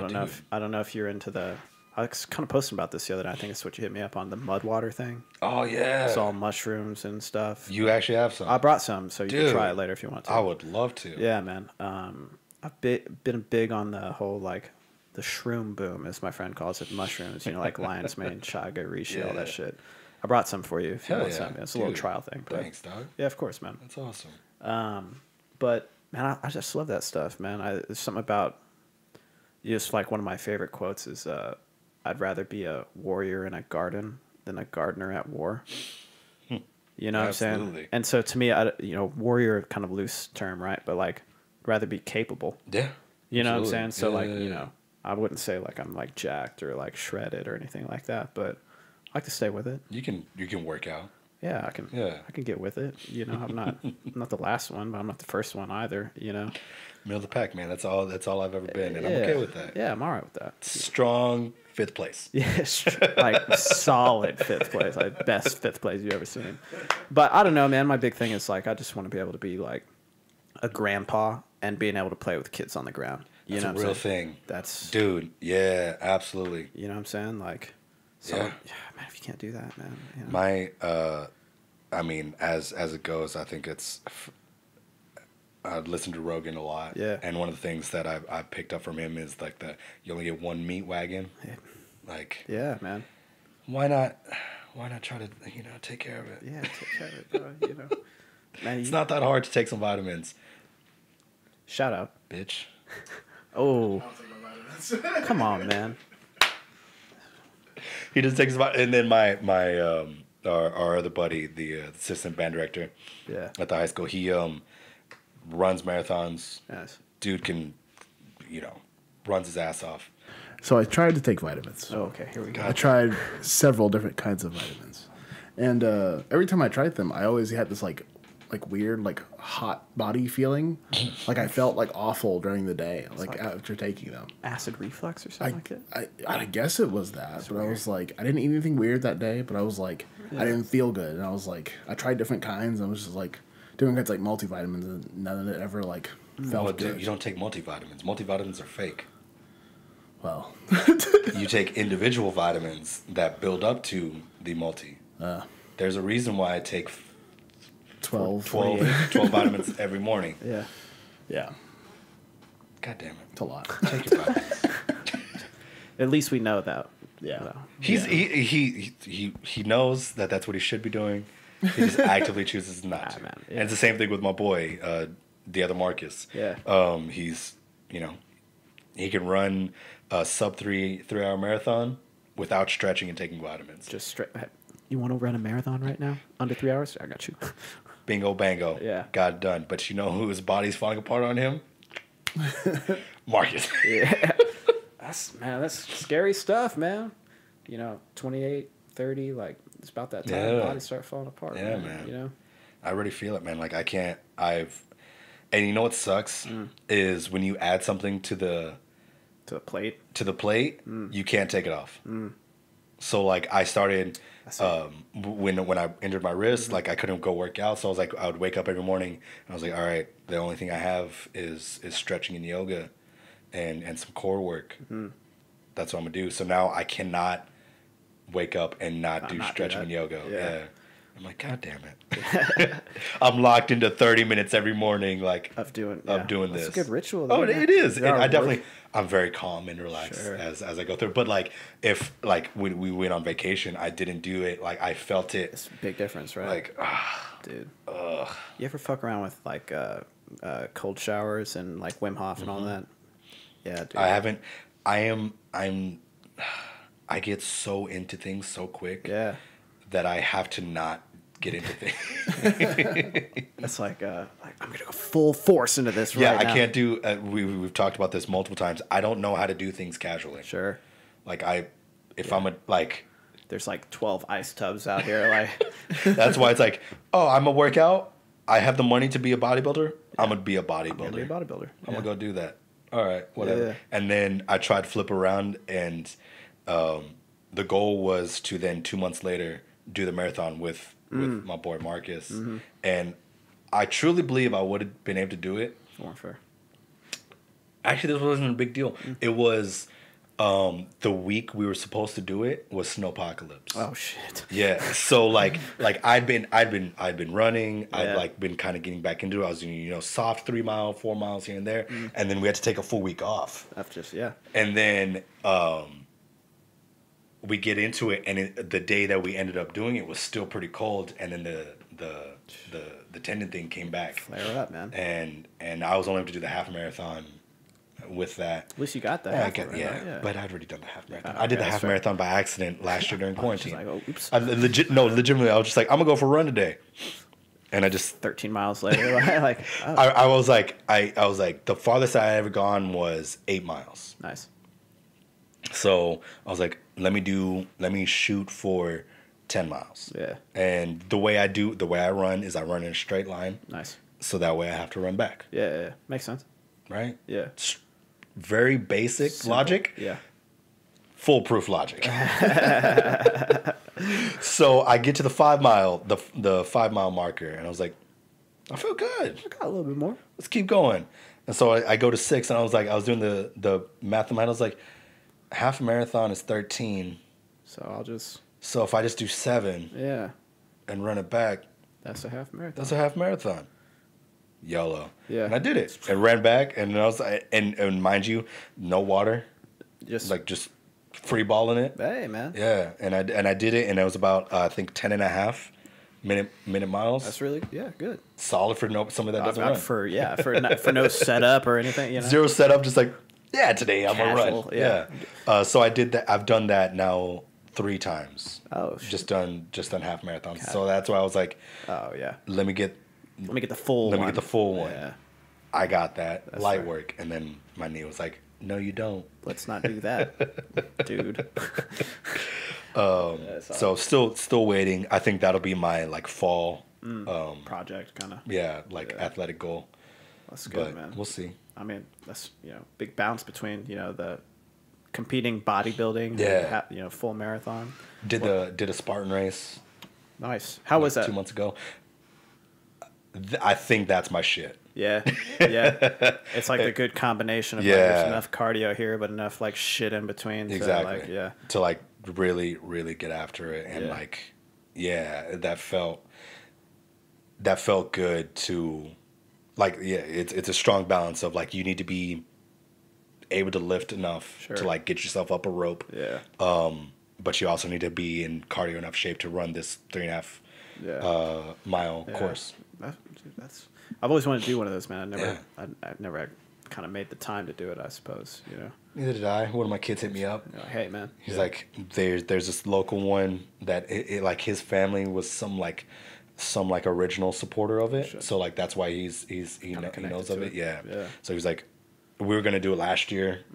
Speaker 2: I don't know if you're into the. I was kind of posting about this the other night. I think it's what you hit me up on, the mud water thing.
Speaker 1: Oh yeah.
Speaker 2: It's all mushrooms and stuff.
Speaker 1: You actually have some.
Speaker 2: I brought some, so you can try it later if you want to.
Speaker 1: I would love to.
Speaker 2: Yeah, man. I've been big on the whole like. The shroom boom, as my friend calls it, mushrooms, like lion's mane, chaga, reishi, all that shit. I brought some for you if you want some. It's a little trial thing. But
Speaker 1: thanks, dog.
Speaker 2: Yeah, of course, man.
Speaker 1: That's awesome.
Speaker 2: But man, I just love that stuff, man. There's something about just like one of my favorite quotes is, "I'd rather be a warrior in a garden than a gardener at war." You know what I'm saying? And so to me, warrior, kind of loose term, right? But like, rather be capable.
Speaker 1: Yeah.
Speaker 2: You know what I'm saying? So like, I wouldn't say like I'm like jacked or like shredded or anything like that, but I like to stay with it.
Speaker 1: You can work out.
Speaker 2: Yeah, I can. Yeah. I can get with it. You know, I'm not the last one, but I'm not the first one either. You know,
Speaker 1: middle of the pack, man. That's all I've ever been, and I'm okay with that.
Speaker 2: Yeah, I'm all right with that.
Speaker 1: Strong 5th place.
Speaker 2: Yes, like solid 5th place, like best 5th place you've ever seen. But I don't know, man. My big thing is like I just want to be able to be like a grandpa and being able to play with kids on the ground.
Speaker 1: That's a real thing.
Speaker 2: That's
Speaker 1: dude. Yeah, absolutely.
Speaker 2: You know what I'm saying? Like, so yeah, man. If you can't do that, man. You know?
Speaker 1: My, I mean, as it goes, I think it's. I listen to Rogan a lot.
Speaker 2: Yeah.
Speaker 1: And one of the things that I picked up from him is like you only get one meat wagon. Yeah. Like.
Speaker 2: Yeah, man.
Speaker 1: Why not try to take care of it?
Speaker 2: Yeah, take care of it, bro. Man,
Speaker 1: it's not that hard to take some vitamins.
Speaker 2: Shout out,
Speaker 1: bitch.
Speaker 2: Oh. Come on, man.
Speaker 1: He just takes and then my our other buddy, the assistant band director, at the high school, he runs marathons.
Speaker 2: Yes.
Speaker 1: Dude can, runs his ass off.
Speaker 4: So I tried to take vitamins.
Speaker 2: Oh, okay, here we go.
Speaker 4: I tried several different kinds of vitamins, and every time I tried them, I always had this like weird hot body feeling, like I felt like awful during the day, like after taking them.
Speaker 2: Acid reflux or something like that.
Speaker 4: I guess it was that, but weird. I was like, I didn't eat anything weird that day, but I was like, I didn't feel good, and I was like, I tried different kinds, and I was just like doing kinds like multivitamins, and none of it ever like felt good.
Speaker 1: You don't take multivitamins. Multivitamins are fake.
Speaker 4: Well,
Speaker 1: you take individual vitamins that build up to the multi. There's a reason why I take 12 vitamins every morning.
Speaker 2: Yeah.
Speaker 4: Yeah.
Speaker 1: God damn it.
Speaker 4: It's a lot.
Speaker 1: Take your vitamins.
Speaker 2: At least we know that.
Speaker 4: Yeah.
Speaker 1: He knows that that's what he should be doing. He just actively chooses not to.
Speaker 2: Man. Yeah.
Speaker 1: And it's the same thing with my boy, the other Markus.
Speaker 2: Yeah.
Speaker 1: He's, he can run a sub 3-hour marathon without stretching and taking vitamins.
Speaker 2: Just straight. You want to run a marathon right now? Under 3 hours? I got you.
Speaker 1: Bingo, bango.
Speaker 2: Yeah.
Speaker 1: Got it done. But you know whose body's falling apart on him? Markus.
Speaker 2: Yeah. That's scary stuff, man. 28, 30, like, it's about that time. Bodies start falling apart.
Speaker 1: Yeah, man. I already feel it, man. Like, I can't, and you know what sucks? Is when you add something to the
Speaker 2: plate.
Speaker 1: You can't take it off. So, like, I started, when I injured my wrist, like, I couldn't go work out. So I was like, I would wake up every morning, and I was like, all right, the only thing I have is stretching and yoga and some core work. That's what I'm going to do. So now I cannot wake up and not do stretching and yoga. Yeah. I'm like, God damn it. I'm locked into 30 minutes every morning, like, of doing this.
Speaker 2: It's a good ritual.
Speaker 1: Though, it is. I'm very calm and relaxed as I go through. But, like, if, like, when we went on vacation, I didn't do it. Like, I felt it.
Speaker 2: It's a big difference, right?
Speaker 1: Like,
Speaker 2: dude. You ever fuck around with, like, cold showers and, like, Wim Hof and all that? Yeah, dude.
Speaker 1: I haven't. I get so into things so quick that I have to not get into things.
Speaker 2: That's like I'm gonna go full force into this.
Speaker 1: Yeah, I can't do. We've talked about this multiple times. I don't know how to do things casually.
Speaker 2: Sure.
Speaker 1: Like I'm like.
Speaker 2: There's like 12 ice tubs out here. Like
Speaker 1: that's why it's like, oh, I'm a workout. I have the money to be a bodybuilder. I'm gonna be a bodybuilder. I'm gonna go do that. All right, whatever. Yeah. And then I tried to flip around, and the goal was to then 2 months later do the marathon with my boy Markus. And I truly believe I would have been able to do it.
Speaker 2: More fair.
Speaker 1: Actually, this wasn't a big deal. It was the week we were supposed to do it was snowpocalypse.
Speaker 2: Oh shit.
Speaker 1: Yeah. So like I'd been running. I'd like been kind of getting back into it. I was doing soft 3 mile, 4 miles here and there, and then we had to take a full week off.
Speaker 2: That's just
Speaker 1: And then we get into it, and the day that we ended up doing it was still pretty cold, and then the tendon thing came back.
Speaker 2: Flare it up, man.
Speaker 1: And I was only able to do the half marathon with that.
Speaker 2: At least you got that.
Speaker 1: Yeah, but I'd already done the half marathon.
Speaker 2: Okay,
Speaker 1: I did the
Speaker 2: that's
Speaker 1: half
Speaker 2: fair.
Speaker 1: marathon by accident last year during quarantine.
Speaker 2: Like, oh, oops.
Speaker 1: Legitimately, I was just like, I'm gonna go for a run today, and I just
Speaker 2: 13 miles later, like, oh,
Speaker 1: I was like the farthest I had ever gone was 8 miles.
Speaker 2: nice.
Speaker 1: So I was like, let me shoot for 10 miles.
Speaker 2: Yeah,
Speaker 1: And the way I run is I run in a straight line.
Speaker 2: nice.
Speaker 1: So that way I have to run back.
Speaker 2: Yeah, makes sense.
Speaker 1: Right?
Speaker 2: Yeah.
Speaker 1: It's very basic
Speaker 2: Simple.
Speaker 1: logic.
Speaker 2: Yeah.
Speaker 1: Foolproof logic. So I get to the 5 mile, the 5 mile marker, and I was like, I feel good.
Speaker 2: I got a little bit more.
Speaker 1: Let's keep going. And so I go to 6, and I was doing the math in my head. I was like, half a marathon is 13.
Speaker 2: So I'll just,
Speaker 1: So if I just do 7
Speaker 2: yeah,
Speaker 1: and run it back,
Speaker 2: that's a half marathon.
Speaker 1: that's a half marathon. YOLO.
Speaker 2: Yeah.
Speaker 1: And I did it. And ran back, and I was and mind you, no water, just free balling it.
Speaker 2: Hey, man.
Speaker 1: Yeah, and I did it, and it was about I think 10 and a half minute miles.
Speaker 2: That's really, good.
Speaker 1: Solid for somebody that doesn't
Speaker 2: Not
Speaker 1: run.
Speaker 2: for no setup or anything, you know.
Speaker 1: Zero setup, just like today I'm gonna
Speaker 2: Casual,
Speaker 1: run.
Speaker 2: yeah.
Speaker 1: So I did that. I've done that now 3 times.
Speaker 2: Oh, shit.
Speaker 1: Just done half marathons. So that's why I was like,
Speaker 2: Oh, yeah.
Speaker 1: let me get
Speaker 2: Let me get the full one.
Speaker 1: Yeah. I got that.
Speaker 2: That's
Speaker 1: light
Speaker 2: fair.
Speaker 1: work. And then my knee was like, no, you don't.
Speaker 2: Let's not do that, dude.
Speaker 1: So still waiting. I think that'll be my like fall
Speaker 2: Project, kind of.
Speaker 1: athletic goal.
Speaker 2: That's good,
Speaker 1: But
Speaker 2: man.
Speaker 1: we'll see.
Speaker 2: I mean, that's, big bounce between, the competing bodybuilding
Speaker 1: Yeah.
Speaker 2: and, full marathon.
Speaker 1: Did a Spartan race
Speaker 2: Nice. How was that?
Speaker 1: 2 months ago. I think that's my shit.
Speaker 2: Yeah. Yeah. It's like the good combination of like, there's enough cardio here, but enough like shit in between.
Speaker 1: Exactly.
Speaker 2: To, like, yeah.
Speaker 1: To like really, really get after it. And that felt good to like, it's a strong balance of like, you need to be able to lift enough to like get yourself up a rope.
Speaker 2: Yeah.
Speaker 1: But you also need to be in cardio enough shape to run this 3.5 mile course.
Speaker 2: That's. I've always wanted to do one of those, man. I've never kind of made the time to do it. I suppose,
Speaker 1: Neither did I. One of my kids hit me up.
Speaker 2: Like, hey, man.
Speaker 1: He's like, there's this local one that it like his family was some original supporter of it. Sure. So like that's why he knows of it. Yeah. So he's like, we were gonna do it last year.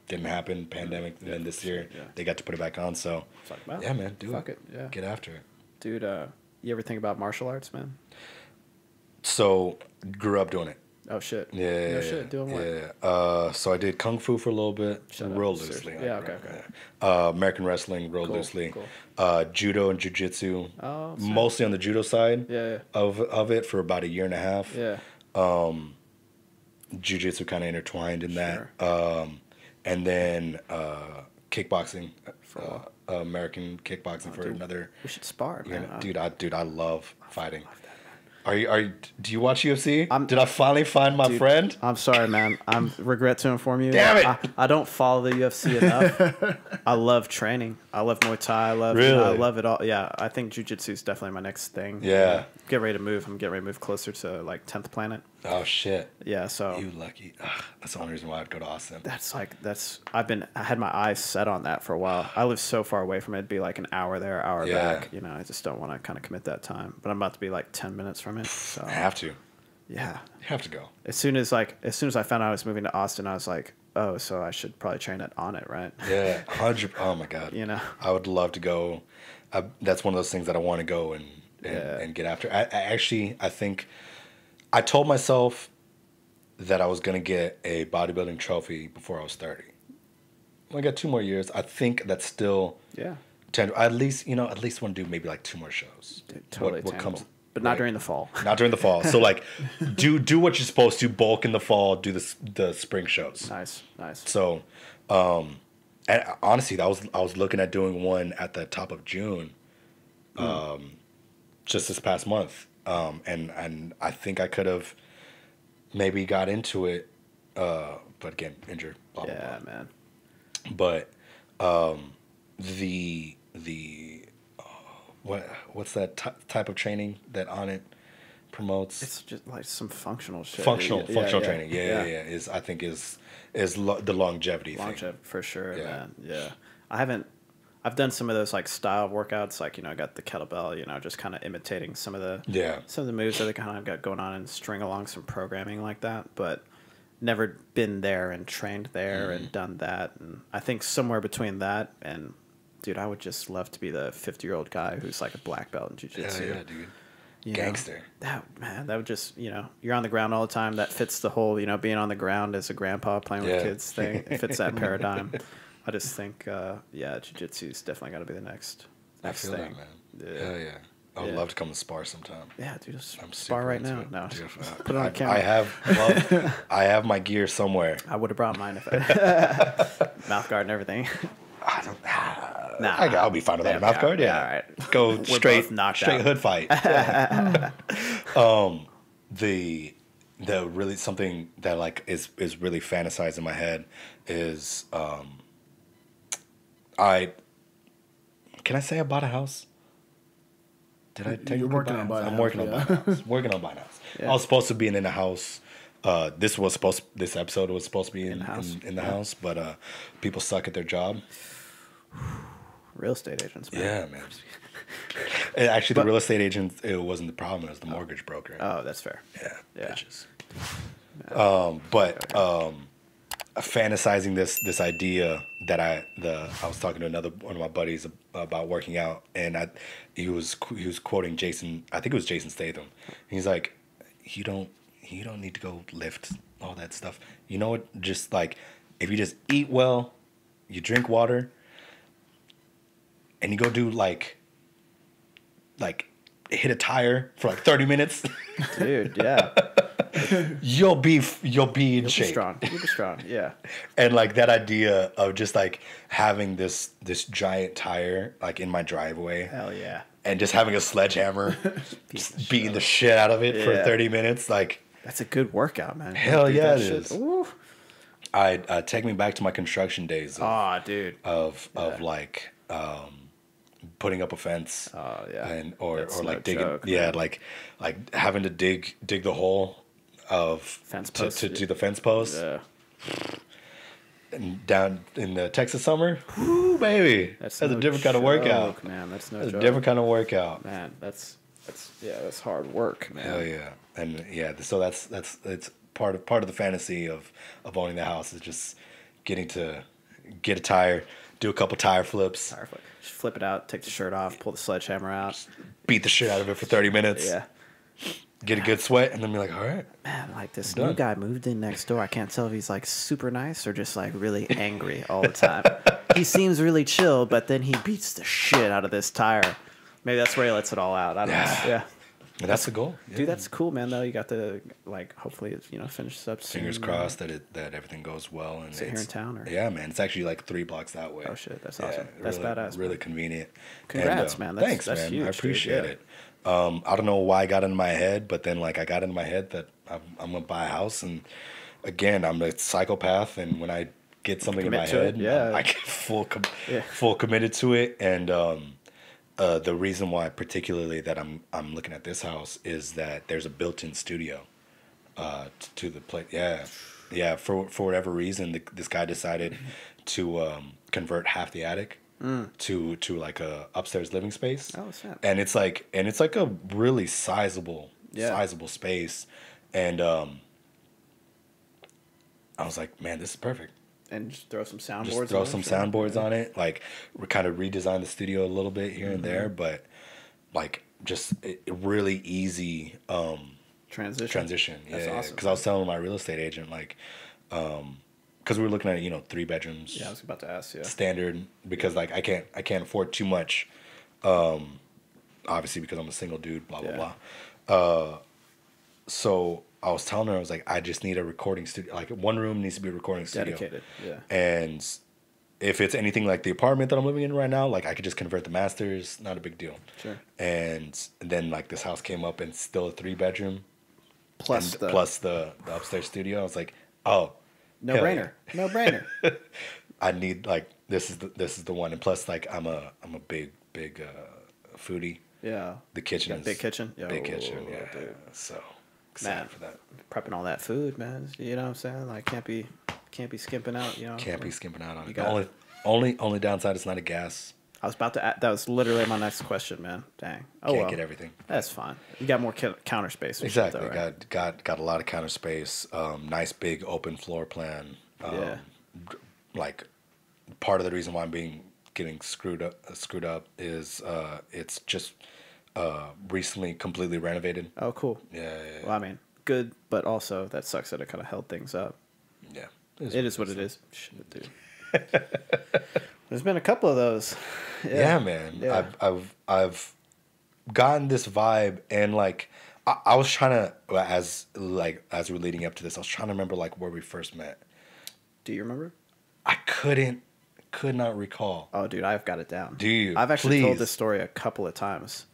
Speaker 1: Didn't happen. Pandemic. And then this year they got to put it back on. So
Speaker 2: Like, well,
Speaker 1: yeah, man,
Speaker 2: fuck it. Yeah.
Speaker 1: Get after it,
Speaker 2: Dude. You ever think about martial arts, man?
Speaker 1: So grew up doing it.
Speaker 2: Oh shit.
Speaker 1: Yeah.
Speaker 2: No shit. Doing what?
Speaker 1: Yeah. So I did kung fu for a little bit, real loosely.
Speaker 2: Seriously. Yeah. Okay.
Speaker 1: American wrestling, real loosely.
Speaker 2: Cool.
Speaker 1: Judo and jiu-jitsu.
Speaker 2: Oh,
Speaker 1: mostly on the judo side.
Speaker 2: Yeah.
Speaker 1: Of it for about a year and a half.
Speaker 2: Yeah.
Speaker 1: Jiu-jitsu kind of intertwined in that. And then kickboxing. American kickboxing for another.
Speaker 2: We should spar, man.
Speaker 1: Dude, I love fighting. Do you watch UFC? Did I finally find my friend?
Speaker 2: I'm sorry, man. I'm regret to inform you.
Speaker 1: Damn it!
Speaker 2: I don't follow the UFC enough. I love training. I love Muay Thai. I love it all. Yeah, I think jiu-jitsu is definitely my next thing.
Speaker 1: Yeah.
Speaker 2: Get ready to move. I'm getting ready to move closer to like 10th planet.
Speaker 1: Oh shit.
Speaker 2: Yeah, so
Speaker 1: You lucky. Ugh, that's the only reason why I'd go to Austin.
Speaker 2: I had my eyes set on that for a while. I live so far away from it. It'd be like an hour there, hour back. I just don't want to kind of commit that time. But I'm about to be like 10 minutes from it. So
Speaker 1: I have to.
Speaker 2: yeah.
Speaker 1: You have to go.
Speaker 2: As soon as I found out I was moving to Austin, I was like, oh, so I should probably train on it, right?
Speaker 1: Yeah, 100. Oh my god. I would love to go. That's one of those things that I want to go and get after. I think I told myself that I was gonna get a bodybuilding trophy before I was 30. I got 2 more years. I think that's still at least want to do maybe like 2 more shows.
Speaker 2: Dude, totally
Speaker 1: what comes.
Speaker 2: But not during the fall.
Speaker 1: Not during the fall. So like, do what you're supposed to. Bulk in the fall. Do the spring shows.
Speaker 2: Nice.
Speaker 1: So, and honestly, I was looking at doing one at the top of June, just this past month. And I think I could have maybe got into it, but again, injured. Blah, blah,
Speaker 2: Yeah,
Speaker 1: blah.
Speaker 2: man.
Speaker 1: But what's that type of training that on it promotes.
Speaker 2: It's just like some functional shit.
Speaker 1: Functional training.
Speaker 2: Yeah.
Speaker 1: Is I think is the longevity thing.
Speaker 2: For sure,
Speaker 1: Yeah.
Speaker 2: man. Yeah. I've done some of those like style workouts, like, I got the kettlebell, just kind of imitating some of the moves that they kind of got going on and string along some programming like that, but never been there and trained there and done that. And I think somewhere between that and, dude, I would just love to be the 50-year-old guy who's like a black belt in jiu-jitsu.
Speaker 1: Yeah, dude. Gangster.
Speaker 2: That would just, you're on the ground all the time. That fits the whole, being on the ground as a grandpa playing with kids thing. It fits that paradigm. I just think, jiu-jitsu's definitely got to be the next
Speaker 1: I feel
Speaker 2: thing.
Speaker 1: that, man. Hell yeah. I would love to come and spar sometime.
Speaker 2: Yeah, dude, just
Speaker 1: I'm
Speaker 2: spar
Speaker 1: super
Speaker 2: right
Speaker 1: into
Speaker 2: now.
Speaker 1: it.
Speaker 2: No,
Speaker 1: Dude,
Speaker 2: put it on camera.
Speaker 1: I have my gear somewhere.
Speaker 2: I would have brought mine if I mouth guard and everything.
Speaker 1: I don't.
Speaker 2: Nah,
Speaker 1: I'll be fine with that mouth guard. Yeah,
Speaker 2: all right.
Speaker 1: Go straight
Speaker 2: knocked out.
Speaker 1: hood fight. The really something that like is really fantasized in my head is can I say I bought a house? Did I take
Speaker 4: You're working on buying a
Speaker 1: I'm
Speaker 4: house,
Speaker 1: working on buying a house. Working on buying a house.
Speaker 2: Yeah.
Speaker 1: I was supposed to be in a house. This episode was supposed to be in the house, but people suck at their job.
Speaker 2: Real estate agents, man.
Speaker 1: Yeah, man. And actually, the real estate agent, it wasn't the problem. It was the mortgage broker.
Speaker 2: Oh, that's fair.
Speaker 1: Yeah, bitches. Fantasizing this idea that I was talking to one of my buddies about working out, and he was quoting Jason. I think it was Jason Statham. He's like, you don't need to go lift all that stuff. You know what? Just like if you just eat well, you drink water, and you go do like hit a tire for like 30 minutes.
Speaker 2: Dude, yeah.
Speaker 1: You'll be in shape.
Speaker 2: You'll be strong. Yeah.
Speaker 1: And like that idea of just like having this giant tire like in my driveway.
Speaker 2: Hell yeah.
Speaker 1: And just having a sledgehammer, just beating the shit out of it for 30 minutes, like
Speaker 2: that's a good workout, man.
Speaker 1: Hell yeah, it
Speaker 2: is.
Speaker 1: is. I take me back to my construction days.
Speaker 2: Dude.
Speaker 1: Of like putting up a fence.
Speaker 2: Oh yeah.
Speaker 1: And or
Speaker 2: That's
Speaker 1: like
Speaker 2: no
Speaker 1: digging.
Speaker 2: joke,
Speaker 1: Yeah,
Speaker 2: man.
Speaker 1: like having to dig the hole of
Speaker 2: Fence post.
Speaker 1: to do the fence post.
Speaker 2: Yeah.
Speaker 1: And down in the Texas summer, whoo, baby, that's a
Speaker 2: no
Speaker 1: different kind of workout,
Speaker 2: man. That's no
Speaker 1: That's
Speaker 2: joke.
Speaker 1: a different kind of workout,
Speaker 2: man. That's hard work, man.
Speaker 1: Hell yeah, and yeah, so that's part of the fantasy of owning the house is just getting to get a tire, do a couple tire flips,
Speaker 2: Just flip it out, take the shirt off, pull the sledgehammer out,
Speaker 1: beat the shit out of it for 30 minutes,
Speaker 2: yeah.
Speaker 1: get a good sweat, and then be like, all right,
Speaker 2: Man, like this
Speaker 1: done.
Speaker 2: new guy moved in next door. I can't tell if he's like super nice or just like really angry all the time. He seems really chill, but then he beats the shit out of this tire. Maybe that's where he lets it all out. I don't know. Yeah.
Speaker 1: And that's the goal,
Speaker 2: Dude, that's cool, man. Though you got to like, hopefully, it's, finishes up soon.
Speaker 1: Fingers crossed that everything goes well. And
Speaker 2: Is it here in town, or?
Speaker 1: Yeah, man. It's actually like 3 blocks that way.
Speaker 2: Oh shit, that's awesome.
Speaker 1: Yeah,
Speaker 2: That's
Speaker 1: really,
Speaker 2: badass.
Speaker 1: Really
Speaker 2: Man.
Speaker 1: convenient.
Speaker 2: Congrats,
Speaker 1: And,
Speaker 2: man.
Speaker 1: Thanks,
Speaker 2: that's
Speaker 1: man.
Speaker 2: huge,
Speaker 1: I appreciate
Speaker 2: dude.
Speaker 1: it. I don't know why I got into my head, but then like I got into my head that I'm gonna buy a house, and again, I'm a psychopath, and when I get something in my
Speaker 2: Commit to
Speaker 1: head,
Speaker 2: it, yeah.
Speaker 1: I get full committed to it, and the reason why particularly that I'm looking at this house is that there's a built-in studio to the place. Yeah. For whatever reason, this guy decided to convert half the attic to like a upstairs living space.
Speaker 2: Oh, snap.
Speaker 1: And it's like a really sizable space, and I was like, man, this is perfect.
Speaker 2: And just throw some soundboards.
Speaker 1: Just throw some soundboards on it. Like we kind of redesign the studio a little bit here and there, but like just a really easy transition.
Speaker 2: That's awesome.
Speaker 1: Because I was telling my real estate agent like, because we were looking at 3 bedrooms.
Speaker 2: Yeah, I was about to ask. Yeah.
Speaker 1: Standard, because like I can't afford too much. Obviously because I'm a single dude. Blah blah blah. So I was telling her, I was like, I just need a recording studio. Like one room needs to be a recording studio.
Speaker 2: Dedicated, yeah.
Speaker 1: And if it's anything like the apartment that I'm living in right now, like I could just convert the masters, not a big deal.
Speaker 2: Sure.
Speaker 1: And then like this house came up and it's still a 3 bedroom.
Speaker 2: Plus
Speaker 1: the upstairs studio. I was like, oh.
Speaker 2: No brainer.
Speaker 1: Yeah.
Speaker 2: No brainer.
Speaker 1: I need like this is the one. And plus like I'm a big foodie.
Speaker 2: Yeah.
Speaker 1: The kitchen is
Speaker 2: big kitchen.
Speaker 1: big kitchen. Yeah,
Speaker 2: dude.
Speaker 1: so excited
Speaker 2: Man,
Speaker 1: for that.
Speaker 2: prepping all that food, man. You know what I'm saying? Like, can't be skimping out. You know,
Speaker 1: Can't be skimping out on it.
Speaker 2: got
Speaker 1: The only downside is not a gas.
Speaker 2: I was about to. That was literally my next question, man. Dang. Oh
Speaker 1: Can't
Speaker 2: well.
Speaker 1: get everything.
Speaker 2: That's fine. You got more counter space. and
Speaker 1: Exactly.
Speaker 2: Shit, though, right?
Speaker 1: Got a lot of counter space. Nice big open floor plan.
Speaker 2: Yeah.
Speaker 1: Like part of the reason why I'm getting screwed up is it's just recently completely renovated.
Speaker 2: Oh, cool.
Speaker 1: Yeah.
Speaker 2: Well, I mean, good, but also that sucks that it kind of held things up.
Speaker 1: Yeah.
Speaker 2: It is what it is. Shit, dude. There's been a couple of those.
Speaker 1: Yeah, man.
Speaker 2: Yeah.
Speaker 1: I've gotten this vibe, and like I was trying to as we were leading up to this, I was trying to remember like where we first met.
Speaker 2: Do you remember?
Speaker 1: I could not recall.
Speaker 2: Oh, dude, I've got it down.
Speaker 1: Do you?
Speaker 2: I've actually told
Speaker 1: Please.
Speaker 2: this story a couple of times.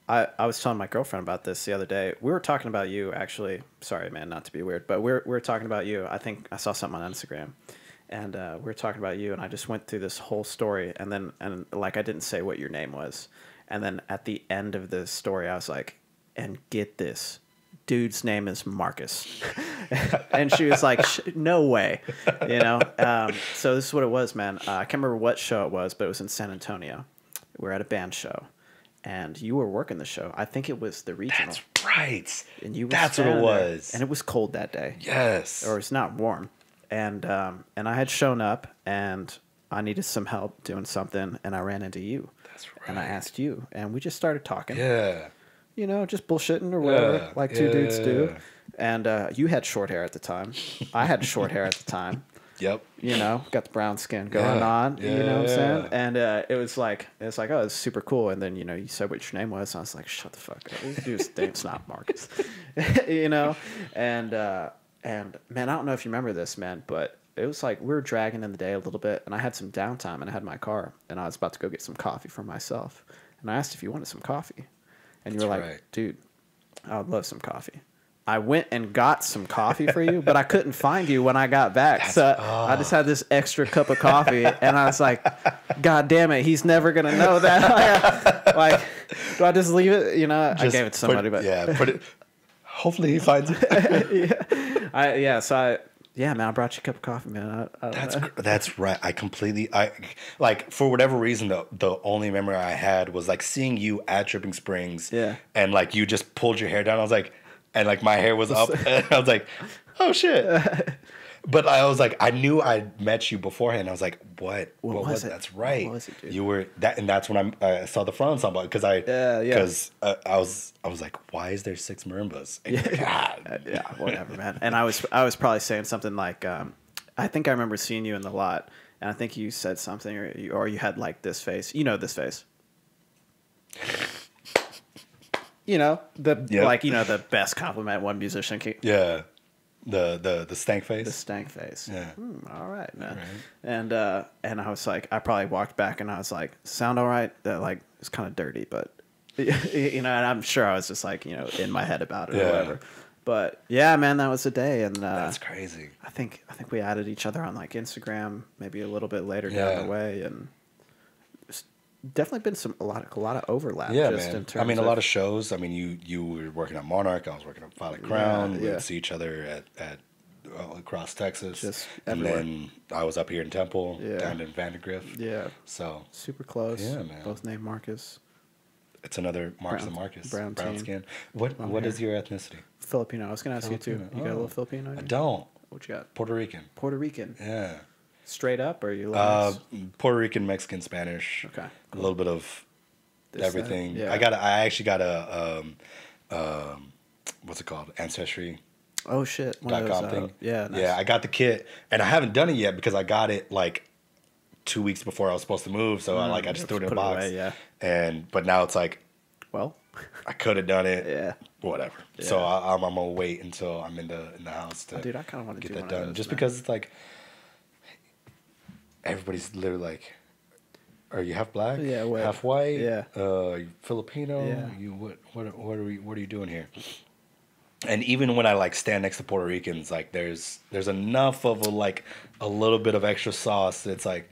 Speaker 2: I was telling my girlfriend about this the other day. We were talking about you, actually. Sorry, man, not to be weird, but we were talking about you. I think I saw something on Instagram, and we were talking about you, and I just went through this whole story, and like I didn't say what your name was, and then at the end of the story, I was like, and get this, dude's name is Markus. And she was like, no way, you know? So this is what it was, man. I can't remember what show it was, but it was in San Antonio. We were at a band show, and you were working the show. I think it was the regional.
Speaker 1: That's right.
Speaker 2: And you were
Speaker 1: That's what it
Speaker 2: standing there,
Speaker 1: was.
Speaker 2: and it was cold that day.
Speaker 1: Yes.
Speaker 2: Or it's not warm. And I had shown up, and I needed some help doing something, and I ran into you.
Speaker 1: That's right.
Speaker 2: And I asked you, and we just started talking.
Speaker 1: Yeah.
Speaker 2: You know, just bullshitting or whatever, like two dudes do.
Speaker 1: Yeah.
Speaker 2: And you had short hair at the time. I had short hair at the time.
Speaker 1: Yep.
Speaker 2: You know, got the brown skin going on. You know what I'm saying? And it was like, oh, it's super cool. And then, you know, you said what your name was. And I was like, shut the fuck up. This dude's name's not Markus. You know? And man, I don't know if you remember this, man, but it was like we were dragging in the day a little bit. And I had some downtime, and I had my car. And I was about to go get some coffee for myself. And I asked if you wanted some coffee. And you were like,
Speaker 1: right.
Speaker 2: dude, I would love some coffee. I went and got some coffee for you, but I couldn't find you when I got back. I just had this extra cup of coffee, and I was like, God damn it, he's never going to know that. Like, do I just leave it? You know, I gave it to somebody.
Speaker 1: Put it. Hopefully he finds it.
Speaker 2: Yeah, man, I brought you a cup of coffee, man.
Speaker 1: That's right. I like for whatever reason the only memory I had was like seeing you at Tripping Springs.
Speaker 2: Yeah.
Speaker 1: And like you just pulled your hair down. I was like, and like my hair was up, and I was like, oh shit. But I was like, I knew I'd met you beforehand. I was like, what was it? That's right.
Speaker 2: What was it, dude?
Speaker 1: You were that, and that's when I saw the front ensemble because I was like, why is there 6 marimbas? And
Speaker 2: Yeah, whatever, man. And I was probably saying something like, I think I remember seeing you in the lot, and I think you said something, or you had like this face. You know this face. You know like you know the best compliment one musician can.
Speaker 1: Yeah. The stank face.
Speaker 2: The stank face.
Speaker 1: Yeah.
Speaker 2: All right, man.
Speaker 1: Right.
Speaker 2: And I was like, I probably walked back and I was like, sound all right? That like it's kind of dirty, but you know, and I'm sure I was just like, you know, in my head about it or whatever. But yeah, man, that was the day, and
Speaker 1: that's crazy.
Speaker 2: I think we added each other on like Instagram maybe a little bit later down the way, and it's definitely been a lot of overlap.
Speaker 1: Yeah,
Speaker 2: just
Speaker 1: man.
Speaker 2: In terms
Speaker 1: a lot of shows. I mean, you were working on Monarch. I was working on Violet Crown.
Speaker 2: Yeah.
Speaker 1: We'd see each other at across Texas.
Speaker 2: Just
Speaker 1: and
Speaker 2: everywhere.
Speaker 1: then I was up here in Temple,
Speaker 2: Yeah.
Speaker 1: down in Vandergriff.
Speaker 2: Yeah.
Speaker 1: So
Speaker 2: Super close.
Speaker 1: Yeah, man.
Speaker 2: Both named Markus.
Speaker 1: it's another Marcus and Marcus.
Speaker 2: Brown team.
Speaker 1: skin. What is your ethnicity?
Speaker 2: Filipino. I was gonna ask you too. You got a little Filipino? in
Speaker 1: I
Speaker 2: you?
Speaker 1: don't.
Speaker 2: What you got?
Speaker 1: Puerto Rican.
Speaker 2: Puerto Rican.
Speaker 1: Yeah.
Speaker 2: Straight up, or you? Like
Speaker 1: Puerto Rican, Mexican, Spanish.
Speaker 2: Okay,
Speaker 1: A little bit of everything.
Speaker 2: yeah.
Speaker 1: I actually got a what's it called? Ancestry.
Speaker 2: Oh shit! One of
Speaker 1: .com
Speaker 2: those,
Speaker 1: thing.
Speaker 2: Yeah. Nice.
Speaker 1: Yeah, I got the kit, and I haven't done it yet because I got it like 2 weeks before I was supposed to move. So I just threw it in a
Speaker 2: put it
Speaker 1: box.
Speaker 2: away, yeah.
Speaker 1: But now it's like
Speaker 2: Well.
Speaker 1: I could have done it.
Speaker 2: Yeah.
Speaker 1: Whatever.
Speaker 2: Yeah.
Speaker 1: So I'm gonna wait until I'm in the house to
Speaker 2: Dude, I kind of want to
Speaker 1: get
Speaker 2: do
Speaker 1: that
Speaker 2: one of
Speaker 1: done.
Speaker 2: those,
Speaker 1: Just
Speaker 2: man.
Speaker 1: because it's like everybody's literally like, are you half black?
Speaker 2: Yeah, what?
Speaker 1: Half white?
Speaker 2: Yeah.
Speaker 1: You Filipino?
Speaker 2: Yeah.
Speaker 1: You what are you doing here? And even when I like stand next to Puerto Ricans, like there's enough of a little bit of extra sauce. It's like,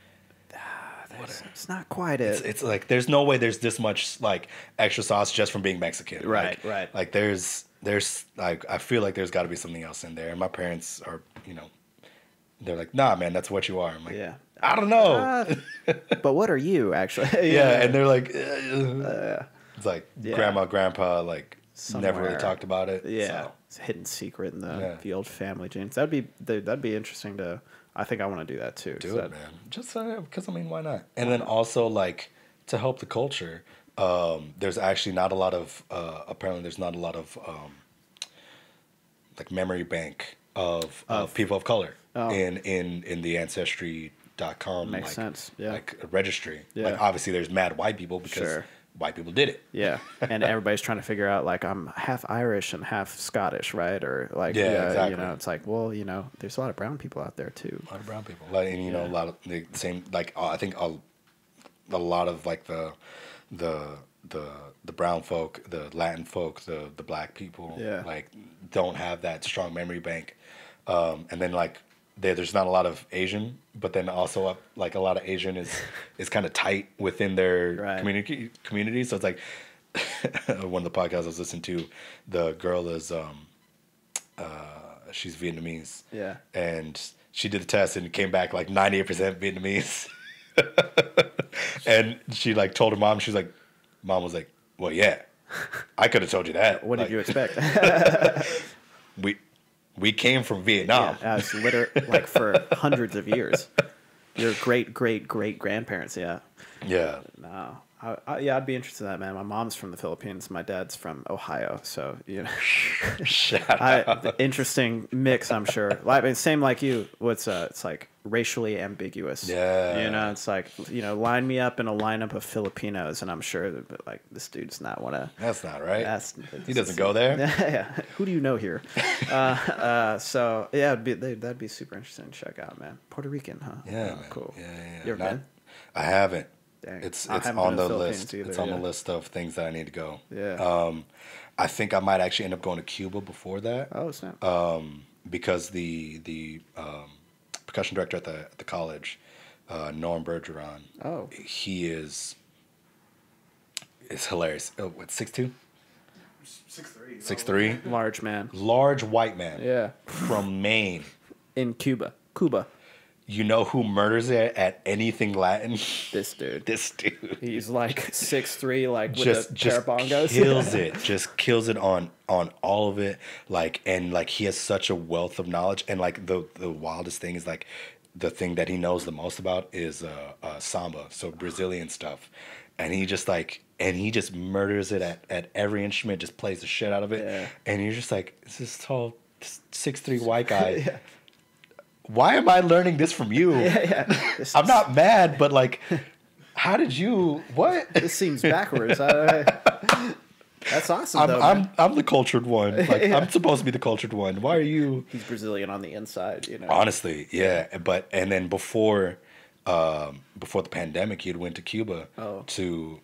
Speaker 2: it's not quite it.
Speaker 1: It's like there's no way there's this much like extra sauce just from being Mexican.
Speaker 2: Right,
Speaker 1: like,
Speaker 2: right.
Speaker 1: Like there's like I feel like there's got to be something else in there. And my parents are, they're like, nah, man, that's what you are. I'm like,
Speaker 2: Yeah.
Speaker 1: I don't know.
Speaker 2: But what are you actually?
Speaker 1: Yeah, and they're like, it's like grandma, grandpa, like never really
Speaker 2: Somewhere.
Speaker 1: talked about it.
Speaker 2: Yeah,
Speaker 1: So.
Speaker 2: it's a hidden secret in
Speaker 1: Yeah.
Speaker 2: the old family genes. That'd be interesting to. I think I want to do that too.
Speaker 1: Do it, man. Just because why not? And then also like to help the culture. There's actually not a lot of apparently there's not a lot of like memory bank of people of color in the ancestry.com
Speaker 2: Makes sense. Yeah.
Speaker 1: like a registry.
Speaker 2: Yeah.
Speaker 1: Like obviously there's mad white people because
Speaker 2: Sure.
Speaker 1: white people did it.
Speaker 2: Yeah, and everybody's trying to figure out like I'm half Irish and half Scottish, right? Or like
Speaker 1: exactly.
Speaker 2: it's like there's a lot of brown people out there too.
Speaker 1: A lot of brown people. Like and a lot of the same like I think a lot of like the brown folk, the Latin folk, the black people, like don't have that strong memory bank, and then like there's not a lot of Asian, but then also like a lot of Asian is kind of tight within their community. So it's like one of the podcasts I was listening to, the girl is she's Vietnamese, and she did the test and it came back like 98% Vietnamese. And she like told her mom, she's like, mom was like, well, yeah, I could have told you that.
Speaker 2: What did you expect?
Speaker 1: We came from Vietnam.
Speaker 2: Yeah, it's literally like for hundreds of years. Your great grandparents, yeah.
Speaker 1: Yeah.
Speaker 2: No, I'd be interested in that, man. My mom's from the Philippines. My dad's from Ohio, so interesting mix, I'm sure. Like same like you. It's like racially ambiguous.
Speaker 1: Yeah.
Speaker 2: It's like line me up in a lineup of Filipinos, and I'm sure that like this dude's not one of.
Speaker 1: That's not right. He doesn't go there.
Speaker 2: Yeah. Who do you know here? So yeah, that'd be super interesting to check out, man. Puerto Rican, huh?
Speaker 1: Yeah,
Speaker 2: man.
Speaker 1: Cool. Yeah.
Speaker 2: You ever been?
Speaker 1: I haven't.
Speaker 2: Dang.
Speaker 1: It's
Speaker 2: I haven't
Speaker 1: on
Speaker 2: been to
Speaker 1: the
Speaker 2: Philippines
Speaker 1: list.
Speaker 2: either,
Speaker 1: It's on the list of things that I need to go.
Speaker 2: Yeah.
Speaker 1: I think I might actually end up going to Cuba before that.
Speaker 2: Oh snap.
Speaker 1: Because the percussion director at the college, Norm Bergeron.
Speaker 2: Oh.
Speaker 1: He is hilarious. Oh, what, 6'2"?
Speaker 3: 6'3".
Speaker 1: 6'3".
Speaker 2: Large man.
Speaker 1: Large white man.
Speaker 2: Yeah.
Speaker 1: From Maine.
Speaker 2: In Cuba.
Speaker 1: You know who murders it at anything Latin?
Speaker 2: This dude. He's like 6'3", like with a pair of bongos.
Speaker 1: Kills it. Just kills it on all of it. Like and like he has such a wealth of knowledge. And like the wildest thing is like the thing that he knows the most about is samba, so Brazilian stuff. And he just murders it at every instrument, just plays the shit out of it. Yeah. And you're just like, this is tall 6'3" white guy. Yeah. Why am I learning this from you?
Speaker 2: Yeah.
Speaker 1: I'm not mad, but like, how did you? What?
Speaker 2: This seems backwards. That's awesome.
Speaker 1: I'm the cultured one. Like I'm supposed to be the cultured one. Why are you?
Speaker 2: He's Brazilian on the inside,
Speaker 1: Honestly, yeah. But and then before the pandemic, he had went to Cuba to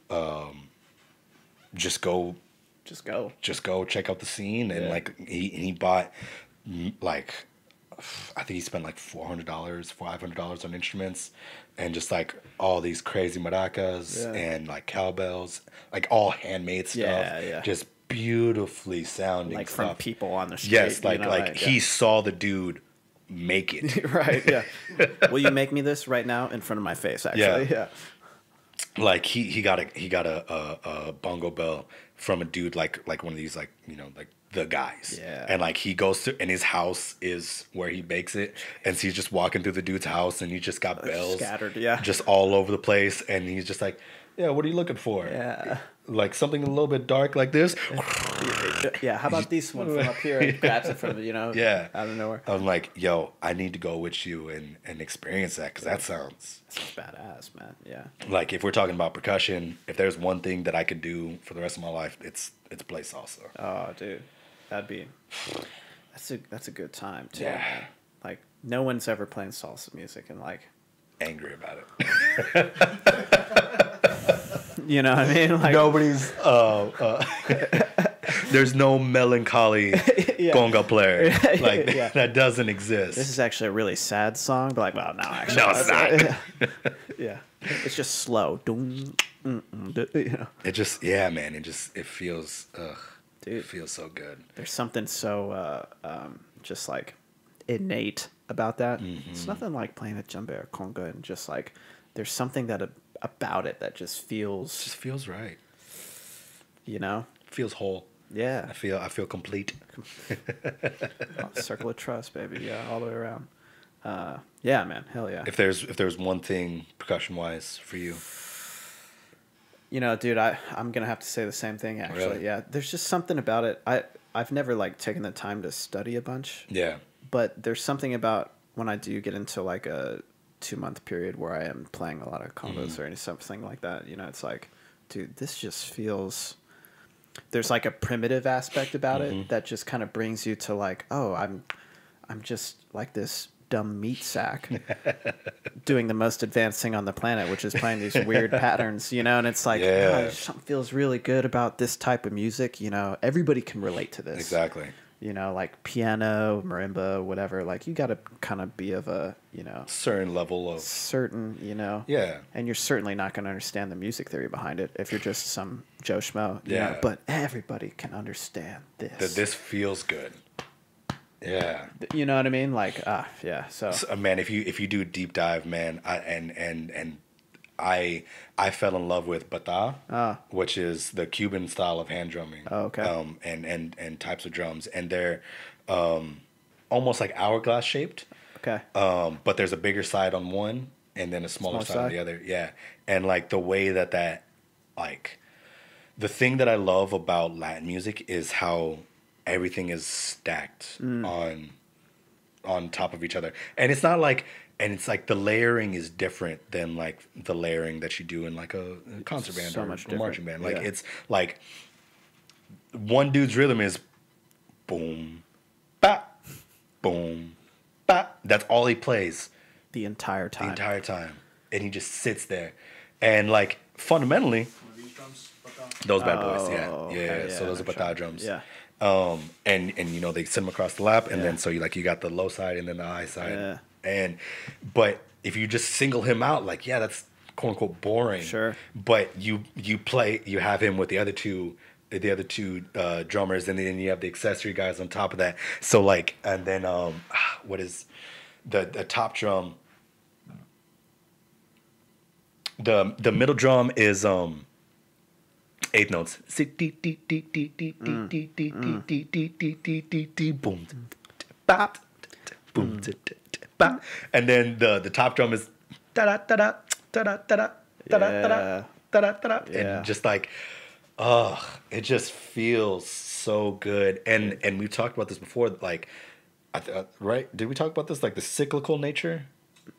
Speaker 1: just go check out the scene, and like he bought like. I think he spent like $500 on instruments, and just like all these crazy maracas and like cowbells, like all handmade stuff. Yeah. Just beautifully sounding
Speaker 2: like
Speaker 1: stuff.
Speaker 2: From people on the street.
Speaker 1: Yes, he saw the dude make it.
Speaker 2: Right, yeah. Will you make me this right now in front of my face, actually? Yeah.
Speaker 1: Like he got a bongo bell from a dude like one of these like the guys.
Speaker 2: Yeah.
Speaker 1: And like he goes to, and his house is where he makes it, and so he's just walking through the dude's house, and he just got bells
Speaker 2: scattered, just
Speaker 1: all over the place, and he's just like, yeah, what are you looking for?
Speaker 2: Yeah.
Speaker 1: Like something a little bit dark like this.
Speaker 2: Yeah, how about this one from up here? And grabs it from out of nowhere.
Speaker 1: I'm like, yo, I need to go with you and experience that, because that sounds
Speaker 2: badass, man. Yeah.
Speaker 1: Like if we're talking about percussion, if there's one thing that I could do for the rest of my life, it's play salsa.
Speaker 2: Oh, dude, that's a good time too. Yeah. Man. Like no one's ever playing salsa music and like
Speaker 1: angry about
Speaker 2: it. You know what I mean? Like
Speaker 1: nobody's there's no melancholy conga player. Like that doesn't exist.
Speaker 2: This is actually a really sad song, but like, well, no, actually.
Speaker 1: No, it's not.
Speaker 2: Yeah. It's just slow. You know?
Speaker 1: It just, yeah, man. It feels,
Speaker 2: Dude,
Speaker 1: it feels so good.
Speaker 2: There's something so just like innate about that. It's nothing like playing a djembe or conga, and just like there's something that about it that just feels
Speaker 1: right.
Speaker 2: You know,
Speaker 1: Feels whole.
Speaker 2: yeah.
Speaker 1: I feel complete.
Speaker 2: Circle of trust, baby. Yeah, all the way around. Yeah, man. Hell yeah.
Speaker 1: If there's one thing percussion wise for you,
Speaker 2: You know, dude, I'm gonna have to say the same thing. Actually,
Speaker 1: Really?
Speaker 2: yeah. There's just something about it. I've never like taken the time to study a bunch.
Speaker 1: yeah,
Speaker 2: But there's something about when I do get into like a 2-month period where I am playing a lot of combos or something like that. You know, it's like, dude, this just feels. There's like a primitive aspect about it that just kind of brings you to like, oh, I'm just like this dumb meat sack doing the most advanced thing on the planet, which is playing these weird patterns, you know. And it's like, oh, something feels really good about this type of music. You know, everybody can relate to this.
Speaker 1: exactly.
Speaker 2: You know, like piano, marimba, whatever. Like you got to kind of be of a, you know,
Speaker 1: Certain level of
Speaker 2: certain, you know.
Speaker 1: yeah.
Speaker 2: And you're certainly not going to understand the music theory behind it if you're just some Joe Schmo. You
Speaker 1: Yeah.
Speaker 2: know? But everybody can understand this.
Speaker 1: That this feels good. Yeah.
Speaker 2: You know what I mean? Like, yeah. So,
Speaker 1: Man, if you do a deep dive, man, I fell in love with bata, which is the Cuban style of hand drumming.
Speaker 2: Oh, okay.
Speaker 1: And types of drums, and they're almost like hourglass shaped.
Speaker 2: okay.
Speaker 1: But there's a bigger side on one, and then a smaller
Speaker 2: Smaller
Speaker 1: side on
Speaker 2: side?
Speaker 1: the other. Yeah, and like the way that like the thing that I love about Latin music is how everything is stacked on top of each other, and it's not like. And it's like the layering is different than like the layering that you do in like a concert band
Speaker 2: so
Speaker 1: or
Speaker 2: much
Speaker 1: a marching
Speaker 2: different.
Speaker 1: band. Like
Speaker 2: Yeah.
Speaker 1: it's like one dude's rhythm is boom, bap, boom, bap. That's all he plays
Speaker 2: The entire
Speaker 1: the
Speaker 2: time.
Speaker 1: entire time, and he just sits there. And like fundamentally,
Speaker 3: One of these drums, bata.
Speaker 1: those bad boys, yeah.
Speaker 2: okay,
Speaker 1: So those are
Speaker 2: no
Speaker 1: bata
Speaker 2: shot.
Speaker 1: drums.
Speaker 2: Yeah.
Speaker 1: And you know they sit them across the lap, and
Speaker 2: Yeah.
Speaker 1: then so you got the low side and then the high side,
Speaker 2: Yeah.
Speaker 1: but if you just single him out, like that's quote unquote boring.
Speaker 2: Sure.
Speaker 1: But you have him with the other two drummers, and then you have the accessory guys on top of that. So like, and then what is the top drum? The middle drum is eighth notes. Boom, bop, boom, bop, and then the top drum is da da da da da da da da da da da, and just like, it just feels so good. And we've talked about this before, like, right? Did we talk about this, like the cyclical nature?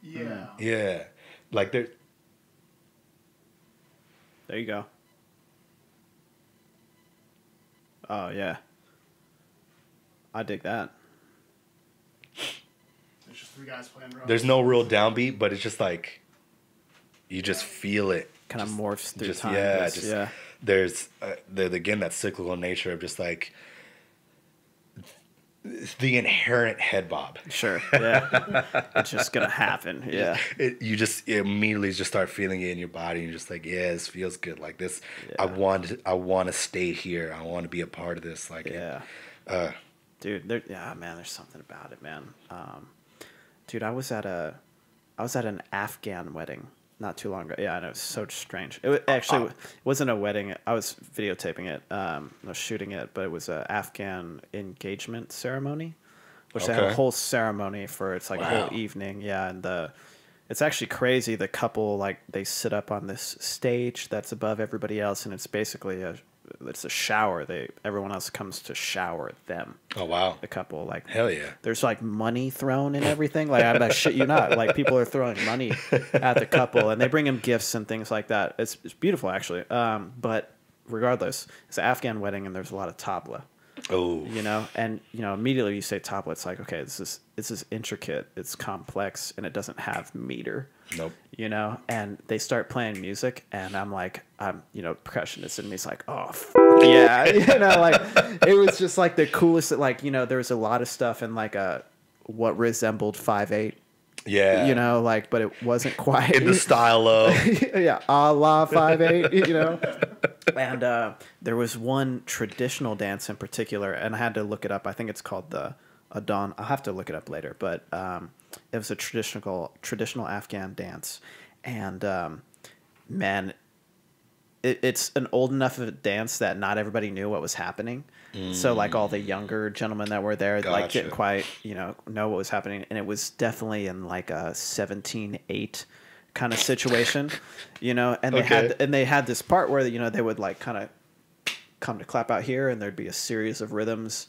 Speaker 3: Yeah.
Speaker 1: Yeah, like there.
Speaker 2: There you go. Oh, yeah. I dig that.
Speaker 3: There's just three guys playing drums.
Speaker 1: There's no real downbeat, but it's just like you just feel it.
Speaker 2: Kind of morphs through
Speaker 1: Just
Speaker 2: time.
Speaker 1: yeah,
Speaker 2: It's-
Speaker 1: just
Speaker 2: yeah.
Speaker 1: there's again that cyclical nature of just like the inherent head bob.
Speaker 2: Sure. Yeah. It's just going to happen. Yeah.
Speaker 1: You just immediately just start feeling it in your body, and you're just like, yeah, this feels good. Like this,
Speaker 2: Yeah.
Speaker 1: I want to stay here. I want to be a part of this. Like,
Speaker 2: Yeah. Dude, man, there's something about it, man. Dude, I was at an Afghan wedding not too long ago. Yeah, I know, it's so strange. It wasn't a wedding. I was videotaping it. I was shooting it, but it was an Afghan engagement ceremony, which they have a
Speaker 1: Okay.
Speaker 2: whole ceremony for. It's like a
Speaker 1: Wow.
Speaker 2: whole evening. Yeah, and it's actually crazy. The couple, like, they sit up on this stage that's above everybody else, and it's basically it's a shower. Everyone else comes to shower them.
Speaker 1: oh wow,
Speaker 2: The couple, like,
Speaker 1: hell yeah.
Speaker 2: there's like money thrown and everything. Like, I shit you not. Like, people are throwing money at the couple, and they bring them gifts and things like that. It's beautiful, actually. But regardless, it's an Afghan wedding, and there's a lot of tabla.
Speaker 1: Oh,
Speaker 2: You know, and immediately you say tabla, it's like, okay, this is intricate, it's complex, and it doesn't have meter.
Speaker 1: nope.
Speaker 2: You know, and they start playing music, and I'm like, percussionist in me's like, oh, yeah, like, it was just like the coolest. Like, there was a lot of stuff in like what resembled 5/8
Speaker 1: Yeah.
Speaker 2: You know, like, but it wasn't quite
Speaker 1: In the style of
Speaker 2: yeah, a la 5/8, you know. And there was one traditional dance in particular, and I had to look it up. I think it's called the Adon. I'll have to look it up later, but it was a traditional Afghan dance, and man, it's an old enough of a dance that not everybody knew what was happening. So like all the younger gentlemen that were there, like didn't quite know what was happening, and it was definitely in like a 17/8 kind of situation, and they had this part where they would like kind of come to clap out here, and there'd be a series of rhythms,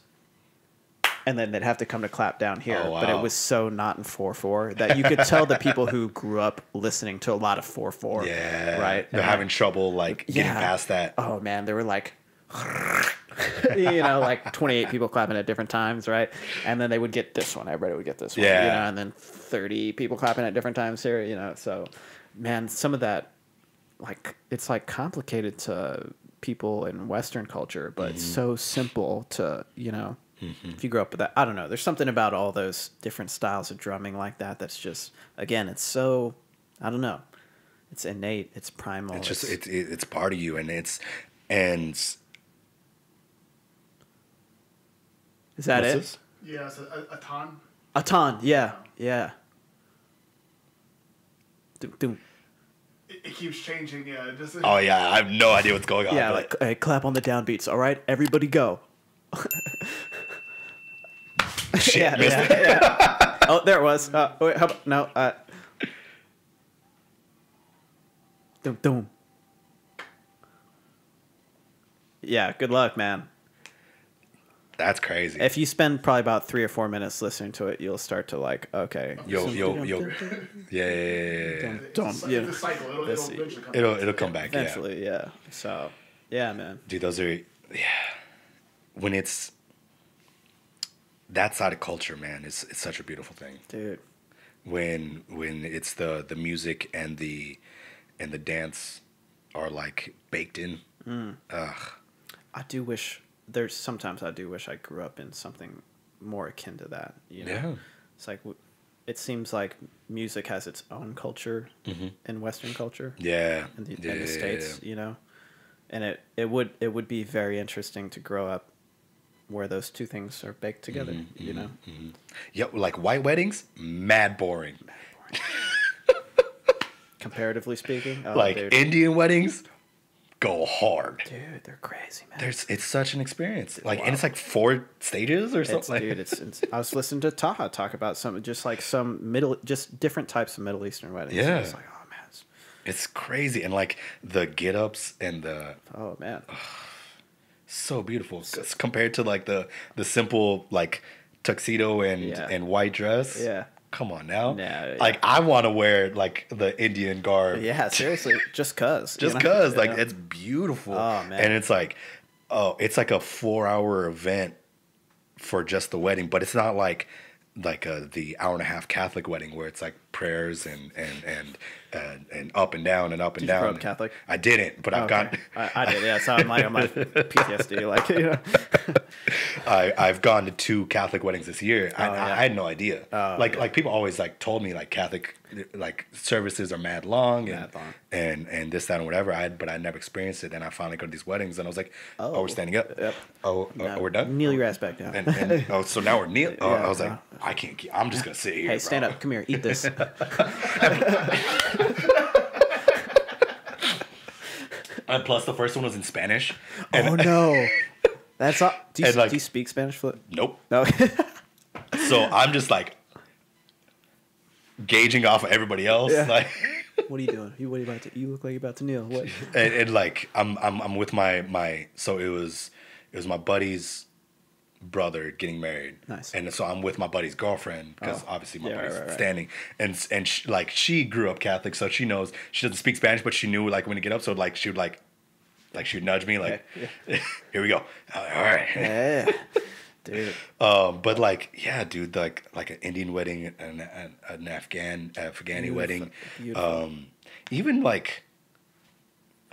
Speaker 2: and then they'd have to come to clap down here.
Speaker 1: Oh, wow.
Speaker 2: But it was so not in 4/4 that you could tell the people who grew up listening to a lot of 4/4.
Speaker 1: Yeah,
Speaker 2: right.
Speaker 1: They're having trouble like getting past that.
Speaker 2: Oh man, they were like, like 28 people clapping at different times, right? And then they would get this one. Everybody would get this one.
Speaker 1: Yeah.
Speaker 2: And then 30 people clapping at different times here. So, man, some of that, like, it's like complicated to people in Western culture, but it's so simple to if you grew up with that. I don't know. There's something about all those different styles of drumming like that that's just, again, it's so, I don't know. It's innate. It's primal.
Speaker 1: It's just it's part of you, and
Speaker 2: is that it?
Speaker 1: this?
Speaker 3: Yeah, it's a ton.
Speaker 2: A ton, yeah. Doom, doom.
Speaker 3: It keeps changing, yeah.
Speaker 1: Oh yeah, I have no idea what's going on.
Speaker 2: Yeah,
Speaker 1: but
Speaker 2: like, hey, clap on the downbeats, all right? Everybody go.
Speaker 1: shit, missed it.
Speaker 2: Yeah. Oh, there it was. Wait, how about, no. Doom, doom. Yeah, good luck, man.
Speaker 1: That's crazy.
Speaker 2: If you spend probably about 3 or 4 minutes listening to it, you'll start to like, okay.
Speaker 1: Yo. Yeah.
Speaker 3: It's a cycle. It'll eventually come back.
Speaker 1: It'll come back.
Speaker 2: Eventually, yeah. So, yeah, man.
Speaker 1: Dude, those are when it's that side of culture, man, it's such a beautiful thing.
Speaker 2: Dude.
Speaker 1: When it's the music and the dance are like baked in. Ugh.
Speaker 2: I do wish sometimes I do wish I grew up in something more akin to that.
Speaker 1: Yeah.
Speaker 2: It's like it seems like music has its own culture in Western culture.
Speaker 1: Yeah.
Speaker 2: In the States, and it would be very interesting to grow up where those two things are baked together.
Speaker 1: Yeah, like white weddings, mad boring.
Speaker 2: Comparatively speaking,
Speaker 1: like
Speaker 2: dude.
Speaker 1: Indian weddings, go hard.
Speaker 2: Dude, they're crazy, man.
Speaker 1: It's such an experience. Like, and it's like 4 stages or something.
Speaker 2: Dude, it's I was listening to Taha talk about some different types of Middle Eastern weddings.
Speaker 1: Yeah.
Speaker 2: It's like, oh man,
Speaker 1: it's crazy, and like the get-ups and the
Speaker 2: oh man,
Speaker 1: so beautiful compared to like the simple like tuxedo and white dress.
Speaker 2: Yeah.
Speaker 1: Come on now.
Speaker 2: Yeah,
Speaker 1: like I want to wear like the Indian garb.
Speaker 2: yeah, seriously, just cause.
Speaker 1: Like it's beautiful.
Speaker 2: Oh man.
Speaker 1: And it's like it's like a 4-hour event for just the wedding, but it's not like the hour-and-a-half Catholic wedding where it's like prayers and up and down and up and
Speaker 2: Did
Speaker 1: down.
Speaker 2: you grow up Catholic?
Speaker 1: I didn't, but I've got.
Speaker 2: I did. Yeah, so I'm like on my PTSD. Like
Speaker 1: I've gone to 2 Catholic weddings this year. I had no idea. Like people always like told me like Catholic like services are mad long and this, that, and whatever. But I never experienced it. And I finally go to these weddings and I was like, oh we're standing up.
Speaker 2: Yep.
Speaker 1: We're done.
Speaker 2: Kneel your ass back down.
Speaker 1: And so now we're kneeling.
Speaker 2: Yeah,
Speaker 1: I was like, I can't keep. I'm just gonna sit here.
Speaker 2: Hey, stand up. Come here. Eat this.
Speaker 1: And plus, the first one was in Spanish.
Speaker 2: Oh no, that's all. Do you,
Speaker 1: like,
Speaker 2: do you speak Spanish?
Speaker 1: Nope.
Speaker 2: No.
Speaker 1: So I'm just like gauging off of everybody else.
Speaker 2: Yeah.
Speaker 1: Like,
Speaker 2: what are you doing? You look like you're about to kneel. What?
Speaker 1: and like I'm with my so it was my buddy's brother getting married.
Speaker 2: Nice.
Speaker 1: And so I'm with my buddy's girlfriend because obviously my buddy's
Speaker 2: right.
Speaker 1: standing, and she grew up Catholic, so she knows she doesn't speak Spanish, but she knew like when to get up, so like she would like she'd nudge me like, here we go. All right.
Speaker 2: Yeah. Dude.
Speaker 1: But like, yeah, dude, like an Indian wedding and an Afghani wedding,
Speaker 2: Beautiful.
Speaker 1: even like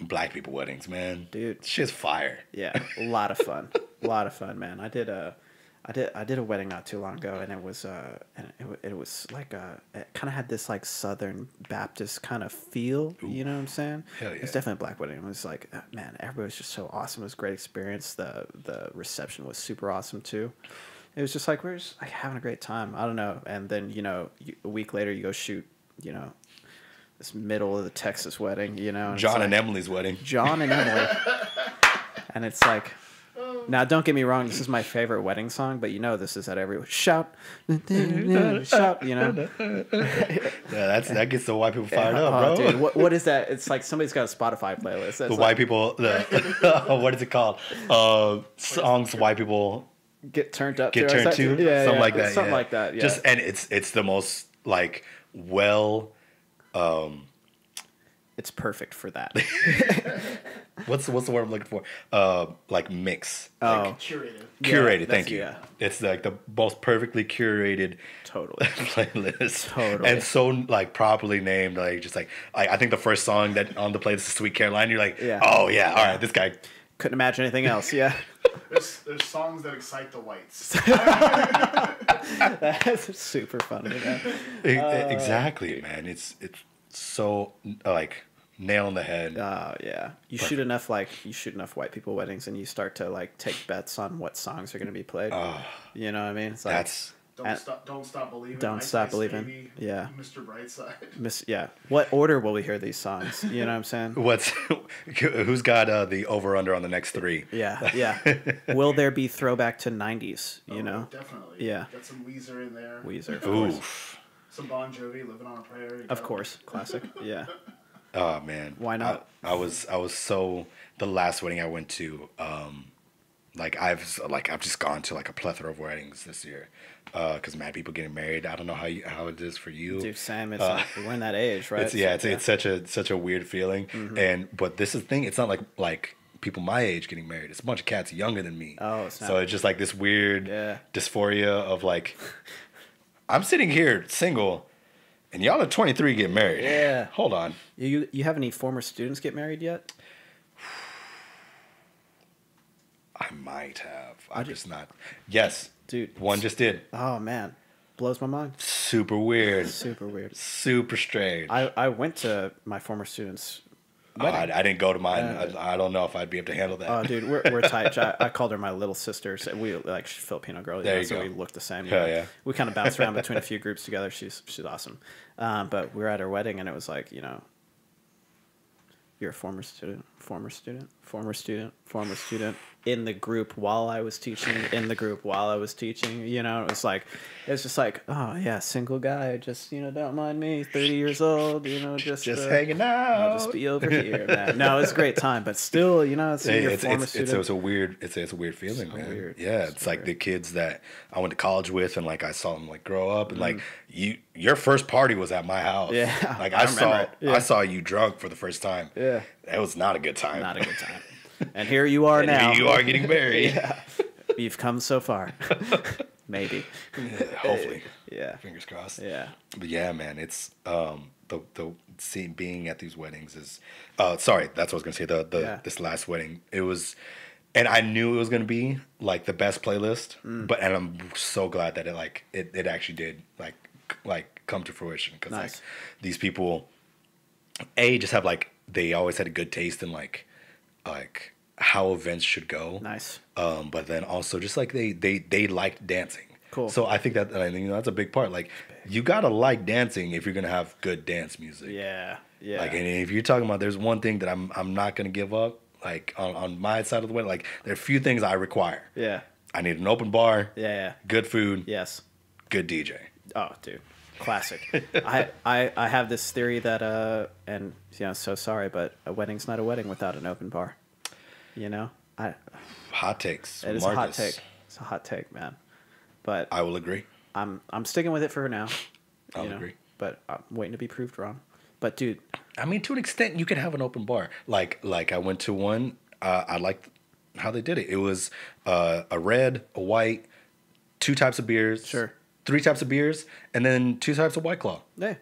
Speaker 1: black people weddings, man.
Speaker 2: Dude.
Speaker 1: Shit's fire.
Speaker 2: Yeah, a lot of fun. A lot of fun, man. I I did a wedding not too long ago, and it was it was like it kind of had this like Southern Baptist kind of feel. Ooh. You know what I'm saying?
Speaker 1: Hell yeah.
Speaker 2: It's definitely a black wedding. It was like, man, everybody was just so awesome. It was a great experience. The reception was super awesome too. It was just like we're just like having a great time. I don't know. And then a week later you go shoot this middle of the Texas wedding. And
Speaker 1: John and Emily's wedding.
Speaker 2: John and Emily. And it's like. Now, don't get me wrong. This is my favorite wedding song, but this is at every shout, shout.
Speaker 1: Yeah, that gets the white people fired up, bro.
Speaker 2: Dude, what is that? It's like somebody's got a Spotify playlist.
Speaker 1: The white people. What is it called? Songs white people
Speaker 2: get turned up.
Speaker 1: Get turned to.
Speaker 2: Yeah,
Speaker 1: something like that.
Speaker 2: Something like that. Yeah.
Speaker 1: Just and it's the most like well.
Speaker 2: It's perfect for that.
Speaker 1: What's the word I'm looking for? Like mix.
Speaker 3: Like curated.
Speaker 1: Curated.
Speaker 2: Yeah,
Speaker 1: thank you.
Speaker 2: Yeah.
Speaker 1: It's like the most perfectly curated.
Speaker 2: Totally.
Speaker 1: Playlist.
Speaker 2: Totally.
Speaker 1: And so like properly named. Like just like I think the first song that on the playlist is "Sweet Caroline." You're like, oh yeah, all right, this guy.
Speaker 2: Couldn't imagine anything else. Yeah.
Speaker 3: There's songs that excite the whites.
Speaker 2: That's super funny. Man.
Speaker 1: Exactly, man. It's so like nail on the head.
Speaker 2: Yeah. You shoot enough white people weddings, and you start to like take bets on what songs are going to be played. You know what I mean? It's like
Speaker 3: Don't stop believing.
Speaker 2: Don't stop believing.
Speaker 3: Baby,
Speaker 2: yeah.
Speaker 3: Mr. Brightside.
Speaker 2: Yeah. What order will we hear these songs? You know what I'm saying?
Speaker 1: Who's got the over under on the next 3?
Speaker 2: Yeah. Will there be throwback to 90s?
Speaker 3: Definitely.
Speaker 2: Yeah.
Speaker 3: Got some Weezer in there.
Speaker 2: Weezer. Of
Speaker 1: Oof.
Speaker 2: course.
Speaker 3: Some Bon Jovi, Living on a Prayer.
Speaker 2: Of course. Classic. Yeah.
Speaker 1: Oh man.
Speaker 2: Why not?
Speaker 1: I was so the last wedding I went to. I've just gone to like a plethora of weddings this year, because mad people getting married. I don't know how it is for you.
Speaker 2: Dude, Sam, it's like, we're in that age, right?
Speaker 1: It's such a weird feeling. Mm-hmm. But this is the thing. It's not like people my age getting married. It's a bunch of cats younger than me.
Speaker 2: Oh, it's not.
Speaker 1: So it's just like this weird dysphoria of like, I'm sitting here single, and y'all at 23 get married.
Speaker 2: Yeah.
Speaker 1: Hold on.
Speaker 2: You have any former students get married yet?
Speaker 1: I might have. I'm just not. Yes.
Speaker 2: Dude.
Speaker 1: One just did.
Speaker 2: Oh, man. Blows my mind.
Speaker 1: Super weird.
Speaker 2: Super weird.
Speaker 1: Super strange.
Speaker 2: I went to my former students'
Speaker 1: wedding. I didn't go to mine. I don't know if I'd be able to handle that.
Speaker 2: Oh, dude, we're tight. I called her my little sister. So we like she's Filipino girl.
Speaker 1: There you
Speaker 2: so
Speaker 1: go.
Speaker 2: we look the same.
Speaker 1: Yeah.
Speaker 2: We kind of bounce around between a few groups together. She's awesome. But we were at her wedding, and it was like, you're a former student, in the group while I was teaching, it's just like, oh yeah, single guy, just, don't mind me, 30 years old, just
Speaker 1: hanging out.
Speaker 2: I'll just be over here, man. No, it's a great time, but still, it's
Speaker 1: a weird feeling, man.
Speaker 2: Weird.
Speaker 1: Yeah, it's like the kids that I went to college with, and like I saw them like grow up, and like your first party was at my house.
Speaker 2: Yeah,
Speaker 1: like I saw you drunk for the first time.
Speaker 2: Yeah,
Speaker 1: that was not a good time.
Speaker 2: Not a good time. And here you are now.
Speaker 1: You are getting married.
Speaker 2: Yeah. You've come so far. Maybe.
Speaker 1: Yeah, hopefully.
Speaker 2: Yeah.
Speaker 1: Fingers crossed.
Speaker 2: Yeah.
Speaker 1: But yeah, man, it's being at these weddings is sorry, that's what I was gonna say. This last wedding, it was, and I knew it was gonna be like the best playlist, and I'm so glad that it actually did like come to fruition, because like these people, just have they always had a good taste in like how events should go.
Speaker 2: Nice.
Speaker 1: But then also just like they liked dancing.
Speaker 2: Cool.
Speaker 1: So I think that's a big part. Like, you gotta like dancing if you're gonna have good dance music.
Speaker 2: Yeah. Yeah.
Speaker 1: Like, and if you're talking about, there's one thing that I'm not gonna give up. Like on my side of the wedding, like there are a few things I require.
Speaker 2: Yeah. I
Speaker 1: need an open bar.
Speaker 2: Yeah.
Speaker 1: Good food.
Speaker 2: Yes.
Speaker 1: Good DJ.
Speaker 2: Oh, dude. Classic. I have this theory that and so sorry, but a wedding's not a wedding without an open bar.
Speaker 1: Hot takes.
Speaker 2: It is
Speaker 1: Markus.
Speaker 2: a hot take. It's a hot take, man. But
Speaker 1: I will agree.
Speaker 2: I'm sticking with it for now.
Speaker 1: I'll agree.
Speaker 2: But I'm waiting to be proved wrong. But dude,
Speaker 1: I mean, to an extent, you could have an open bar. Like I went to one. I liked how they did it. It was a red, a white, 2 types of beers.
Speaker 2: Sure.
Speaker 1: 3 types of beers, and then 2 types of White Claw.
Speaker 2: Yeah,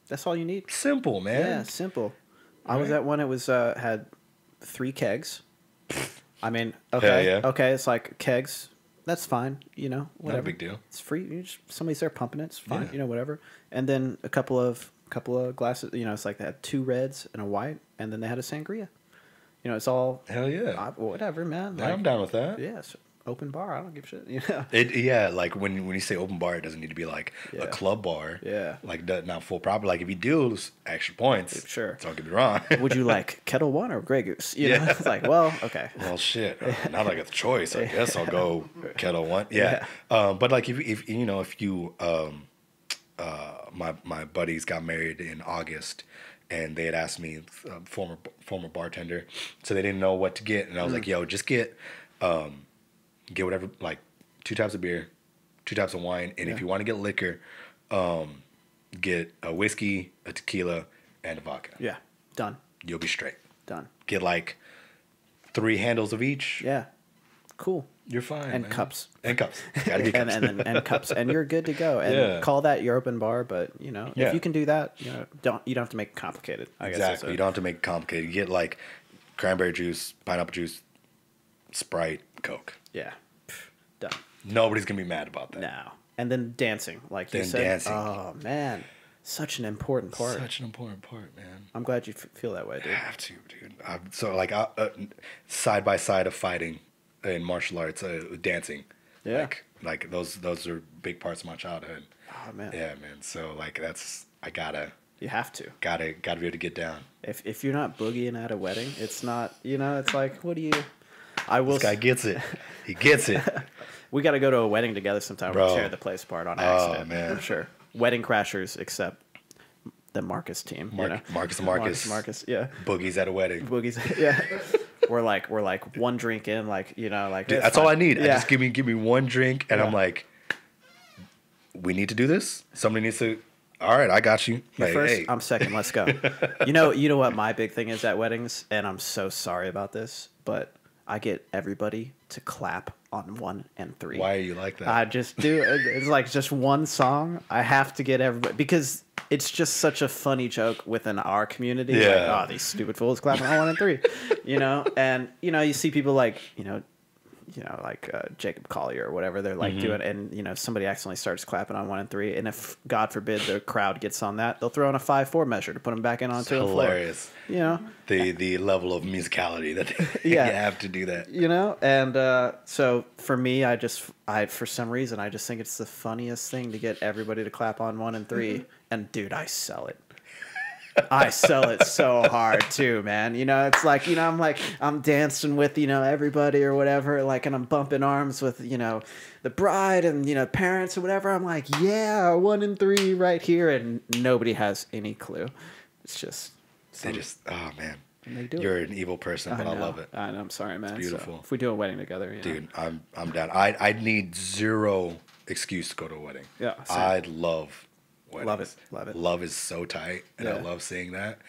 Speaker 2: that's all you need.
Speaker 1: Simple, man.
Speaker 2: Yeah, simple. Right. I was at one. It was had 3 kegs. I mean, okay,
Speaker 1: yeah.
Speaker 2: okay. It's like kegs, that's fine. You know, whatever.
Speaker 1: Not a big deal.
Speaker 2: It's free. Somebody's there pumping it. It's fine.
Speaker 1: Yeah.
Speaker 2: You know, whatever. And then a couple of glasses. You know, it's like they had 2 reds and a white, and then they had a sangria. You know, it's all
Speaker 1: Hell yeah.
Speaker 2: whatever, man.
Speaker 1: Yeah, I'm down with that.
Speaker 2: Yes, open bar. I don't give a shit. You know.
Speaker 1: Yeah, like when you say open bar, it doesn't need to be like a club bar.
Speaker 2: Yeah.
Speaker 1: Like not full proper. Like if you do extra points,
Speaker 2: Sure.
Speaker 1: Don't get me wrong.
Speaker 2: Would you like Kettle One or Grey Goose? You know, it's like, well, okay.
Speaker 1: Well, shit. Now that I get the choice, I guess I'll go Kettle One. Yeah. But like if my buddies got married in August, and they had asked me, former bartender, so they didn't know what to get, and I was like, yo, just get whatever, like 2 types of beer, 2 types of wine, and if you want to get liquor, get a whiskey, a tequila, and a vodka.
Speaker 2: Yeah, done.
Speaker 1: You'll be straight.
Speaker 2: Done.
Speaker 1: Get like 3 handles of each.
Speaker 2: Yeah, cool.
Speaker 1: You're fine.
Speaker 2: And
Speaker 1: man.
Speaker 2: cups.
Speaker 1: And cups. Gotta get cups.
Speaker 2: and cups, and you're good to go. And call that your open bar. But you know, if you can do that, you know, you don't have to make it complicated. I guess
Speaker 1: you don't have to make it complicated. You get like cranberry juice, pineapple juice, Sprite, Coke.
Speaker 2: Yeah, done.
Speaker 1: Nobody's gonna be mad about that.
Speaker 2: No. And then dancing, like you said.
Speaker 1: Dancing.
Speaker 2: Oh man, such an important part.
Speaker 1: Such an important part, man.
Speaker 2: I'm glad you feel that way, dude.
Speaker 1: I have to, dude. So like side by side of fighting in martial arts, dancing.
Speaker 2: Yeah.
Speaker 1: Like those are big parts of my childhood.
Speaker 2: Oh man.
Speaker 1: Yeah, man. So like I gotta
Speaker 2: You have to.
Speaker 1: be able to get down.
Speaker 2: If you're not boogieing at a wedding, it's not. You know, it's like, what do you? I will.
Speaker 1: This guy gets it. He gets it.
Speaker 2: We got to go to a wedding together sometime.
Speaker 1: Bro.
Speaker 2: We'll tear the place apart on accident.
Speaker 1: Oh, man.
Speaker 2: I'm sure. Wedding crashers, except the Marcus team. You know?
Speaker 1: Marcus,
Speaker 2: yeah.
Speaker 1: Boogies at a wedding.
Speaker 2: Boogies, yeah. we're like 1 drink in, like, you know, like.
Speaker 1: Dude, that's all I need.
Speaker 2: Yeah.
Speaker 1: Just give me 1 drink, and I'm like, we need to do this. Somebody needs to. All right, I got you.
Speaker 2: You're
Speaker 1: Like,
Speaker 2: first,
Speaker 1: hey.
Speaker 2: I'm second. Let's go. You know what my big thing is at weddings, and I'm so sorry about this, but I get everybody to clap on 1 and 3.
Speaker 1: Why are you like that?
Speaker 2: I just do. It's like just one song. I have to get everybody because it's just such a funny joke within our community.
Speaker 1: Yeah.
Speaker 2: Like, oh, these stupid fools clapping on 1 and 3. You know, and you know, you see people like like Jacob Collier or whatever. They're like doing, and you know, somebody accidentally starts clapping on 1 and 3, and if God forbid the crowd gets on that, they'll throw in a 5/4 measure to put them back in onto the floor.
Speaker 1: Hilarious.
Speaker 2: You know,
Speaker 1: The level of musicality that you
Speaker 2: Yeah.
Speaker 1: have to do that.
Speaker 2: you know, and so for me, I for some reason I just think it's the funniest thing to get everybody to clap on 1 and 3, and dude, I sell it. I sell it so hard too, man. You know, it's like, you know, I'm dancing with, you know, everybody or whatever, like, and I'm bumping arms with, you know, the bride and, you know, parents or whatever. I'm like, yeah, 1 and 3 right here, and nobody has any clue. It's just
Speaker 1: Oh man,
Speaker 2: they do
Speaker 1: you're an evil person, but I love it.
Speaker 2: I know, I'm sorry, man.
Speaker 1: beautiful.
Speaker 2: So if we do a wedding together, you know.
Speaker 1: Dude, I'm down. I need 0 excuse to go to a wedding.
Speaker 2: Yeah, same.
Speaker 1: I love weddings.
Speaker 2: Love it.
Speaker 1: Love is so tight, and I
Speaker 2: Yeah.
Speaker 1: love seeing that.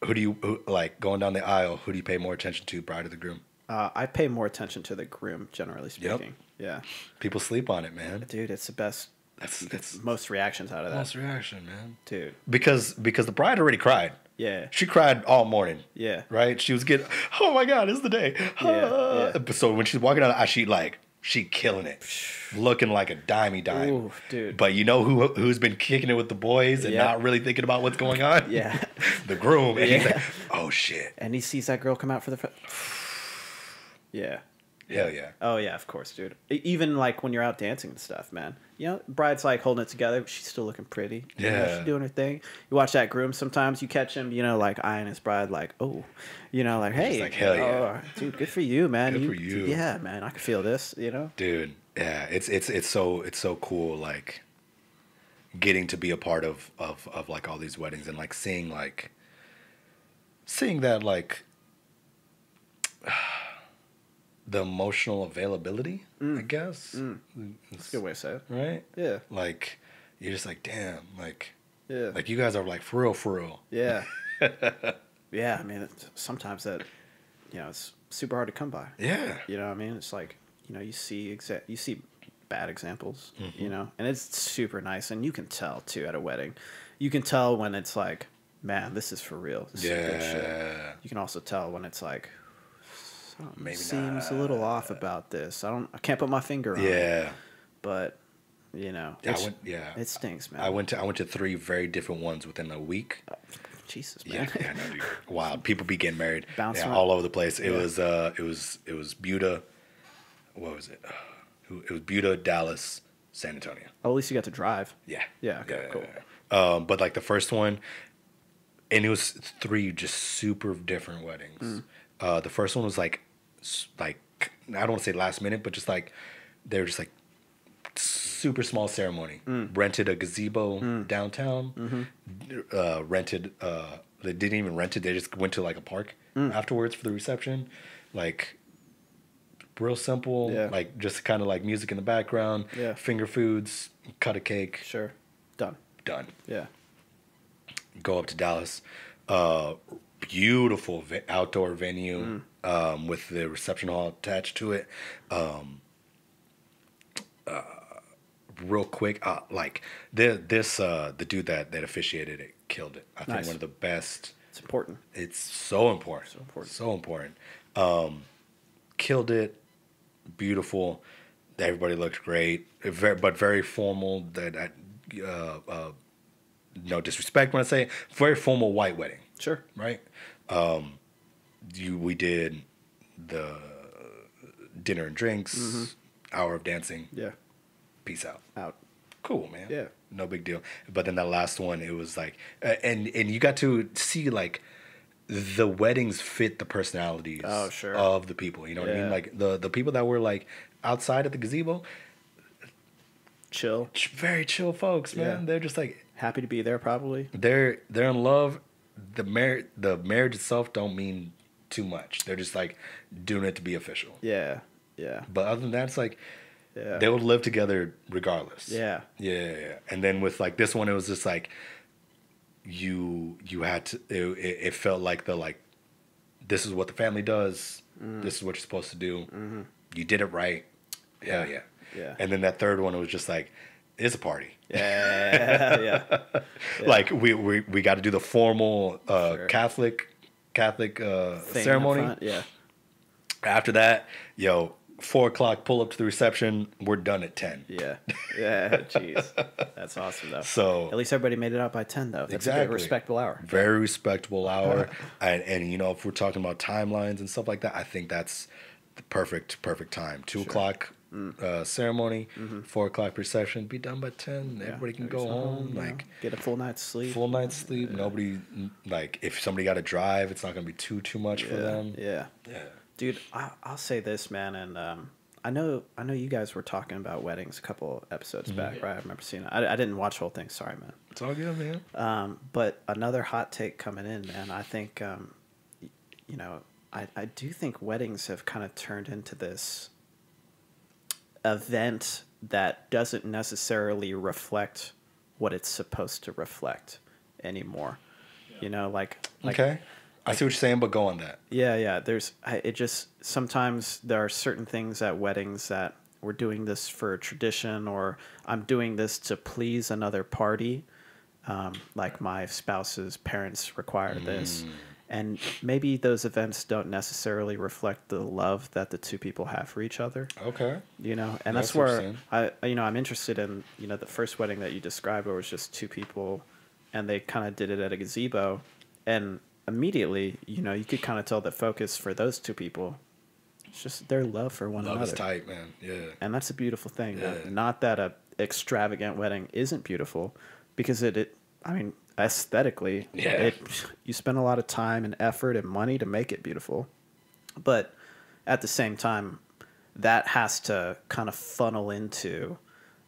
Speaker 1: Who like going down the aisle? Who do you pay more attention to, bride or the groom?
Speaker 2: I pay more attention to the groom, generally speaking. Yeah,
Speaker 1: People sleep on it, man.
Speaker 2: dude, it's the best.
Speaker 1: That's
Speaker 2: Most reactions out of that,
Speaker 1: most reaction, man.
Speaker 2: dude.
Speaker 1: Because the bride already cried.
Speaker 2: Yeah,
Speaker 1: She cried all morning.
Speaker 2: yeah.
Speaker 1: Right? She was getting, oh my God, it's the day.
Speaker 2: Yeah.
Speaker 1: So when she's walking down the aisle, she killing it. Looking like a dime.
Speaker 2: Ooh, dude.
Speaker 1: But you know who's been kicking it with the boys and
Speaker 2: Yep.
Speaker 1: not really thinking about what's going on?
Speaker 2: Yeah.
Speaker 1: The groom. And he's
Speaker 2: Yeah.
Speaker 1: like, oh shit.
Speaker 2: And he sees that girl come out for the. Yeah.
Speaker 1: Hell yeah.
Speaker 2: Oh yeah, of course, dude. Even like when you're out dancing and stuff, man. You know, bride's like holding it together, but she's still looking pretty. You know,
Speaker 1: Yeah.
Speaker 2: she's doing her thing. You watch that groom. Sometimes you catch him, you know, like eyeing his bride, like, oh, you know, like, hey,
Speaker 1: like, hell yeah.
Speaker 2: oh, dude, good for you, man.
Speaker 1: Good for you.
Speaker 2: Yeah, man, I can feel this. You know.
Speaker 1: Dude, yeah, it's so cool, like getting to be a part of like all these weddings and like seeing that like the emotional availability, I guess.
Speaker 2: That's a good way to say it.
Speaker 1: Right?
Speaker 2: Yeah.
Speaker 1: Like you're just like, damn, like
Speaker 2: Yeah.
Speaker 1: you guys are like for real.
Speaker 2: Yeah. Yeah. I mean, sometimes that, you know, it's super hard to come by.
Speaker 1: Yeah.
Speaker 2: You know what I mean? It's like, you know, you see bad examples, you know, and it's super nice. And you can tell, too, at a wedding. You can tell when it's like, man, this is for real. This is some good shit.
Speaker 1: Yeah.
Speaker 2: You can also tell when it's like,
Speaker 1: maybe
Speaker 2: seems a little off about this. I can't put my finger on it.
Speaker 1: Yeah.
Speaker 2: But, you know, it stinks, man.
Speaker 1: I went to 3 very different ones within a week.
Speaker 2: Jesus, man.
Speaker 1: Yeah, no, dude. Wild. People be getting married.
Speaker 2: Bouncing
Speaker 1: all over the place. It was Buda. What was it? It was Buda, Dallas, San Antonio.
Speaker 2: Oh, at least you got to drive.
Speaker 1: Yeah.
Speaker 2: Yeah. Okay. Cool.
Speaker 1: But like the first one, and it was 3 just super different weddings. The first one was like I don't want to say last minute, but just like they were just like super small ceremony. Rented a gazebo downtown. Rented. They didn't even rent it. They just went to like a park afterwards for the reception. Like real simple.
Speaker 2: Yeah.
Speaker 1: Like just kind of like music in the background.
Speaker 2: Yeah.
Speaker 1: Finger foods. Cut a cake.
Speaker 2: Sure. Done.
Speaker 1: Yeah. Go up to Dallas. Beautiful outdoor venue with the reception hall attached to it. Real quick, like the dude that officiated it killed it. I think one of the best.
Speaker 2: It's important.
Speaker 1: It's so important. So important. Killed it. Beautiful. Everybody looked great. But very formal. No disrespect when I say it, very formal white wedding.
Speaker 2: Sure.
Speaker 1: Right? We did the dinner and drinks, hour of dancing.
Speaker 2: Yeah.
Speaker 1: Peace out.
Speaker 2: Out.
Speaker 1: Cool, man.
Speaker 2: Yeah.
Speaker 1: No big deal. But then that last one, it was like, and you got to see like the weddings fit the personalities of the people. You know what I mean? Like the people that were like outside at the gazebo,
Speaker 2: chill,
Speaker 1: very chill folks, man.
Speaker 2: Yeah.
Speaker 1: They're just like
Speaker 2: happy to be there. Probably
Speaker 1: they're in love. The marriage itself don't mean too much. They're just like doing it to be official.
Speaker 2: Yeah. Yeah.
Speaker 1: But other than that, it's like they would live together regardless. Yeah. And then with like this one, it was just like you had to. It felt like this is what the family does. This is what you're supposed to do. You did it right. Hell yeah.
Speaker 2: Yeah.
Speaker 1: And then that third one, it was just like, it's a party.
Speaker 2: Yeah.
Speaker 1: Like we got to do the formal Catholic ceremony.
Speaker 2: Yeah.
Speaker 1: After that, 4:00 pull up to the reception. We're done at 10.
Speaker 2: Yeah. Jeez, that's awesome though.
Speaker 1: So
Speaker 2: at least everybody made it out by 10 though. That's a good, respectable hour.
Speaker 1: Very respectable hour. and if we're talking about timelines and stuff like that, I think that's the perfect time. 2:00. Ceremony, 4:00 reception, be done by 10. Everybody can go home, like
Speaker 2: get a full night's sleep.
Speaker 1: Nobody, like if somebody got to drive, it's not gonna be too much for them.
Speaker 2: Yeah. Dude, I'll say this, man, and I know you guys were talking about weddings a couple episodes back, right? I remember seeing it. I didn't watch the whole thing. Sorry, man.
Speaker 1: It's all good, man.
Speaker 2: But another hot take coming in, man. I think, I do think weddings have kind of turned into this event that doesn't necessarily reflect what it's supposed to reflect anymore. Like
Speaker 1: okay. I see what you're saying, but go on that.
Speaker 2: Yeah. Sometimes there are certain things at weddings that we're doing this for tradition, or I'm doing this to please another party. Like my spouse's parents require this. And maybe those events don't necessarily reflect the love that the two people have for each other.
Speaker 1: Okay.
Speaker 2: And that's where I'm interested in, the first wedding that you described where it was just two people and they kind of did it at a gazebo. And immediately, you could kind of tell the focus for those two people, it's just their love for one another.
Speaker 1: Love is tight, man. Yeah.
Speaker 2: And that's a beautiful thing.
Speaker 1: Yeah.
Speaker 2: Not that a extravagant wedding isn't beautiful, because aesthetically, you spend a lot of time and effort and money to make it beautiful. But at the same time, that has to kind of funnel into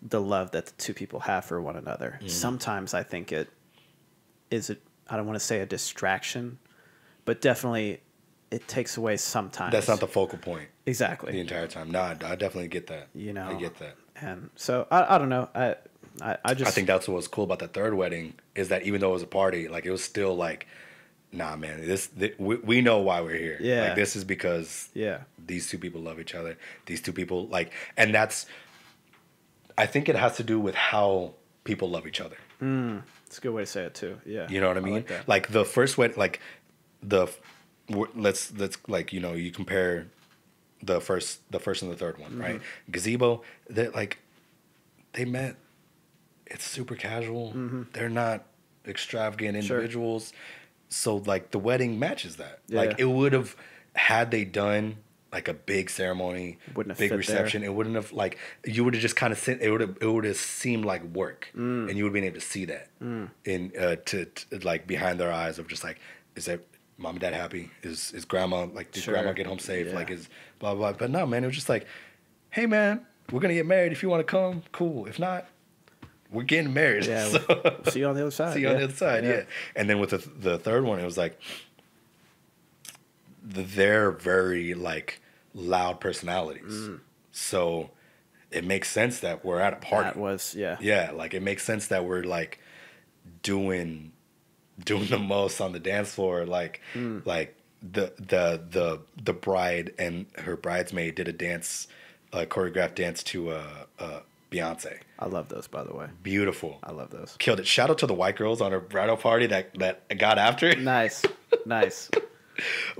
Speaker 2: the love that the two people have for one another. Sometimes I think I don't want to say a distraction, but definitely it takes away sometimes.
Speaker 1: That's not the focal point.
Speaker 2: Exactly.
Speaker 1: The entire time. No, I definitely get that. I get that.
Speaker 2: And so I don't know. I
Speaker 1: think that's what's cool about that third wedding is that even though it was a party, like it was still like, nah, man, we know why we're here.
Speaker 2: Yeah.
Speaker 1: Like this is because these two people love each other. These two people and I think it has to do with how people love each other.
Speaker 2: It's a good way to say it too. Yeah.
Speaker 1: You know what I mean?
Speaker 2: Like
Speaker 1: like the first wedding, let's like, you compare the first and the third one, right? Gazebo, they met. It's super casual. They're not extravagant individuals. So like the wedding matches that.
Speaker 2: Yeah.
Speaker 1: Like it would have, had they done like a big ceremony,
Speaker 2: Wouldn't have
Speaker 1: big
Speaker 2: fit
Speaker 1: reception,
Speaker 2: there.
Speaker 1: it wouldn't have, like, you would have just kind of it would have seemed like work, and you would have been able to see that in to like behind their eyes of just like, is that mom and dad happy? Is grandma, like, did grandma get home safe?
Speaker 2: Yeah.
Speaker 1: Like, is blah blah. But no, man, it was just like, hey man, we're gonna get married. If you want to come, cool. If not, we're getting married.
Speaker 2: Yeah,
Speaker 1: So,
Speaker 2: we'll see you on the other side.
Speaker 1: see you on the other side, yeah. And then with the third one, it was like, they're very like loud personalities, so it makes sense that we're at a party.
Speaker 2: That was
Speaker 1: Like it makes sense that we're like doing the most on the dance floor. Like the bride and her bridesmaid did a dance, a choreographed dance to Beyonce.
Speaker 2: I love those, by the way.
Speaker 1: Beautiful.
Speaker 2: I love those.
Speaker 1: Killed it. Shout out to the white girls on her bridal party that got after it.
Speaker 2: Nice.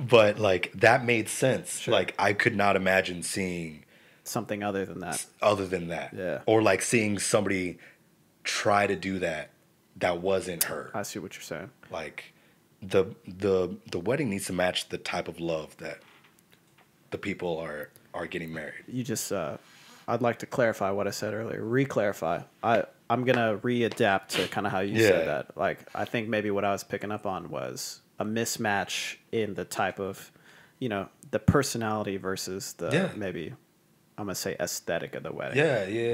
Speaker 1: But like that made sense.
Speaker 2: Sure.
Speaker 1: Like I could not imagine seeing
Speaker 2: Something other than that.
Speaker 1: Yeah. Or like seeing somebody try to do that wasn't her.
Speaker 2: I see what you're saying.
Speaker 1: Like the wedding needs to match the type of love that the people are getting married.
Speaker 2: You just I'd like to clarify what I said earlier. Re-clarify. I'm gonna readapt to kind of how you said that. Like I think maybe what I was picking up on was a mismatch in the type of, the personality versus the maybe I'm gonna say aesthetic of the wedding.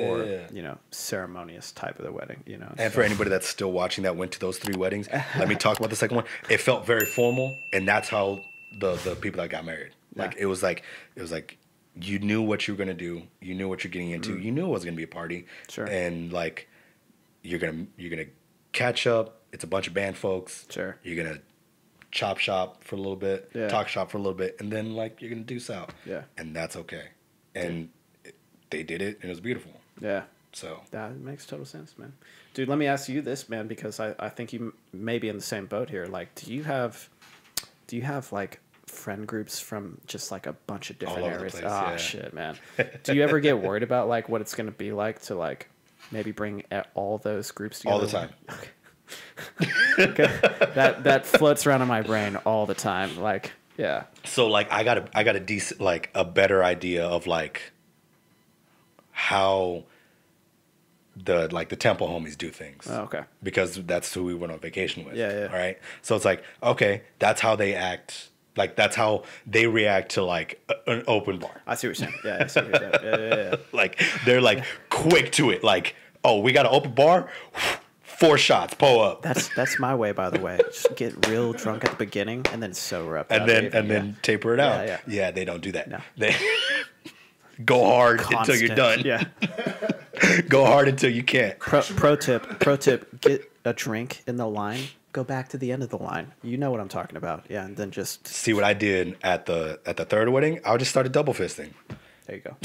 Speaker 2: Or ceremonious type of the wedding.
Speaker 1: And for anybody that's still watching that went to those 3 weddings, let me talk about the second one. It felt very formal, and that's how the people that got married. Like it was like you knew what you were gonna do, you knew what you're getting into, you knew it was gonna be a party, and like you're gonna catch up. It's a bunch of band folks. You're gonna chop shop for a little bit, talk shop for a little bit, and then like you're gonna deuce out. And that's okay. And they did it, and it was beautiful. So
Speaker 2: that makes total sense, man. Dude, let me ask you this, man, because I think you may be in the same boat here. Like, do you have like friend groups from just like a bunch of different areas? Shit, man. Do you ever get worried about like what it's gonna be like to like maybe bring all those groups together?
Speaker 1: All the time.
Speaker 2: Okay. That floats around in my brain all the time. Like, yeah.
Speaker 1: So like I got a decent, like a better idea of like how the Temple homies do things.
Speaker 2: Oh, okay.
Speaker 1: Because that's who we went on vacation with.
Speaker 2: Yeah.
Speaker 1: All right. So it's like, okay, that's how they act. Like that's how they react to like an open bar.
Speaker 2: I see what you're saying. Yeah, I see what you're saying. Yeah.
Speaker 1: Like they're like quick to it. Like, oh, we got an open bar. 4 shots, pull up.
Speaker 2: That's my way, by the way. Just get real drunk at the beginning and then sober up.
Speaker 1: And then taper it out. Yeah, they don't do that. No. They go hard until you're done.
Speaker 2: Yeah.
Speaker 1: Go hard until you can't.
Speaker 2: Pro tip, get a drink in the line, go back to the end of the line. You know what I'm talking about. Yeah, and then just
Speaker 1: see what I did at the third wedding. I would just started double fisting.
Speaker 2: There you go.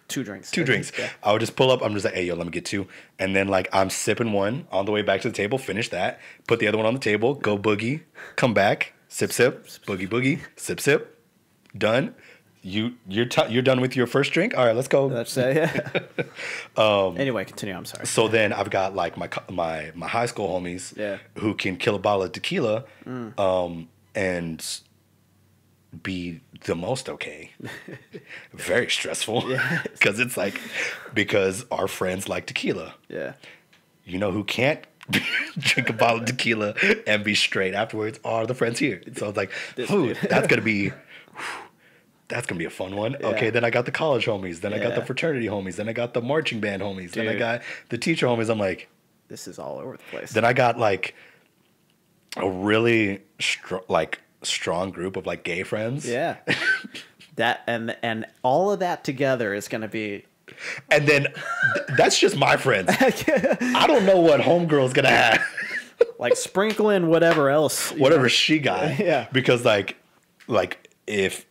Speaker 2: 2 drinks.
Speaker 1: 2 drinks. Yeah. I would just pull up. I'm just like, hey, yo, let me get 2. And then, like, I'm sipping one on the way back to the table, finish that, put the other one on the table, go boogie, come back, sip, boogie, sip, done. You're done with your first drink? All right, let's go.
Speaker 2: That's it, yeah. Anyway, continue. I'm sorry.
Speaker 1: So then I've got, like, my high school homies who can kill a bottle of tequila and be the most okay. Very stressful. Because it's like, because our friends like tequila. Yeah. You know who can't drink a bottle of tequila and be straight afterwards are the friends here. So it's like, that's gonna be a fun one. Yeah. Okay, then I got the college homies, then I got the fraternity homies, then I got the marching band homies, then I got the teacher homies. I'm like,
Speaker 2: this is all over the place.
Speaker 1: Then I got like a really strong group of like gay friends.
Speaker 2: Yeah. That and all of that together is going to be.
Speaker 1: And then that's just my friends. I don't know what homegirl's going to have.
Speaker 2: Like sprinkle in whatever else.
Speaker 1: Whatever she got.
Speaker 2: Yeah.
Speaker 1: Because like if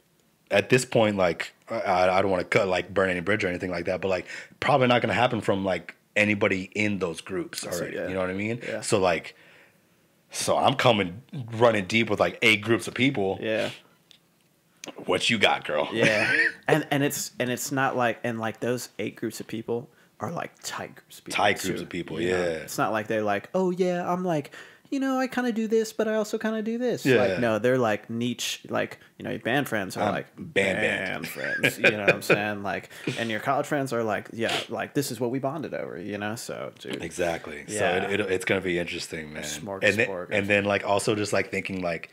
Speaker 1: at this point, like I don't want to burn any bridge or anything like that, but like probably not going to happen from like anybody in those groups already. You know what I mean? Yeah. So I'm running deep with like 8 groups of people.
Speaker 2: Yeah.
Speaker 1: What you got, girl?
Speaker 2: Yeah, and it's not like, and like those 8 groups of people are like tight groups of people.
Speaker 1: Tight groups
Speaker 2: too,
Speaker 1: of people,
Speaker 2: you know?
Speaker 1: yeah.
Speaker 2: It's not like they're like, oh yeah, I'm like, I kind of do this, but I also kind of do this.
Speaker 1: Yeah.
Speaker 2: Like, no, they're like niche, like, your band friends are like
Speaker 1: band
Speaker 2: friends. You know what I'm saying? Like, and your college friends are like, yeah, like this is what we bonded over. So, dude.
Speaker 1: Exactly.
Speaker 2: Yeah.
Speaker 1: So it's gonna be interesting, man.
Speaker 2: Smorgasbord.
Speaker 1: And then like also just like thinking like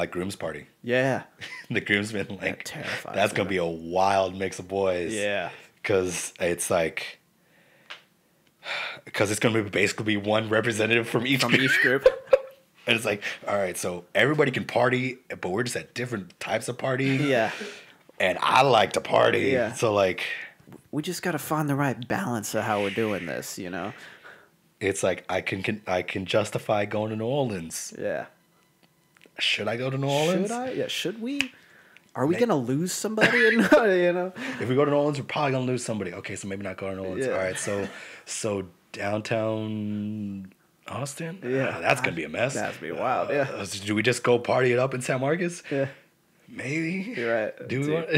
Speaker 1: groom's party.
Speaker 2: Yeah.
Speaker 1: The groomsmen, like
Speaker 2: That terrifies
Speaker 1: that's
Speaker 2: me.
Speaker 1: gonna be a wild mix of boys.
Speaker 2: Yeah.
Speaker 1: Because it's like. Because it's going to basically be one representative from each
Speaker 2: group.
Speaker 1: And it's like, all right, so everybody can party, but we're just at different types of party.
Speaker 2: Yeah.
Speaker 1: And I like to party.
Speaker 2: Yeah.
Speaker 1: So, like...
Speaker 2: We just got to find the right balance of how we're doing this,
Speaker 1: It's like, I can justify going to New Orleans.
Speaker 2: Yeah.
Speaker 1: Should I go to New Orleans?
Speaker 2: Should I? Yeah, should we? Are we going to lose somebody? If
Speaker 1: we go to New Orleans, we're probably going to lose somebody. Okay, so maybe not go to New Orleans.
Speaker 2: Yeah.
Speaker 1: All right, so downtown Austin?
Speaker 2: Yeah.
Speaker 1: That's going to be a mess.
Speaker 2: That's going to be wild, yeah.
Speaker 1: Do we just go party it up in San Marcos?
Speaker 2: Yeah.
Speaker 1: Maybe.
Speaker 2: You're right.
Speaker 1: Do we want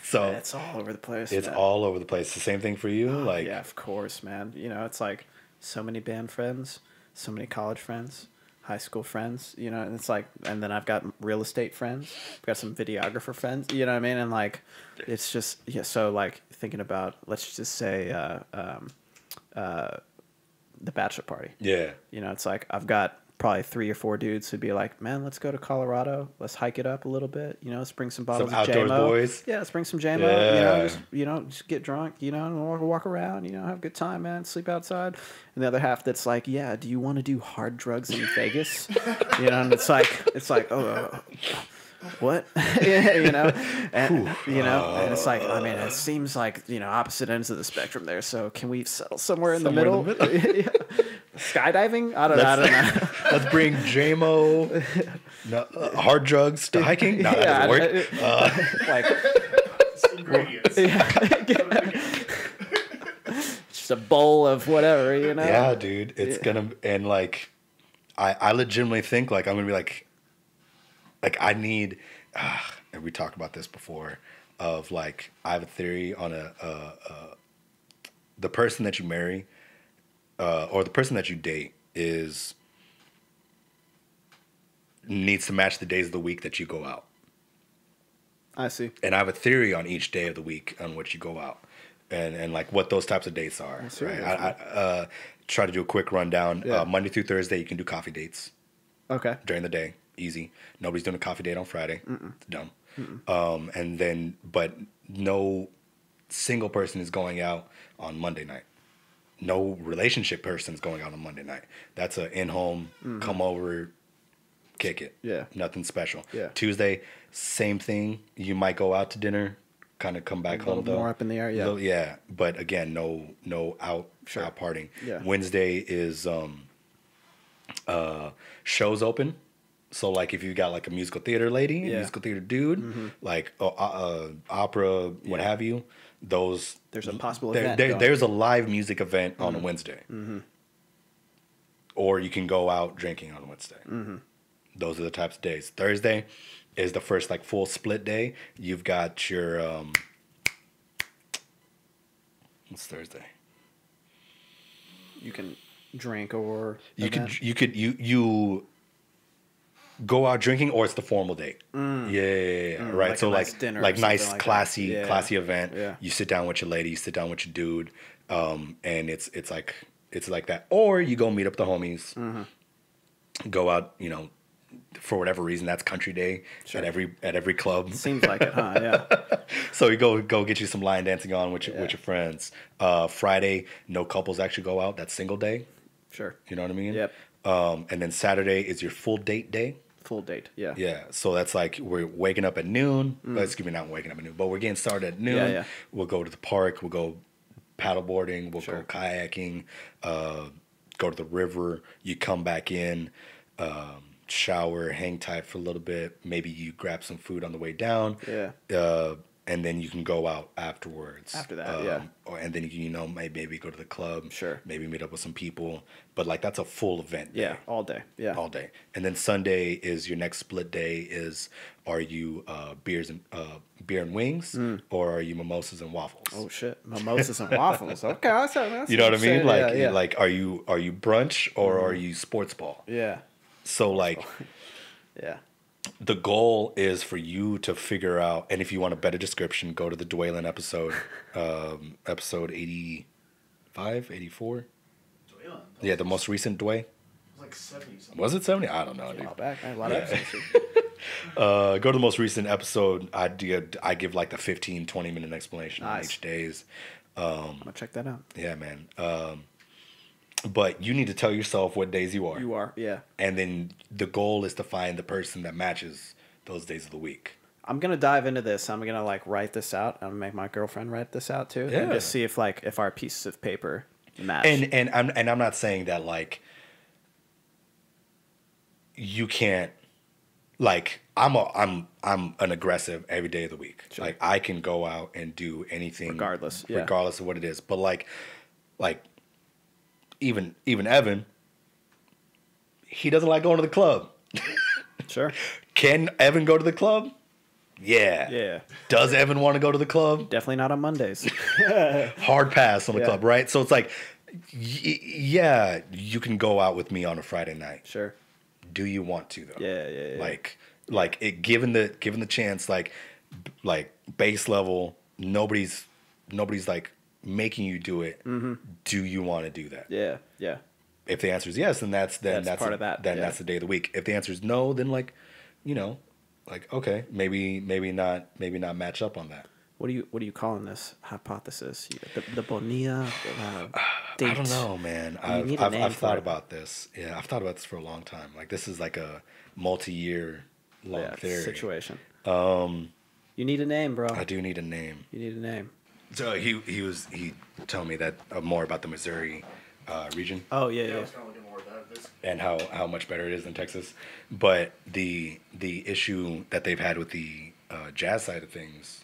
Speaker 1: So
Speaker 2: it's all over the place.
Speaker 1: it's
Speaker 2: man.
Speaker 1: all over the place. The same thing for you? Like
Speaker 2: Yeah, of course, man. It's like so many band friends, so many college friends, high school friends, and it's like, and then I've got real estate friends, I've got some videographer friends, you know what I mean? And like, it's just, yeah, so like thinking about, let's just say, the bachelor party.
Speaker 1: Yeah.
Speaker 2: It's like, I've got probably 3 or 4 dudes who'd be like, man, let's go to Colorado. Let's hike it up a little bit. Let's bring some bottles of
Speaker 1: outdoors
Speaker 2: JMO.
Speaker 1: boys.
Speaker 2: Yeah, let's bring some JMO.
Speaker 1: Yeah.
Speaker 2: Just get drunk, and walk around, have a good time, man. Sleep outside. And the other half that's like, yeah, do you want to do hard drugs in Vegas? And it's like, oh, what? And and it's like, I mean, it seems like, opposite ends of the spectrum there. So can we settle somewhere in the middle? Yeah. Skydiving? I don't know.
Speaker 1: Let's bring JMO, hard drugs to hiking. No, that doesn't work.
Speaker 2: Like,
Speaker 3: Ingredients.
Speaker 2: just a bowl of whatever,
Speaker 1: Yeah, dude. It's gonna, and like, I legitimately think like I'm gonna be like I need, and we talked about this before, of like I have a theory on the person that you marry, or the person that you date needs to match the days of the week that you go out.
Speaker 2: I see.
Speaker 1: And I have a theory on each day of the week on which you go out, and like what those types of dates are. Right? I try to do a quick rundown.
Speaker 2: Yeah.
Speaker 1: Monday through Thursday, you can do coffee dates.
Speaker 2: Okay.
Speaker 1: During the day, easy. Nobody's doing a coffee date on Friday. It's dumb. And then, but no single person is going out on Monday night. No relationship person is going out on Monday night. That's a in-home, come over, kick it.
Speaker 2: Yeah.
Speaker 1: Nothing special.
Speaker 2: Yeah.
Speaker 1: Tuesday, same thing. You might go out to dinner, kind of come back home though.
Speaker 2: More up in the air, yeah.
Speaker 1: Yeah. But again, no out partying.
Speaker 2: Yeah.
Speaker 1: Wednesday is shows open. So like if you got like a musical theater lady, a musical theater dude, like opera, what have you, those
Speaker 2: there's a possible event.
Speaker 1: There's a live music event on a Wednesday. Or you can go out drinking on a Wednesday. Those are the types of days. Thursday is the first like full split day. You've got your what's Thursday?
Speaker 2: You can drink or
Speaker 1: you go out drinking, or it's the formal date. Yeah. Right.
Speaker 2: Like
Speaker 1: so
Speaker 2: a nice
Speaker 1: like
Speaker 2: dinner or
Speaker 1: like nice
Speaker 2: something like
Speaker 1: classy
Speaker 2: that. Yeah.
Speaker 1: classy event.
Speaker 2: Yeah.
Speaker 1: You sit down with your lady, you sit down with your dude, and it's like that. Or you go meet up the homies, go out, for whatever reason, that's country day at every club.
Speaker 2: Seems like it, huh? Yeah.
Speaker 1: So you go get you some line dancing on with your friends. Friday, no couples actually go out. That's single day.
Speaker 2: Sure.
Speaker 1: You know what I mean?
Speaker 2: Yep.
Speaker 1: And then Saturday is your full date day.
Speaker 2: Full date. Yeah.
Speaker 1: Yeah. So that's like we're waking up at noon. Excuse me, not waking up at noon, but we're getting started at noon.
Speaker 2: Yeah.
Speaker 1: We'll go to the park. We'll go paddleboarding. We'll go kayaking. Go to the river. You come back in. Shower, hang tight for a little bit. Maybe you grab some food on the way down.
Speaker 2: Yeah.
Speaker 1: and then you can go out afterwards.
Speaker 2: After that, yeah.
Speaker 1: And then you know maybe go to the club.
Speaker 2: Sure.
Speaker 1: Maybe meet up with some people, but like that's a full event day.
Speaker 2: Yeah, all day. Yeah,
Speaker 1: all day. And then Sunday is your next split day. Are you beer and wings, or are you mimosas and waffles?
Speaker 2: Oh shit, mimosas and waffles. Okay, that's
Speaker 1: you know what I mean? Like
Speaker 2: yeah.
Speaker 1: like are you brunch or are you sports ball?
Speaker 2: Yeah.
Speaker 1: So like,
Speaker 2: yeah.
Speaker 1: The goal is for you to figure out, and if you want a better description, go to the Dwaylen episode, episode 85, 84.
Speaker 3: Dwaylen?
Speaker 1: Yeah, the most recent Dway.
Speaker 3: It was like 70 something.
Speaker 1: Was it 70? I don't know,
Speaker 2: A
Speaker 1: dude.
Speaker 2: while back, a lot of episodes.
Speaker 1: Go to the most recent episode. I give like the 15, 20-minute explanation on
Speaker 2: Nice.
Speaker 1: each days.
Speaker 2: I'm gonna check that out.
Speaker 1: Yeah, man. But you need to tell yourself what days you are.
Speaker 2: You are, yeah.
Speaker 1: And then the goal is to find the person that matches those days of the week.
Speaker 2: I'm gonna dive into this. I'm gonna like write this out. I'm gonna make my girlfriend write this out too, and
Speaker 1: Yeah.
Speaker 2: just see if our pieces of paper match.
Speaker 1: And I'm not saying that like you can't, like I'm an aggressive every day of the week.
Speaker 2: Sure.
Speaker 1: Like I can go out and do anything
Speaker 2: Regardless of
Speaker 1: what it is. But like even Evan, he doesn't like going to the club.
Speaker 2: Sure.
Speaker 1: Can Evan go to the club? Yeah.
Speaker 2: Yeah.
Speaker 1: Does Evan want to go to the club?
Speaker 2: Definitely not on Mondays.
Speaker 1: Hard pass on the
Speaker 2: Yeah.
Speaker 1: club, right? So it's like, yeah, you can go out with me on a Friday night.
Speaker 2: Sure.
Speaker 1: Do you want to though?
Speaker 2: Yeah.
Speaker 1: Like it, given the chance, like base level, nobody's like making you do it.
Speaker 2: Mm-hmm.
Speaker 1: Do you want to do that?
Speaker 2: Yeah.
Speaker 1: If the answer is yes, then that's
Speaker 2: part of that,
Speaker 1: Then
Speaker 2: yeah.
Speaker 1: that's the day of the week. If the answer is no, then like, okay, maybe not match up on that.
Speaker 2: What are you calling this hypothesis? The Bonilla date.
Speaker 1: I don't know, man.
Speaker 2: You need a name
Speaker 1: I've
Speaker 2: for
Speaker 1: thought
Speaker 2: it.
Speaker 1: about this. Yeah, I've thought about this for a long time. Like this is like a multi-year long theory.
Speaker 2: Situation. You need a name, bro.
Speaker 1: I do need a name.
Speaker 2: You need a name.
Speaker 1: So he told me that more about the Missouri region
Speaker 2: Oh
Speaker 3: Yeah, I
Speaker 2: yeah.
Speaker 3: was kind of looking more at that. This,
Speaker 1: and how much better it is than Texas. But the issue that they've had with the jazz side of things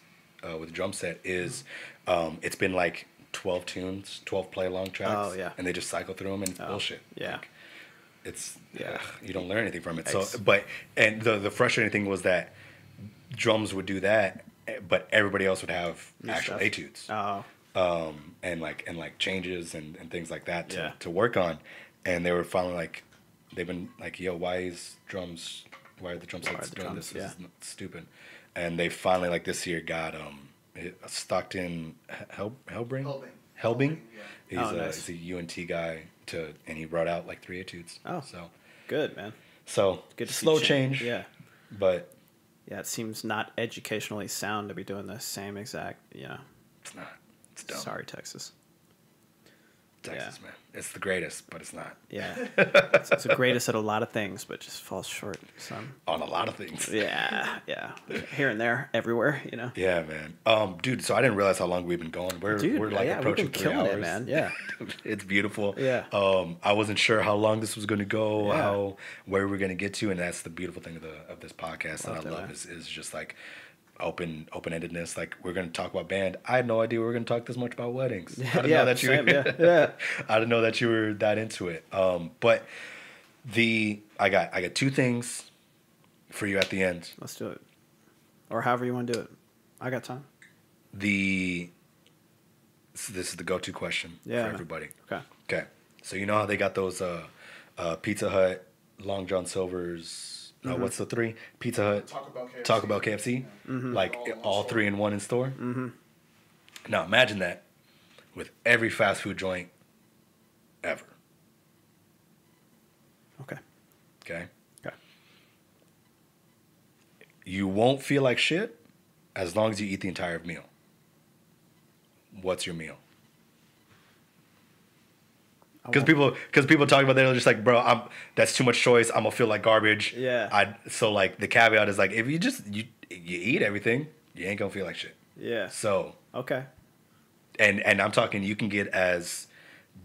Speaker 1: with the drum set is it's been like 12 tunes, 12 play along tracks.
Speaker 2: Oh, yeah.
Speaker 1: And they just cycle through them and it's bullshit.
Speaker 2: Yeah.
Speaker 1: Like, it's
Speaker 2: Yeah.
Speaker 1: you don't learn anything from it.
Speaker 2: Ex-
Speaker 1: So and the frustrating thing was that drums would do that, but everybody else would have
Speaker 2: New
Speaker 1: actual
Speaker 2: stuff.
Speaker 1: etudes.
Speaker 2: Oh.
Speaker 1: And changes and things like that
Speaker 2: Yeah.
Speaker 1: to work on. And they were finally like, they've been like, yo, why are the drum sets
Speaker 2: the
Speaker 1: doing
Speaker 2: drums?
Speaker 1: this? This is stupid. And they finally like this year got Stockton Helbing.
Speaker 3: Yeah.
Speaker 1: He's
Speaker 2: Oh, nice.
Speaker 1: he's a UNT guy and he brought out like 3 etudes.
Speaker 2: Oh.
Speaker 1: So
Speaker 2: Good, man.
Speaker 1: good
Speaker 2: to see
Speaker 1: slow change.
Speaker 2: Yeah.
Speaker 1: But
Speaker 2: Yeah, it seems not educationally sound to be doing the same exact,
Speaker 1: it's not. It's dumb.
Speaker 2: Sorry, Texas.
Speaker 1: Texas, man. It's the greatest, but it's not.
Speaker 2: Yeah. it's the greatest at a lot of things, but just falls short some.
Speaker 1: On a lot of things.
Speaker 2: Yeah. Here and there, everywhere,
Speaker 1: Yeah, man. Dude, so I didn't realize how long we've been going. We're like
Speaker 2: we've
Speaker 1: approaching
Speaker 2: been
Speaker 1: 3
Speaker 2: killing
Speaker 1: hours.
Speaker 2: it, man. Yeah.
Speaker 1: It's beautiful.
Speaker 2: Yeah.
Speaker 1: I wasn't sure how long this was going to go,
Speaker 2: Yeah.
Speaker 1: where we were going to get to, and that's the beautiful thing of this podcast that I love
Speaker 2: man.
Speaker 1: is just like open-endedness. Like we're going to talk about band. I had no idea we were going to talk this much about weddings. I didn't know that you
Speaker 2: same, yeah.
Speaker 1: I didn't know that you were that into it. But I got 2 things for you at the end.
Speaker 2: Let's do it. Or however you want to do it. I got time.
Speaker 1: This is the go-to question
Speaker 2: Yeah,
Speaker 1: for
Speaker 2: man.
Speaker 1: everybody.
Speaker 2: Okay.
Speaker 1: So you know how they got those Pizza Hut, Long John Silver's, what's the 3? Pizza Hut,
Speaker 3: Taco Bell, KFC.
Speaker 1: KFC,
Speaker 2: Mm-hmm.
Speaker 1: like
Speaker 3: All
Speaker 1: all 3 in 1 in store. Mm-hmm. Now imagine that with every fast food joint ever.
Speaker 2: Okay.
Speaker 1: Okay.
Speaker 2: Okay.
Speaker 1: You won't feel like shit as long as you eat the entire meal. What's your meal? Because people talk about that, they're just like, bro, that's too much choice. I'm gonna feel like garbage.
Speaker 2: Yeah.
Speaker 1: So like the caveat is like, if you just you eat everything, you ain't gonna feel like shit.
Speaker 2: Yeah.
Speaker 1: So
Speaker 2: Okay.
Speaker 1: and I'm talking, you can get as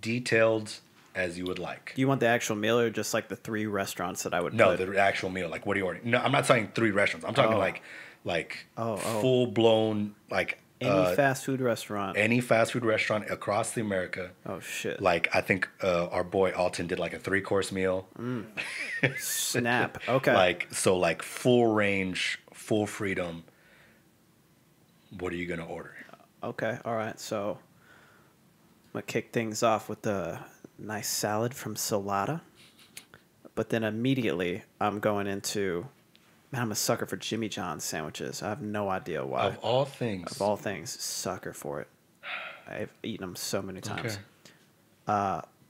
Speaker 1: detailed as you would like.
Speaker 2: Do you want the actual meal or just like the 3 restaurants that I would
Speaker 1: No,
Speaker 2: put?
Speaker 1: the actual meal. Like, what do you order? No, I'm not saying 3 restaurants. I'm talking like full blown like
Speaker 2: Any fast food restaurant.
Speaker 1: any fast food restaurant across the America.
Speaker 2: Oh shit.
Speaker 1: Like I think our boy Alton did like a 3-course meal.
Speaker 2: Snap. Okay.
Speaker 1: Like full range, full freedom. What are you gonna order?
Speaker 2: Okay. All right. So I'm gonna kick things off with a nice salad from Salata, but then immediately I'm going into. Man, I'm a sucker for Jimmy John's sandwiches. I have no idea why.
Speaker 1: Of all things.
Speaker 2: Of all things, sucker for it. I've eaten them so many times.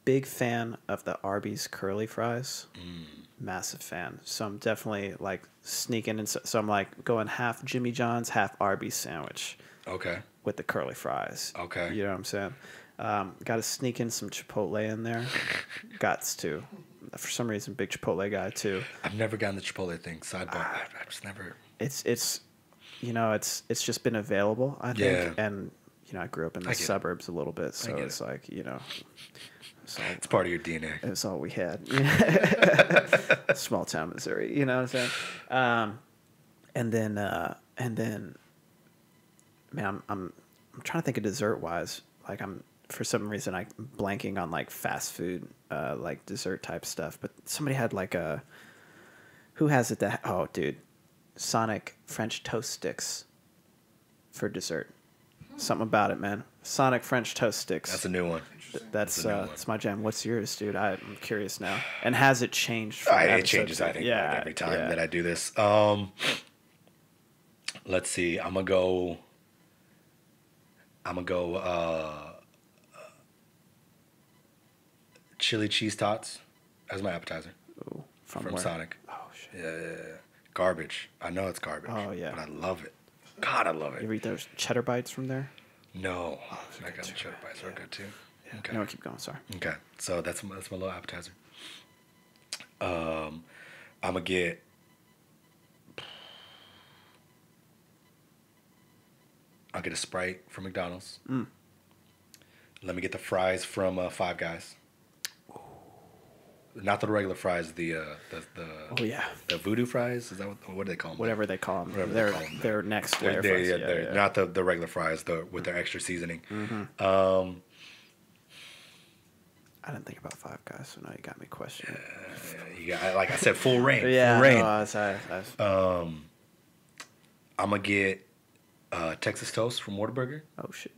Speaker 2: Big fan of the Arby's curly fries. Massive fan. So I'm definitely like sneaking in. So I'm like going half Jimmy John's, half Arby's sandwich.
Speaker 1: Okay.
Speaker 2: With the curly fries.
Speaker 1: Okay.
Speaker 2: You know what I'm saying? Got to sneak in some Chipotle in there. Gots to. For some reason, big Chipotle guy too.
Speaker 1: I've never gotten the Chipotle thing. Sidebar. I just never.
Speaker 2: It's you know, it's just been available, I think.
Speaker 1: Yeah.
Speaker 2: And you know, I grew up in the suburbs a little bit, so it's like, you know,
Speaker 1: it's part of your DNA.
Speaker 2: It's all we had. Small town Missouri, you know what I'm saying? And then man, I'm trying to think of dessert wise. Like for some reason I'm blanking on like fast food like dessert type stuff, but somebody had like who has it that Sonic French toast sticks for dessert. Something about it, man. Sonic French toast sticks.
Speaker 1: That's a new one.
Speaker 2: That's my jam. What's yours, dude? I'm curious now. And has it changed?
Speaker 1: It changes, I think, like every time that I do this. Let's see. I'm gonna go chili cheese tots as my appetizer.
Speaker 2: Ooh,
Speaker 1: from Sonic.
Speaker 2: Oh shit.
Speaker 1: Yeah. Garbage. I know it's garbage.
Speaker 2: Oh yeah.
Speaker 1: But I love it. God, I love it.
Speaker 2: You ever eat those cheddar bites from there?
Speaker 1: No. I got the cheddar bites. Are good too.
Speaker 2: Yeah.
Speaker 1: Okay.
Speaker 2: No, keep going. Sorry.
Speaker 1: Okay. So that's my little appetizer. I'm gonna get. I'll get a Sprite from McDonald's. Let me get the fries from Five Guys. Not the regular fries, the voodoo fries. Is that what do they call them?
Speaker 2: Whatever they call them.
Speaker 1: Whatever
Speaker 2: they're
Speaker 1: they call them.
Speaker 2: they're next layer
Speaker 1: They're,
Speaker 2: fries.
Speaker 1: they're not the regular fries, with their extra seasoning.
Speaker 2: I didn't think about Five Guys, so now you got me questioning.
Speaker 1: You got, like I said, full reign.
Speaker 2: Yeah.
Speaker 1: Full reign. I'm gonna get Texas toast from Whataburger.
Speaker 2: Oh shit.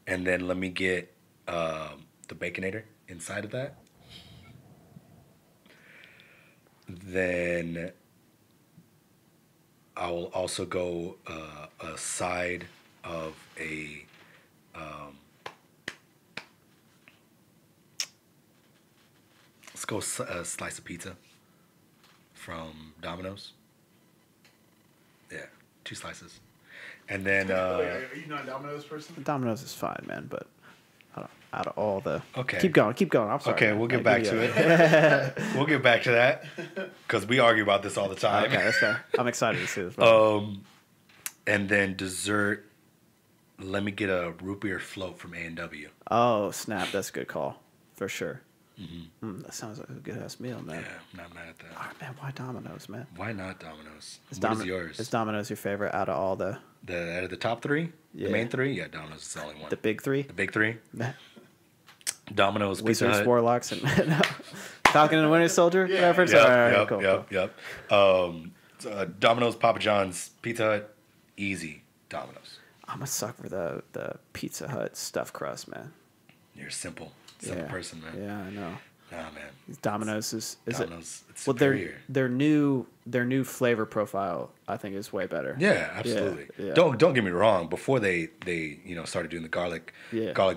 Speaker 1: And then let me get the Baconator inside of that. Then I will also go a side of a let's go a slice of pizza from Domino's. Yeah, 2 slices. And then
Speaker 3: are you not a Domino's person?
Speaker 2: Domino's is fine, man, but out of all the
Speaker 1: okay,
Speaker 2: keep going. I'm sorry.
Speaker 1: Okay, we'll get back to it. We'll get back to that because we argue about this all the time.
Speaker 2: Okay, that's fair. I'm excited to see this.
Speaker 1: And then dessert. Let me get a root beer float from A&W.
Speaker 2: Oh snap! That's a good call for sure. That sounds like a good ass meal, man.
Speaker 1: Yeah, not mad at that.
Speaker 2: Oh, man, why Domino's, man?
Speaker 1: Why not Domino's?
Speaker 2: What
Speaker 1: is yours?
Speaker 2: Is Domino's your favorite out of all the
Speaker 1: out of the top 3?
Speaker 2: Yeah.
Speaker 1: The main 3? Yeah, Domino's is the only one.
Speaker 2: the big 3?
Speaker 1: The big 3? Domino's, Pizza
Speaker 2: Wizards,
Speaker 1: Hut.
Speaker 2: Warlocks, and Falcon and the Winter Soldier reference.
Speaker 1: Yep. Domino's, Papa John's, Pizza Hut, easy. Domino's.
Speaker 2: I'm a sucker for the Pizza Hut stuffed crust, man.
Speaker 1: You're a simple person, man.
Speaker 2: Yeah, I know.
Speaker 1: Nah, man.
Speaker 2: Domino's is
Speaker 1: Domino's, it's
Speaker 2: well,
Speaker 1: superior.
Speaker 2: their new flavor profile, I think, is way better.
Speaker 1: Yeah, absolutely.
Speaker 2: Yeah.
Speaker 1: Don't get me wrong. Before they started doing the garlic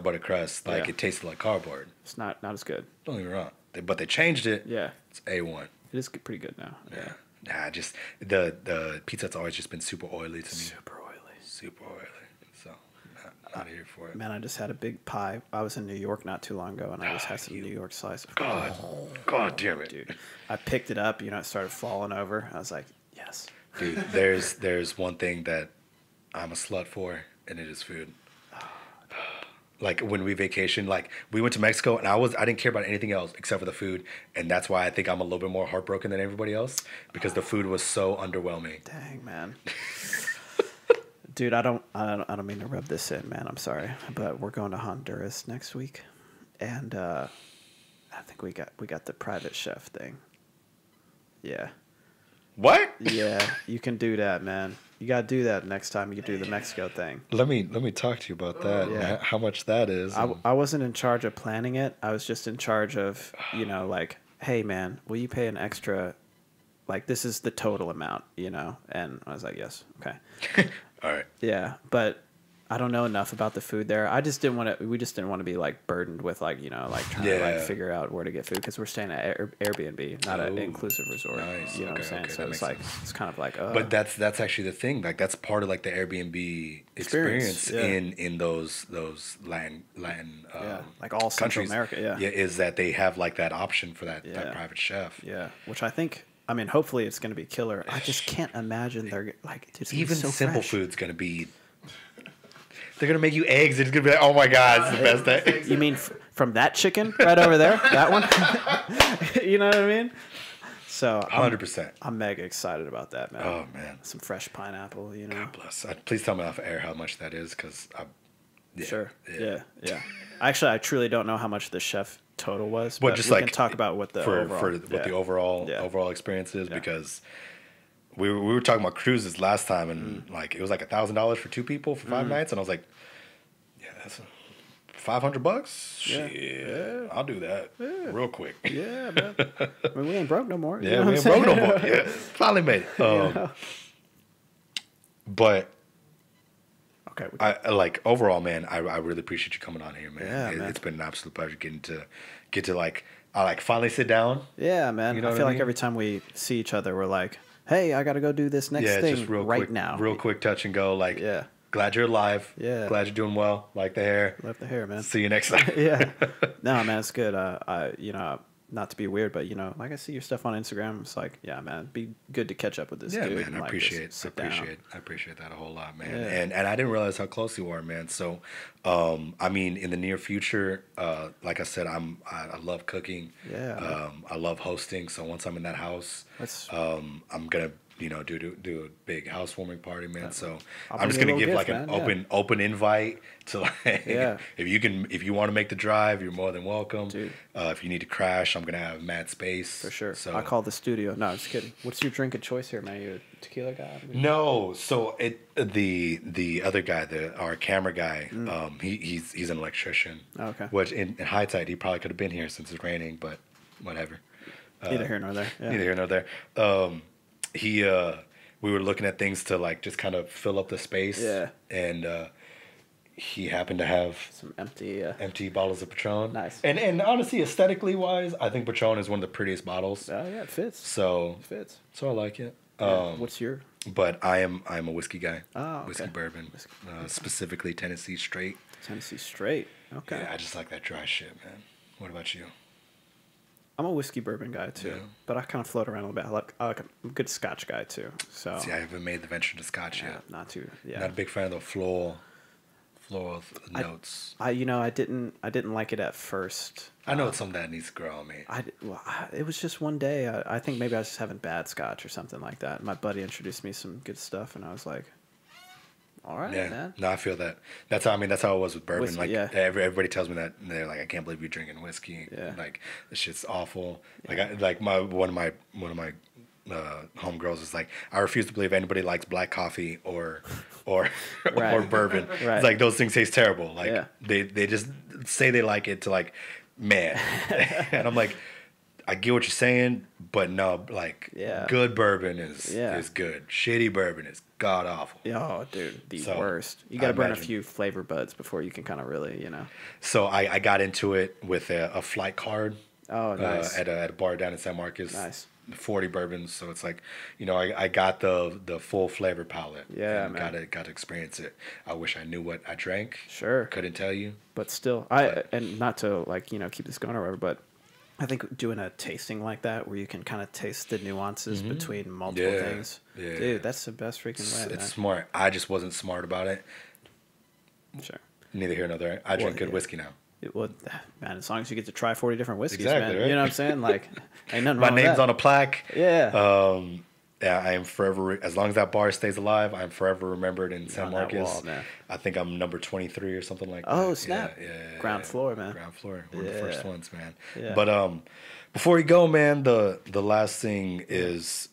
Speaker 1: butter crust, it tasted like cardboard.
Speaker 2: It's not as good.
Speaker 1: Don't get me wrong. But they changed it.
Speaker 2: Yeah,
Speaker 1: it's A1.
Speaker 2: It is pretty good now.
Speaker 1: Yeah. Nah, just the pizza's always just been super oily to me. Super oily. So not here for it.
Speaker 2: Man, I just had a big pie. I was in New York not too long ago, and I just had some New York slice.
Speaker 1: God damn it,
Speaker 2: dude! I picked it up. It started falling over. I was like, yes.
Speaker 1: Dude, there's one thing that I'm a slut for, and it is food. Like when we vacationed, like we went to Mexico, and I didn't care about anything else except for the food, and that's why I think I'm a little bit more heartbroken than everybody else because the food was so underwhelming.
Speaker 2: Dang, man. Dude, I don't mean to rub this in, man. I'm sorry, but we're going to Honduras next week, and I think we got the private chef thing. Yeah.
Speaker 1: What?
Speaker 2: Yeah, you can do that, man. You gotta do that next time you do the Mexico thing.
Speaker 1: Let me talk to you about that.
Speaker 2: Yeah.
Speaker 1: How much that is.
Speaker 2: I wasn't in charge of planning it. I was just in charge of, like, hey, man, will you pay an extra? Like, this is the total amount, And I was like, yes, okay.
Speaker 1: All right.
Speaker 2: Yeah, but I don't know enough about the food there. We just didn't want to be like burdened with like trying to like figure out where to get food because we're staying at Airbnb, not an inclusive resort.
Speaker 1: Nice.
Speaker 2: You know what I'm saying? So it's like it's kind of like.
Speaker 1: But that's actually the thing. Like that's part of like the Airbnb experience in those Latin
Speaker 2: like all Central
Speaker 1: countries.
Speaker 2: America.
Speaker 1: Yeah, is that they have like that option for that private chef.
Speaker 2: Yeah, which I think. I mean, hopefully it's going to be killer. I just can't imagine they're like
Speaker 1: even
Speaker 2: so
Speaker 1: simple
Speaker 2: fresh.
Speaker 1: food's going to be. They're gonna make you eggs. It's gonna be like, oh my god, it's the best eggs.
Speaker 2: You mean from that chicken right over there? That one? You know what I mean? So
Speaker 1: 100%.
Speaker 2: I'm mega excited about that, man.
Speaker 1: Oh man,
Speaker 2: some fresh pineapple.
Speaker 1: God bless. Please tell me off air how much that is, because
Speaker 2: sure. Yeah. Actually, I truly don't know how much the chef total was,
Speaker 1: but
Speaker 2: just we can talk about what the
Speaker 1: overall experience is because. We were talking about cruises last time, and like it was like $1,000 for 2 people for 5 nights, and I was like, "Yeah, that's $500. Shit, I'll do that real quick."
Speaker 2: Yeah, man. I mean, we ain't broke no more.
Speaker 1: Yeah, we ain't broke no more. Yeah, finally made it. But
Speaker 2: okay,
Speaker 1: I like overall, man. I really appreciate you coming on here, man.
Speaker 2: Yeah, man.
Speaker 1: It's been an absolute pleasure getting to like finally sit down.
Speaker 2: Yeah, man.
Speaker 1: You know
Speaker 2: I feel
Speaker 1: what I
Speaker 2: like
Speaker 1: mean?
Speaker 2: every time we see each other, we're like, hey, I got to go do this next thing
Speaker 1: just real
Speaker 2: right
Speaker 1: quick,
Speaker 2: now.
Speaker 1: Real quick touch and go. Like, glad you're alive.
Speaker 2: Yeah.
Speaker 1: Glad you're doing well. Like the hair.
Speaker 2: Love the hair, man.
Speaker 1: See you next time.
Speaker 2: Yeah. No, man, it's good. Not to be weird, but, like I see your stuff on Instagram. It's like, yeah, man, it'd be good to catch up with this dude.
Speaker 1: Yeah, man, I
Speaker 2: like,
Speaker 1: appreciate that a whole lot, man. Yeah. And I didn't realize how close you are, man. So, I mean, in the near future, like I said, I love cooking.
Speaker 2: Yeah.
Speaker 1: I love hosting. So once I'm in that house, I'm gonna do a big housewarming party, man. So I'm just gonna give like an open invite to like if you want to make the drive, you're more than welcome.
Speaker 2: Dude.
Speaker 1: If you need to crash, I'm gonna have mad space
Speaker 2: For sure.
Speaker 1: So
Speaker 2: I call the studio. No, I'm just kidding. What's your drink of choice here, man? You a tequila guy?
Speaker 1: No, so the other guy, our camera guy, he's an electrician.
Speaker 2: Oh, okay.
Speaker 1: Which in hindsight he probably could have been here since it's raining, but whatever.
Speaker 2: Neither here nor there. Yeah.
Speaker 1: Neither here nor there. We were looking at things to like just kind of fill up the space.
Speaker 2: Yeah.
Speaker 1: And he happened to have
Speaker 2: some empty
Speaker 1: bottles of Patron.
Speaker 2: Nice.
Speaker 1: And honestly, aesthetically wise, I think Patron is one of the prettiest bottles.
Speaker 2: Oh yeah, it fits.
Speaker 1: So
Speaker 2: it fits.
Speaker 1: So I like it.
Speaker 2: Yeah. What's your?
Speaker 1: But I'm a whiskey guy.
Speaker 2: Oh, okay.
Speaker 1: Whiskey bourbon, specifically Tennessee Straight.
Speaker 2: Tennessee Straight. Okay.
Speaker 1: Yeah, I just like that dry shit, man. What about you?
Speaker 2: I'm a whiskey bourbon guy too, but I kind of float around a little bit. I like I'm a good Scotch guy too. So
Speaker 1: see, I haven't made the venture to Scotch yet.
Speaker 2: Not too. Yeah.
Speaker 1: Not a big fan of the floral notes.
Speaker 2: I didn't like it at first.
Speaker 1: I know it's something that needs to grow on me.
Speaker 2: It was just one day. I think maybe I was just having bad Scotch or something like that. My buddy introduced me some good stuff, and I was like, all right, man.
Speaker 1: No, I feel that. That's how it was with bourbon.
Speaker 2: Whiskey,
Speaker 1: like everybody tells me that, and they're like, I can't believe you're drinking whiskey.
Speaker 2: Yeah.
Speaker 1: Like this shit's awful. Like one of my homegirls is like, I refuse to believe anybody likes black coffee or or bourbon.
Speaker 2: Right.
Speaker 1: It's like those things taste terrible. Like they just say they like it to like, man. And I'm like, I get what you're saying, but no, like good bourbon is good. Shitty bourbon is god awful.
Speaker 2: Oh, dude, the worst. You got to burn a few flavor buds before you can kind of really,
Speaker 1: So I got into it with a flight card.
Speaker 2: Oh, nice.
Speaker 1: At a bar down in San Marcos.
Speaker 2: Nice.
Speaker 1: 40 bourbons, so it's like, I got the full flavor palette.
Speaker 2: Yeah, man.
Speaker 1: Got to experience it. I wish I knew what I drank.
Speaker 2: Sure.
Speaker 1: Couldn't tell you.
Speaker 2: But still, and not to like keep this going or whatever, but I think doing a tasting like that where you can kind of taste the nuances between multiple things, dude, that's the best freaking way.
Speaker 1: It's smart. I just wasn't smart about it.
Speaker 2: Sure.
Speaker 1: Neither here nor there. I drink good whiskey now.
Speaker 2: Well, man, as long as you get to try 40 different whiskeys,
Speaker 1: Exactly,
Speaker 2: man.
Speaker 1: right?
Speaker 2: You know what I'm saying? Like, ain't nothing
Speaker 1: My
Speaker 2: wrong with
Speaker 1: name's
Speaker 2: that.
Speaker 1: on a plaque.
Speaker 2: Yeah.
Speaker 1: Yeah, I am forever. As long as that bar stays alive, I'm forever remembered in San
Speaker 2: on that
Speaker 1: Marcos.
Speaker 2: wall, man.
Speaker 1: I think I'm number 23 or something like that.
Speaker 2: Oh, snap.
Speaker 1: Yeah.
Speaker 2: Ground floor, man.
Speaker 1: Ground floor. We're the first ones, man.
Speaker 2: Yeah.
Speaker 1: But before we go, man, the last thing is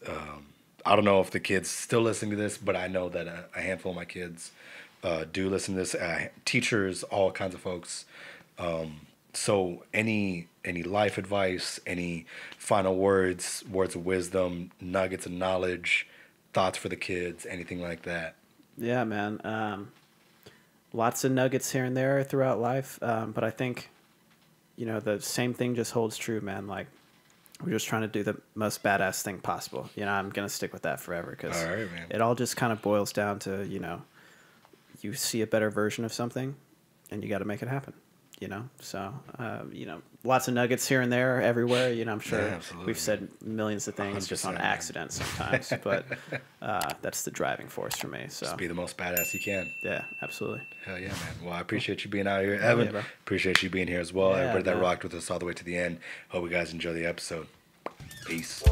Speaker 1: I don't know if the kids still listening to this, but I know that a handful of my kids do listen to this. Teachers, all kinds of folks. So any life advice, any final words of wisdom, nuggets of knowledge, thoughts for the kids, anything like that?
Speaker 2: Yeah, man. Lots of nuggets here and there throughout life. But I think, the same thing just holds true, man. Like, we're just trying to do the most badass thing possible. I'm going to stick with that forever because
Speaker 1: All right, man.
Speaker 2: it all just kind of boils down to, you see a better version of something and you got to make it happen. So lots of nuggets here and there everywhere. I'm sure we've said millions of things
Speaker 1: 100%,
Speaker 2: just on accident sometimes, but that's the driving force for me. So
Speaker 1: Just be the most badass you can.
Speaker 2: yeah, absolutely.
Speaker 1: Hell yeah, man. Well, I appreciate you being out here, Evan.
Speaker 2: yeah, bro.
Speaker 1: Appreciate you being here as well.
Speaker 2: Yeah,
Speaker 1: Everybody that
Speaker 2: man.
Speaker 1: rocked with us all the way to the end. Hope you guys enjoy the episode. Peace.